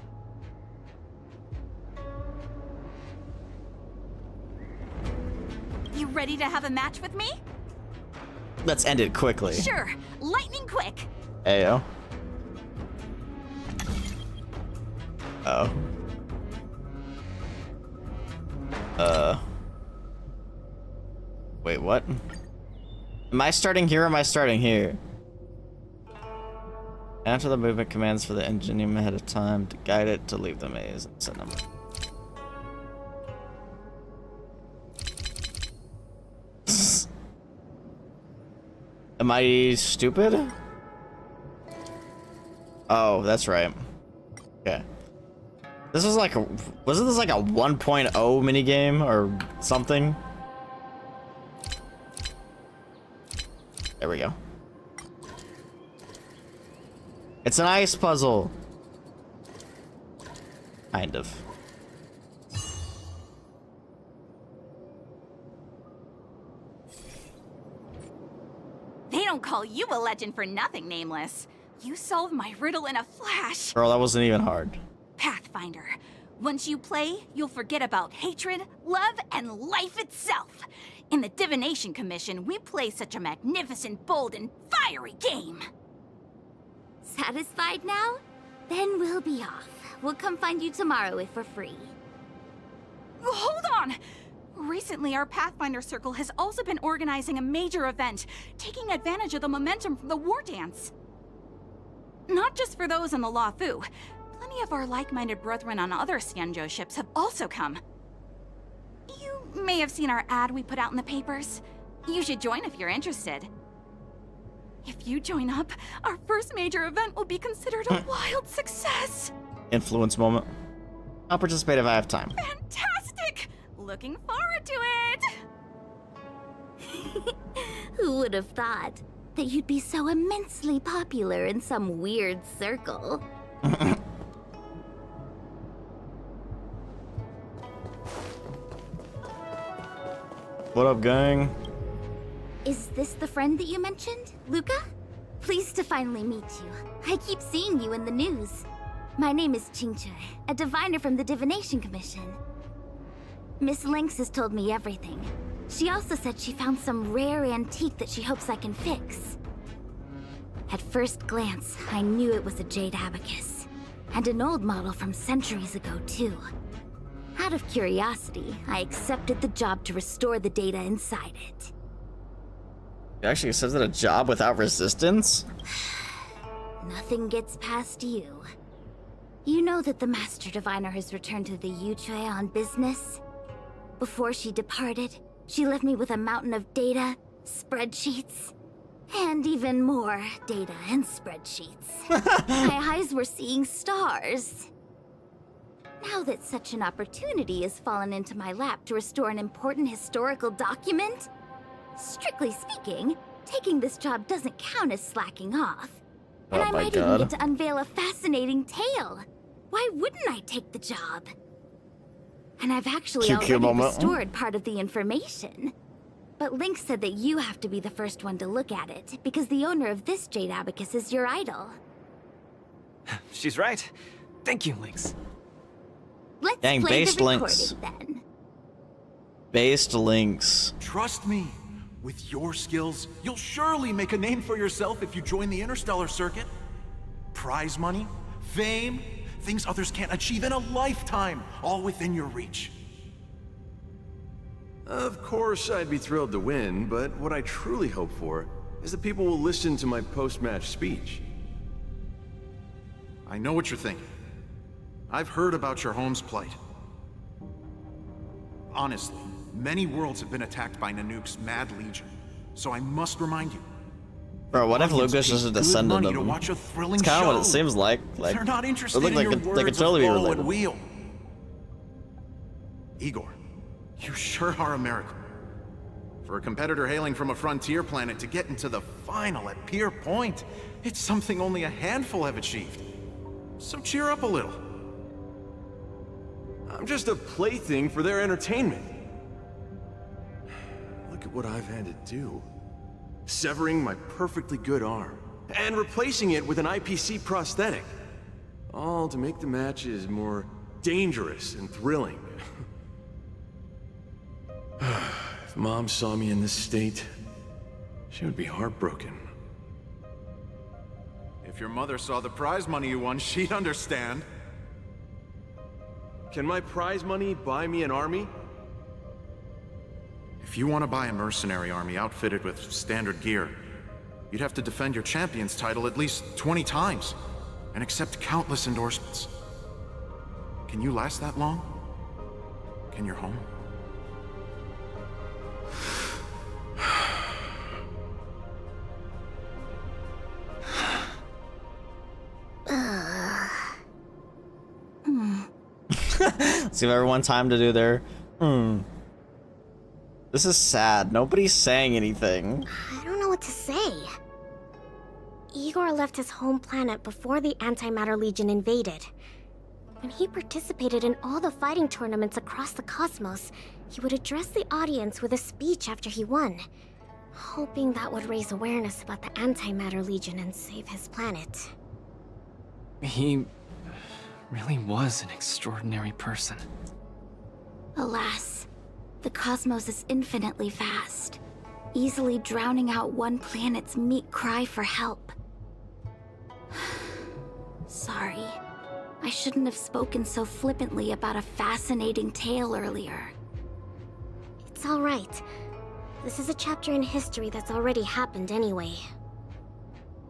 You ready to have a match with me?
Let's end it quickly.
Sure, lightning quick.
Ayo. Oh. Wait, what? Am I starting here or am I starting here? Enter the movement commands for the engine ahead of time to guide it to leave the maze and send them. Am I stupid? Oh, that's right. Okay. This was like a, wasn't this like a 1.0 minigame or something? There we go. It's an ice puzzle. Kind of.
They don't call you a legend for nothing, Nameless. You solved my riddle in a flash.
Girl, that wasn't even hard.
Pathfinder. Once you play, you'll forget about hatred, love, and life itself. In the Divination Commission, we play such a magnificent, bold, and fiery game.
Satisfied now? Then we'll be off. We'll come find you tomorrow if we're free.
Hold on! Recently, our Pathfinder Circle has also been organizing a major event, taking advantage of the momentum from the war dance. Not just for those on the La Fu. Plenty of our like-minded brethren on other Xianzhou ships have also come. You may have seen our ad we put out in the papers. You should join if you're interested. If you join up, our first major event will be considered a wild success.
Influence moment. I'll participate if I have time.
Fantastic! Looking forward to it!
Who would have thought that you'd be so immensely popular in some weird circle?
What up, gang?
Is this the friend that you mentioned, Luca? Pleased to finally meet you. I keep seeing you in the news. My name is Qingche, a diviner from the Divination Commission. Miss Lynx has told me everything. She also said she found some rare antique that she hopes I can fix. At first glance, I knew it was a jade abacus, and an old model from centuries ago, too. Out of curiosity, I accepted the job to restore the data inside it.
It actually says that a job without resistance?
Nothing gets past you. You know that the Master Diviner has returned to the Yuchui on business? Before she departed, she left me with a mountain of data, spreadsheets, and even more data and spreadsheets. My eyes were seeing stars. Now that such an opportunity has fallen into my lap to restore an important historical document, strictly speaking, taking this job doesn't count as slacking off. And I might even get to unveil a fascinating tale. Why wouldn't I take the job? And I've actually already restored part of the information. But Link said that you have to be the first one to look at it, because the owner of this jade abacus is your idol.
She's right. Thank you, Lynx.
Let's
Dang,
play
based
the
links.
recording then.
Based links.
Trust me, with your skills, you'll surely make a name for yourself if you join the Interstellar Circuit. Prize money, fame, things others can't achieve in a lifetime, all within your reach.
Of course, I'd be thrilled to win, but what I truly hope for is that people will listen to my post-match speech.
I know what you're thinking. I've heard about your home's plight. Honestly, many worlds have been attacked by Nanook's Mad Legion, so I must remind you.
Bro, what if Lucas is a descendant of them?
Watch a thrilling
It's kind of what
show.
it seems like.
They're not interested
it looked
in
like
your
they could
words
totally be
of bow
related.
and wheel. Igor, You sure are a miracle. For a competitor hailing from a frontier planet to get into the final at Pier Point, it's something only a handful have achieved. So cheer up a little.
I'm just a plaything for their entertainment. Look at what I've had to do. Severing my perfectly good arm, and replacing it with an IPC prosthetic. All to make the matches more dangerous and thrilling. If Mom saw me in this state, she would be heartbroken.
If your mother saw the prize money you won, she'd understand.
Can my prize money buy me an army?
If you want to buy a mercenary army outfitted with standard gear, you'd have to defend your champion's title at least 20 times, and accept countless endorsements. Can you last that long? Can your home?
Let's give everyone time to do their This is sad. Nobody's saying anything.
I don't know what to say. Igor left his home planet before the Antimatter Legion invaded. When he participated in all the fighting tournaments across the cosmos, he would address the audience with a speech after he won, hoping that would raise awareness about the Antimatter Legion and save his planet.
He really was an extraordinary person.
Alas, the cosmos is infinitely vast, easily drowning out one planet's meek cry for help. Sorry. I shouldn't have spoken so flippantly about a fascinating tale earlier.
It's all right. This is a chapter in history that's already happened anyway.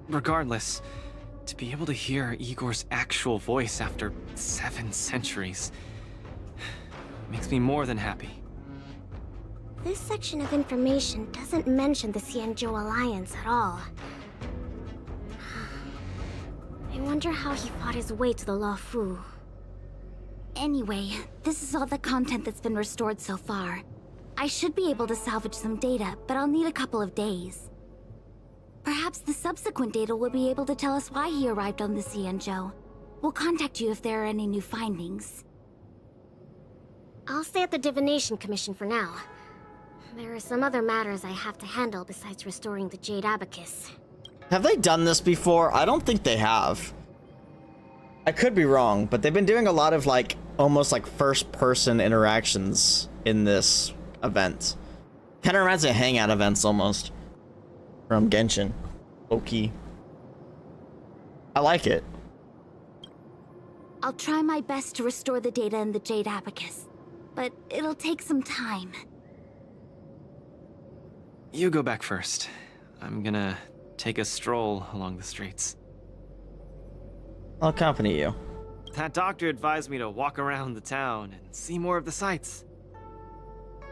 Regardless, to be able to hear Igor's actual voice after 7 centuries makes me more than happy.
This section of information doesn't mention the Xianzhou Alliance at all. I wonder how he fought his way to the Luofu.
Anyway, this is all the content that's been restored so far. I should be able to salvage some data, but I'll need a couple of days. Perhaps the subsequent data will be able to tell us why he arrived on the Xianzhou. We'll contact you if there are any new findings.
I'll stay at the Divination Commission for now. There are some other matters I have to handle besides restoring the Jade Abacus.
Have they done this before? I don't think they have. I could be wrong, but they've been doing a lot of like almost like first-person interactions in this event. Kind of reminds me of hangout events almost from Genshin. Low-key. I like it.
I'll try my best to restore the data in the Jade Abacus, but it'll take some time.
You go back first. I'm gonna take a stroll along the streets.
I'll accompany you.
That doctor advised me to walk around the town and see more of the sights.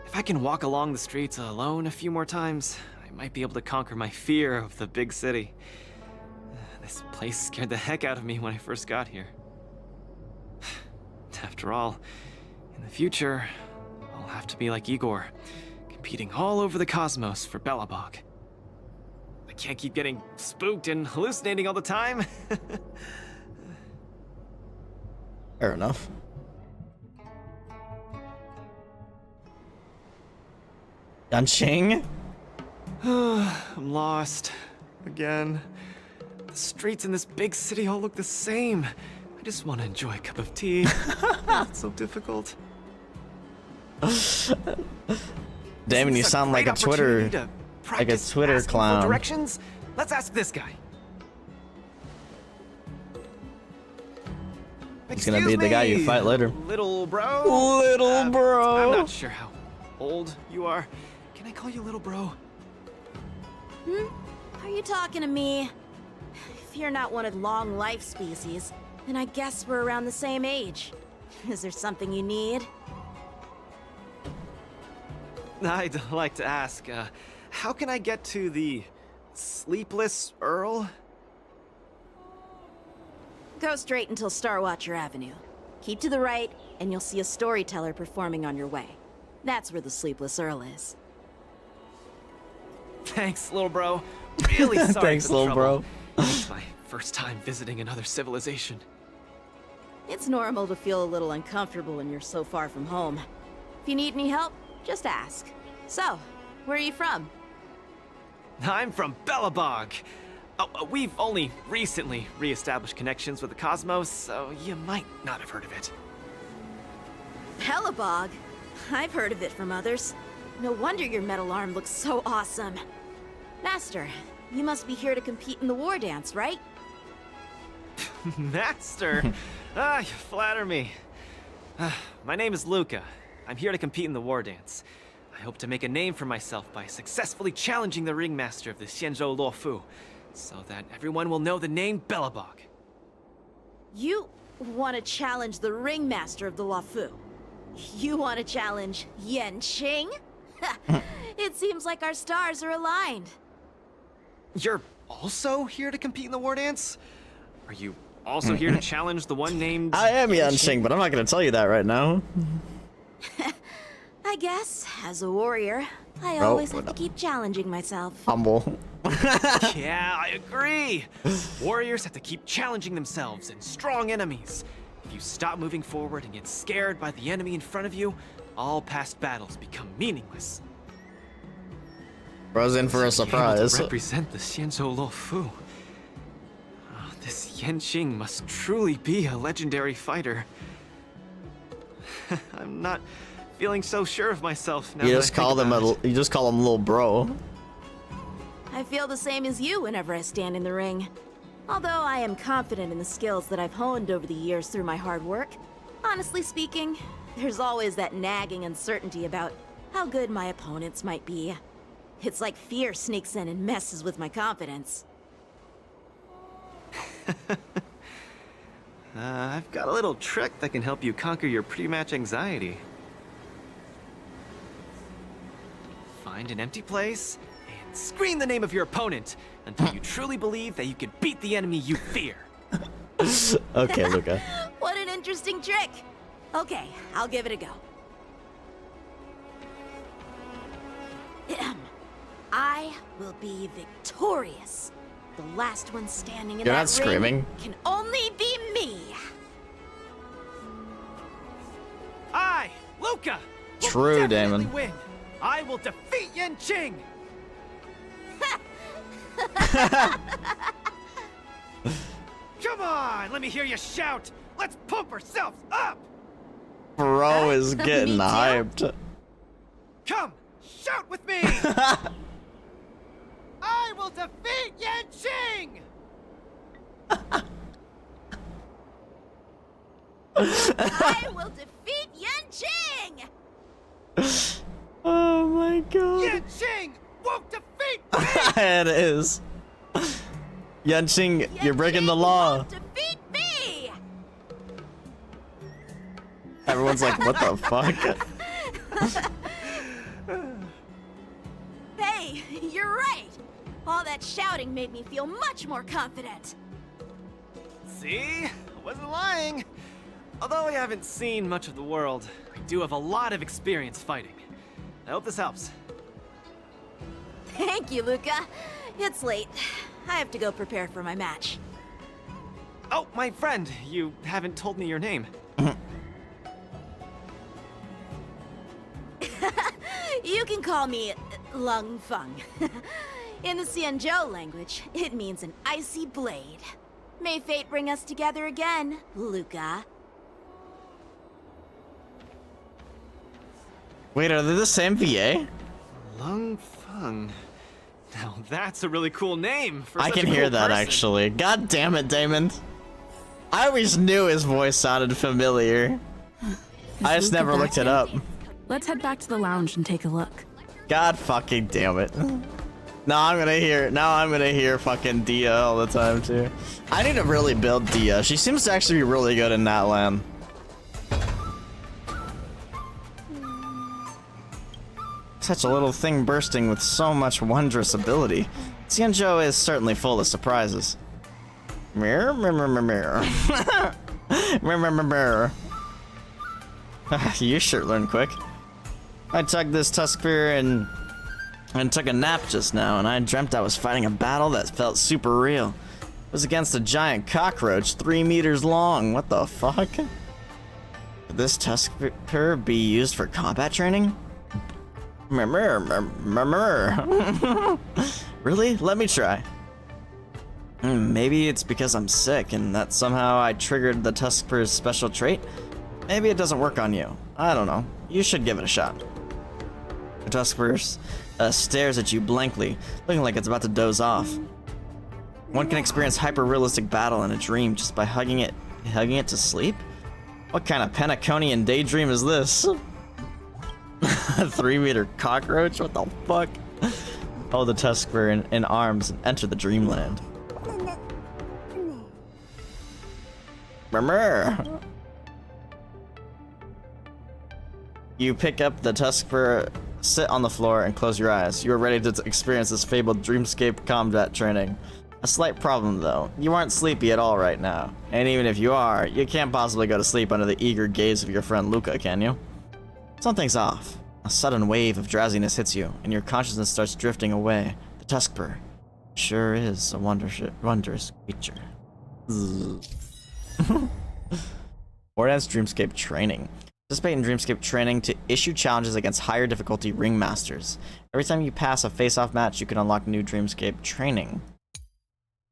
If I can walk along the streets alone a few more times, I might be able to conquer my fear of the big city. This place scared the heck out of me when I first got here. After all, in the future, I'll have to be like Igor, competing all over the cosmos for Belobog. I can't keep getting spooked and hallucinating all the time.
Fair enough. Yanqing?
I'm lost. Again. The streets in this big city all look the same. I just want to enjoy a cup of tea. It's so difficult.
Damon, you sound like a Twitter clown.
Directions? Let's ask this guy.
He's gonna be the guy you fight later.
Little bro?
Little bro.
I'm not sure how old you are. Can I call you little bro?
Are you talking to me? If you're not one of the long life species, then I guess we're around the same age. Is there something you need?
I'd like to ask, how can I get to the Sleepless Earl?
Go straight until Starwatcher Avenue. Keep to the right, and you'll see a storyteller performing on your way. That's where the Sleepless Earl is.
Thanks, little bro. Really sorry
Thanks,
for the
little
trouble.
bro.
It's my first time visiting another civilization.
It's normal to feel a little uncomfortable when you're so far from home. If you need any help, just ask. So, where are you from?
I'm from Belobog. Oh, we've only recently re-established connections with the cosmos, so you might not have heard of it.
Belobog? I've heard of it from others. No wonder your metal arm looks so awesome. Master, you must be here to compete in the war dance, right?
Master? You flatter me. My name is Luca. I'm here to compete in the war dance. I hope to make a name for myself by successfully challenging the ringmaster of the Xianzhou Luofu, so that everyone will know the name Belobog.
You want to challenge the ringmaster of the Luofu? You want to challenge Yanqing? It seems like our stars are aligned.
You're also here to compete in the war dance? Are you also here to challenge the one named...
I am Yanqing, but I'm not gonna tell you that right now.
I guess, as a warrior, I always have to keep challenging myself.
Humble.
Yeah, I agree. Warriors have to keep challenging themselves and strong enemies. If you stop moving forward and get scared by the enemy in front of you, all past battles become meaningless.
Bro's in for a surprise.
To represent the Xianzhou Luofu. Oh, this Yanqing must truly be a legendary fighter. I'm not feeling so sure of myself now.
You just call him little bro.
I feel the same as you whenever I stand in the ring. Although I am confident in the skills that I've honed over the years through my hard work, honestly speaking, there's always that nagging uncertainty about how good my opponents might be. It's like fear sneaks in and messes with my confidence.
I've got a little trick that can help you conquer your pre-match anxiety. Find an empty place and scream the name of your opponent until you truly believe that you can beat the enemy you fear.
Okay, Luca.
What an interesting trick! Okay, I'll give it a go. I will be victorious. The last one standing in
You're
that
not screaming.
ring can only be me.
I, Luca, will
True,
definitely
Damon.
win. I will defeat Yanqing. Come on, let me hear you shout. Let's pump ourselves up.
Bro is getting
Me too.
hyped.
Come, shout with me. I will defeat Yanqing.
I will defeat Yanqing!
Oh my god.
Yanqing won't defeat me.
It is. Yanqing, you're breaking the law.
Defeat me!
Everyone's like, what the fuck?
Hey, you're right! All that shouting made me feel much more confident.
See? I wasn't lying. Although I haven't seen much of the world, I do have a lot of experience fighting. I hope this helps.
Thank you, Luca. It's late. I have to go prepare for my match.
Oh, my friend, you haven't told me your name.
You can call me Lung Feng. In the Xianzhou language, it means an icy blade. May fate bring us together again, Luca.
Wait, are they the same VA?
Lung Feng. Now that's a really cool name for
I
such
can
a
hear
cool
that
person.
actually. God damn it, Damon. I always knew his voice sounded familiar. I just never looked it up.
Let's head back to the lounge and take a look.
God fucking damn it. Now I'm gonna hear fucking Dia all the time too. I need to really build Dia. She seems to actually be really good in that land. Such a little thing bursting with so much wondrous ability. Xianzhou is certainly full of surprises. Mirror, mirror, mirror, mirror. Mirror, mirror, mirror. You sure learn quick. I tugged this tusk spear and took a nap just now, and I dreamt I was fighting a battle that felt super real. It was against a giant cockroach 3 meters long. What the fuck? Could this tusk spear be used for combat training? Really? Let me try. Maybe it's because I'm sick and that somehow I triggered the tusk spear's special trait. Maybe it doesn't work on you. I don't know. You should give it a shot. The tusk spear stares at you blankly, looking like it's about to doze off. One can experience hyper-realistic battle in a dream just by hugging it to sleep? What kind of Pentaconian daydream is this? A 3-meter cockroach? What the fuck? Hold the tusk spear in arms and enter the dreamland. Murmur. You pick up the tusk spear, sit on the floor, and close your eyes. You are ready to experience this fabled dreamscape combat training. A slight problem, though. You aren't sleepy at all right now. And even if you are, you can't possibly go to sleep under the eager gaze of your friend Luca, can you? Something's off. A sudden wave of drowsiness hits you, and your consciousness starts drifting away. The tusk spear sure is a wondrous creature. Warden's Dreamscape Training. Participate in Dreamscape Training to issue challenges against higher difficulty ringmasters. Every time you pass a face-off match, you can unlock new Dreamscape Training.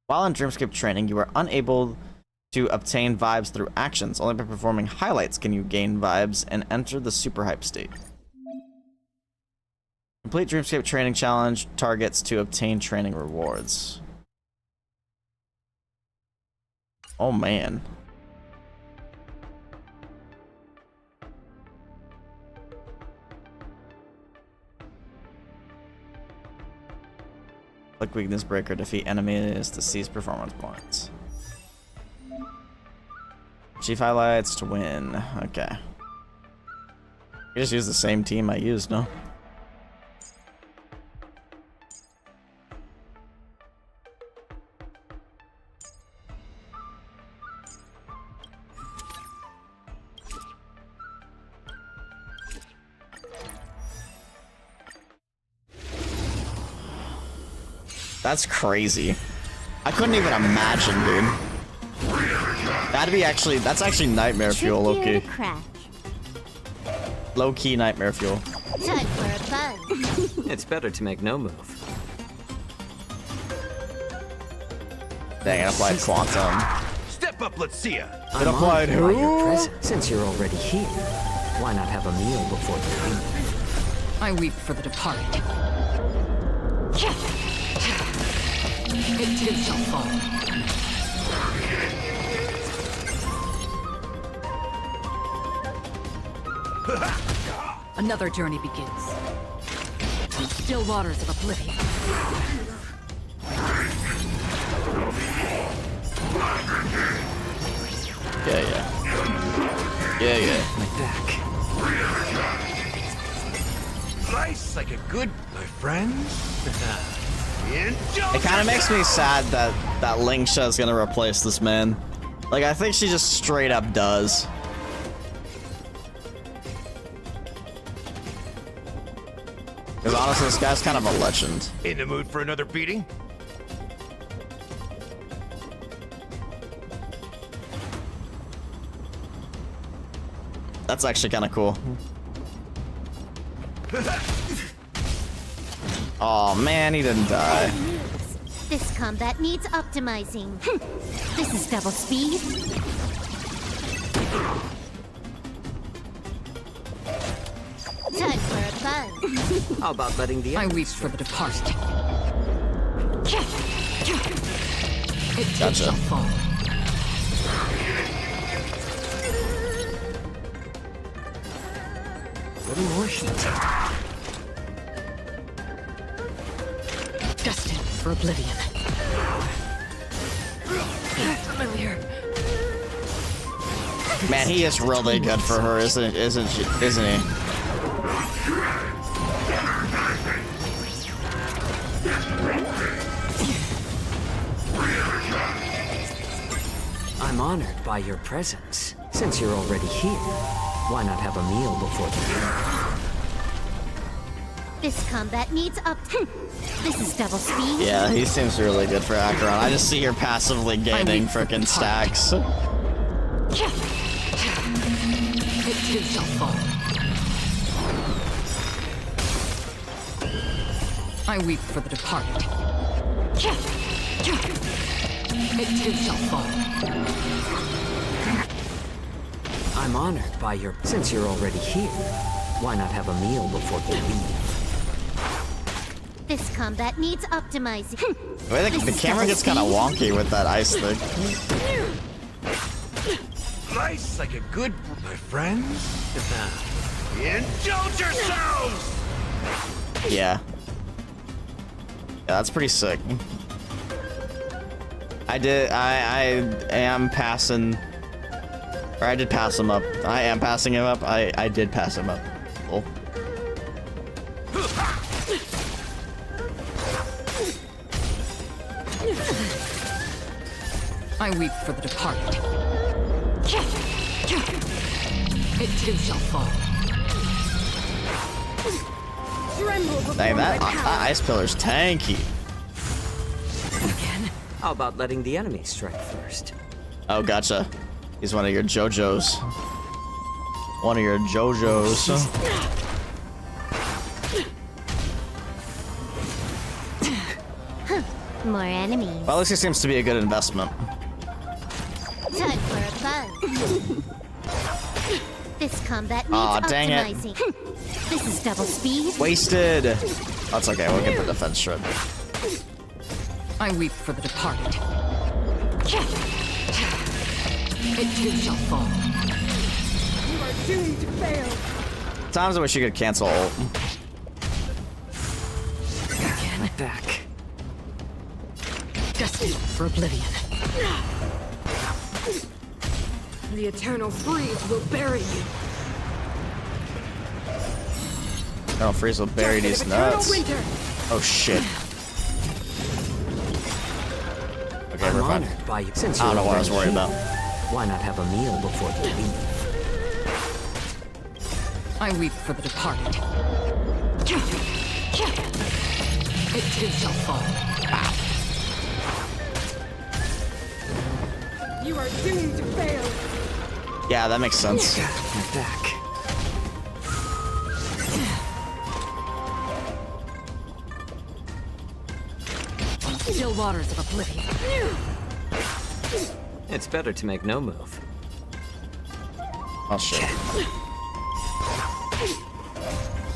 While in Dreamscape Training, you are unable to obtain vibes through actions. Only by performing highlights can you gain vibes and enter the super hype state. Complete Dreamscape Training Challenge targets to obtain training rewards. Oh man. Click Weakness Breaker, defeat enemies to seize performance points. Chief highlights to win. Okay. You just use the same team I used, no? That's crazy. I couldn't even imagine, dude. That's actually nightmare fuel, low-key. Low-key nightmare fuel.
Time for a fun.
It's better to make no move.
Dang, it applied quantum.
Step up, let's see ya.
It applied who?
Your presence. Since you're already here, why not have a meal before you leave?
I weep for the departed. It too shall fall. Another journey begins. The still waters of oblivion.
Yeah.
My back.
Nice, like a good, my friends.
It kind of makes me sad that Lingsha is gonna replace this man. Like, I think she just straight up does. Because honestly, this guy's kind of a legend.
In the mood for another beating?
That's actually kind of cool. Oh man, he didn't die.
This combat needs optimizing. This is double speed. Time for a fun.
How about letting the
I weep for the departed. It too
Gotcha.
shall fall.
What emotion?
Destined for oblivion. Familiar.
Man, he is really good for her, isn't he?
I'm honored by your presence. Since you're already here, why not have a meal before the
This combat needs up. This is double speed.
Yeah, he seems really good for Acheron. I just see her passively gaining frickin' stacks.
It too shall fall. I weep for the departed. It too shall fall.
I'm honored by your... Since you're already here, why not have a meal before you leave?
This combat needs optimizing.
The way the camera gets kind of wonky with that ice thing.
Nice like a good... My friends? Indulge yourselves!
Yeah. Yeah, that's pretty sick. I am passing... Or I did pass him up. I am passing him up. I did pass him up. Cool.
I weep for the departed. It too shall fall.
Dang, that ice pillar's tanky.
Again? How about letting the enemy strike first?
Oh, gotcha. He's one of your JoJos. One of your JoJos.
More enemies.
Well, at least he seems to be a good investment.
Time for a fun. This combat needs
Aw, dang it.
optimizing. This is double speed.
Wasted. That's okay. We'll get the defense shred.
I weep for the departed. It too shall fall.
You are doomed to fail.
Times I wish you could cancel ult.
Again, back.
Destined for oblivion. The eternal freeze will bury you.
Eternal freeze will bury these nuts. Oh shit. Okay, we're fine.
By you. Since
I don't know
you're
what I was worried
already
about.
here, why not have a meal before you leave?
I weep for the departed. It too shall fall.
You are doomed to fail.
Yeah, that makes sense.
My back.
Still waters of oblivion.
It's better to make no move.
Oh shit.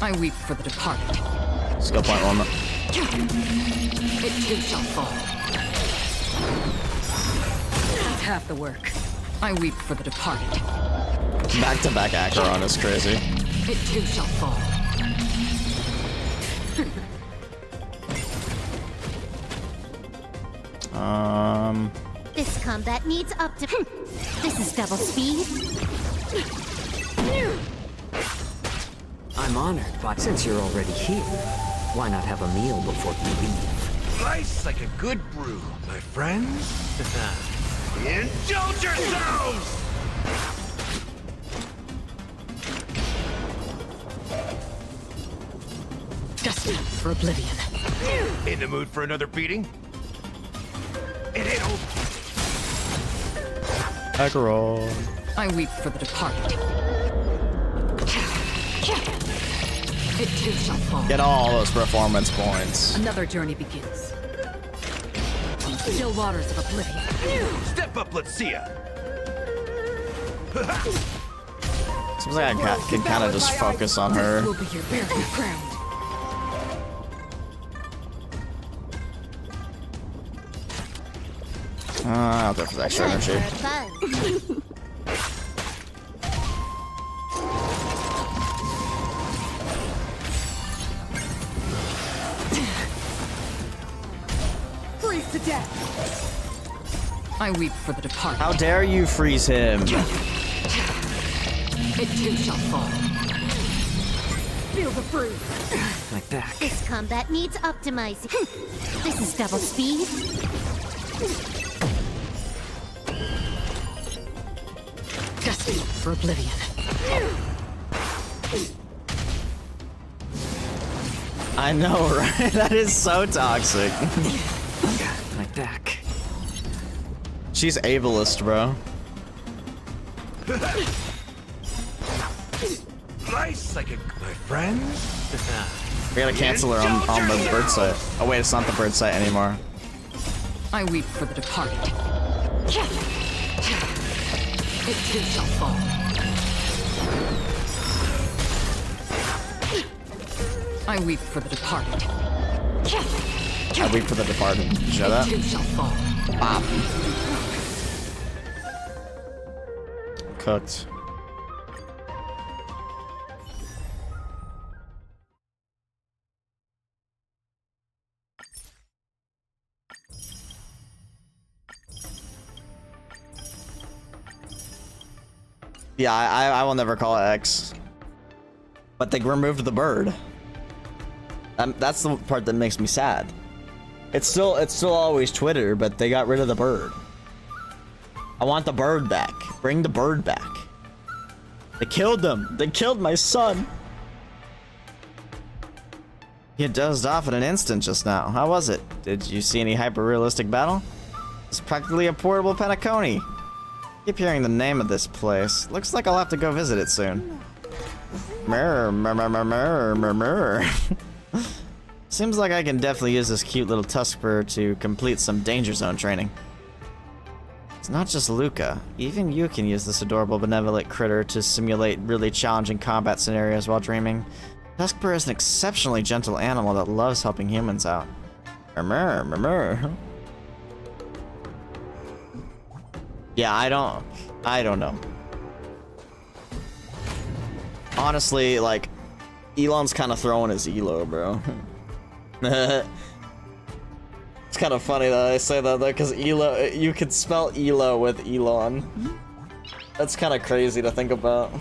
I weep for the departed.
Skill point warmer.
It too shall fall. That's half the work. I weep for the departed.
Back to back Acheron is crazy.
It too shall fall.
This combat needs This is double speed.
I'm honored, but since you're already here, why not have a meal before you leave?
Nice like a good brew, my friends. Indulge yourselves!
Destined for oblivion.
In the mood for another beating? It ain't over.
Acheron.
I weep for the departed. It too shall fall.
Get all those performance points.
Another journey begins. Still waters of oblivion.
Step up, let's see ya.
Seems like I can kind of just focus on her.
Will be your burial ground.
I'll go for the extra energy.
Freeze to death.
I weep for the departed.
How dare you freeze him?
It too shall fall.
Feel the freeze.
My back.
This combat needs optimizing. This is double speed.
Destined for oblivion.
I know, right? That is so toxic.
My back.
She's ableist, bro.
Nice, like my friend.
We gotta cancel her on the bird site. Oh wait, it's not the bird site anymore.
I weep for the departed. It too shall fall. I weep for the departed.
I weep for the departed. Shut up.
It too shall fall.
Bop. Cooked. Yeah, I will never call it X. But they removed the bird. That's the part that makes me sad. It's still always Twitter, but they got rid of the bird. I want the bird back. Bring the bird back. They killed them. They killed my son. He dozed off in an instant just now. How was it? Did you see any hyper-realistic battle? It's practically a portable Penacony. Keep hearing the name of this place. Looks like I'll have to go visit it soon. Mirror, mirror. Seems like I can definitely use this cute little Tuskper to complete some danger zone training. It's not just Luca. Even you can use this adorable benevolent critter to simulate really challenging combat scenarios while dreaming. Tuskper is an exceptionally gentle animal that loves helping humans out. Mirror. Yeah, I don't know. Honestly, like, Elon's kind of throwing his Elo, bro. It's kind of funny that I say that though, because Elo, you could spell Elo with Elon. That's kind of crazy to think about.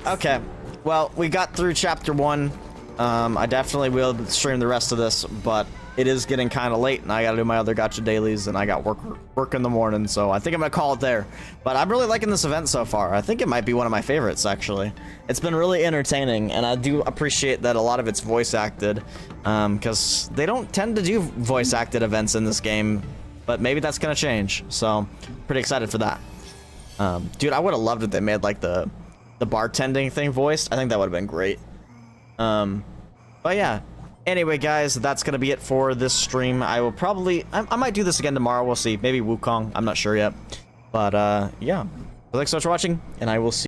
Okay, well, we got through chapter 1. I definitely will stream the rest of this, but it is getting kind of late, and I gotta do my other gacha dailies, and I got work in the morning, so I think I'm gonna call it there. But I'm really liking this event so far. I think it might be one of my favorites, actually. It's been really entertaining, and I do appreciate that a lot of it's voice acted, because they don't tend to do voice acted events in this game, but maybe that's gonna change, so pretty excited for that. Dude, I would have loved it if they made like the bartending thing voiced. I think that would have been great. But yeah. Anyway, guys, that's gonna be it for this stream. I will probably, I might do this again tomorrow. We'll see. Maybe Wukong. I'm not sure yet. But yeah. Thanks so much for watching, and I will see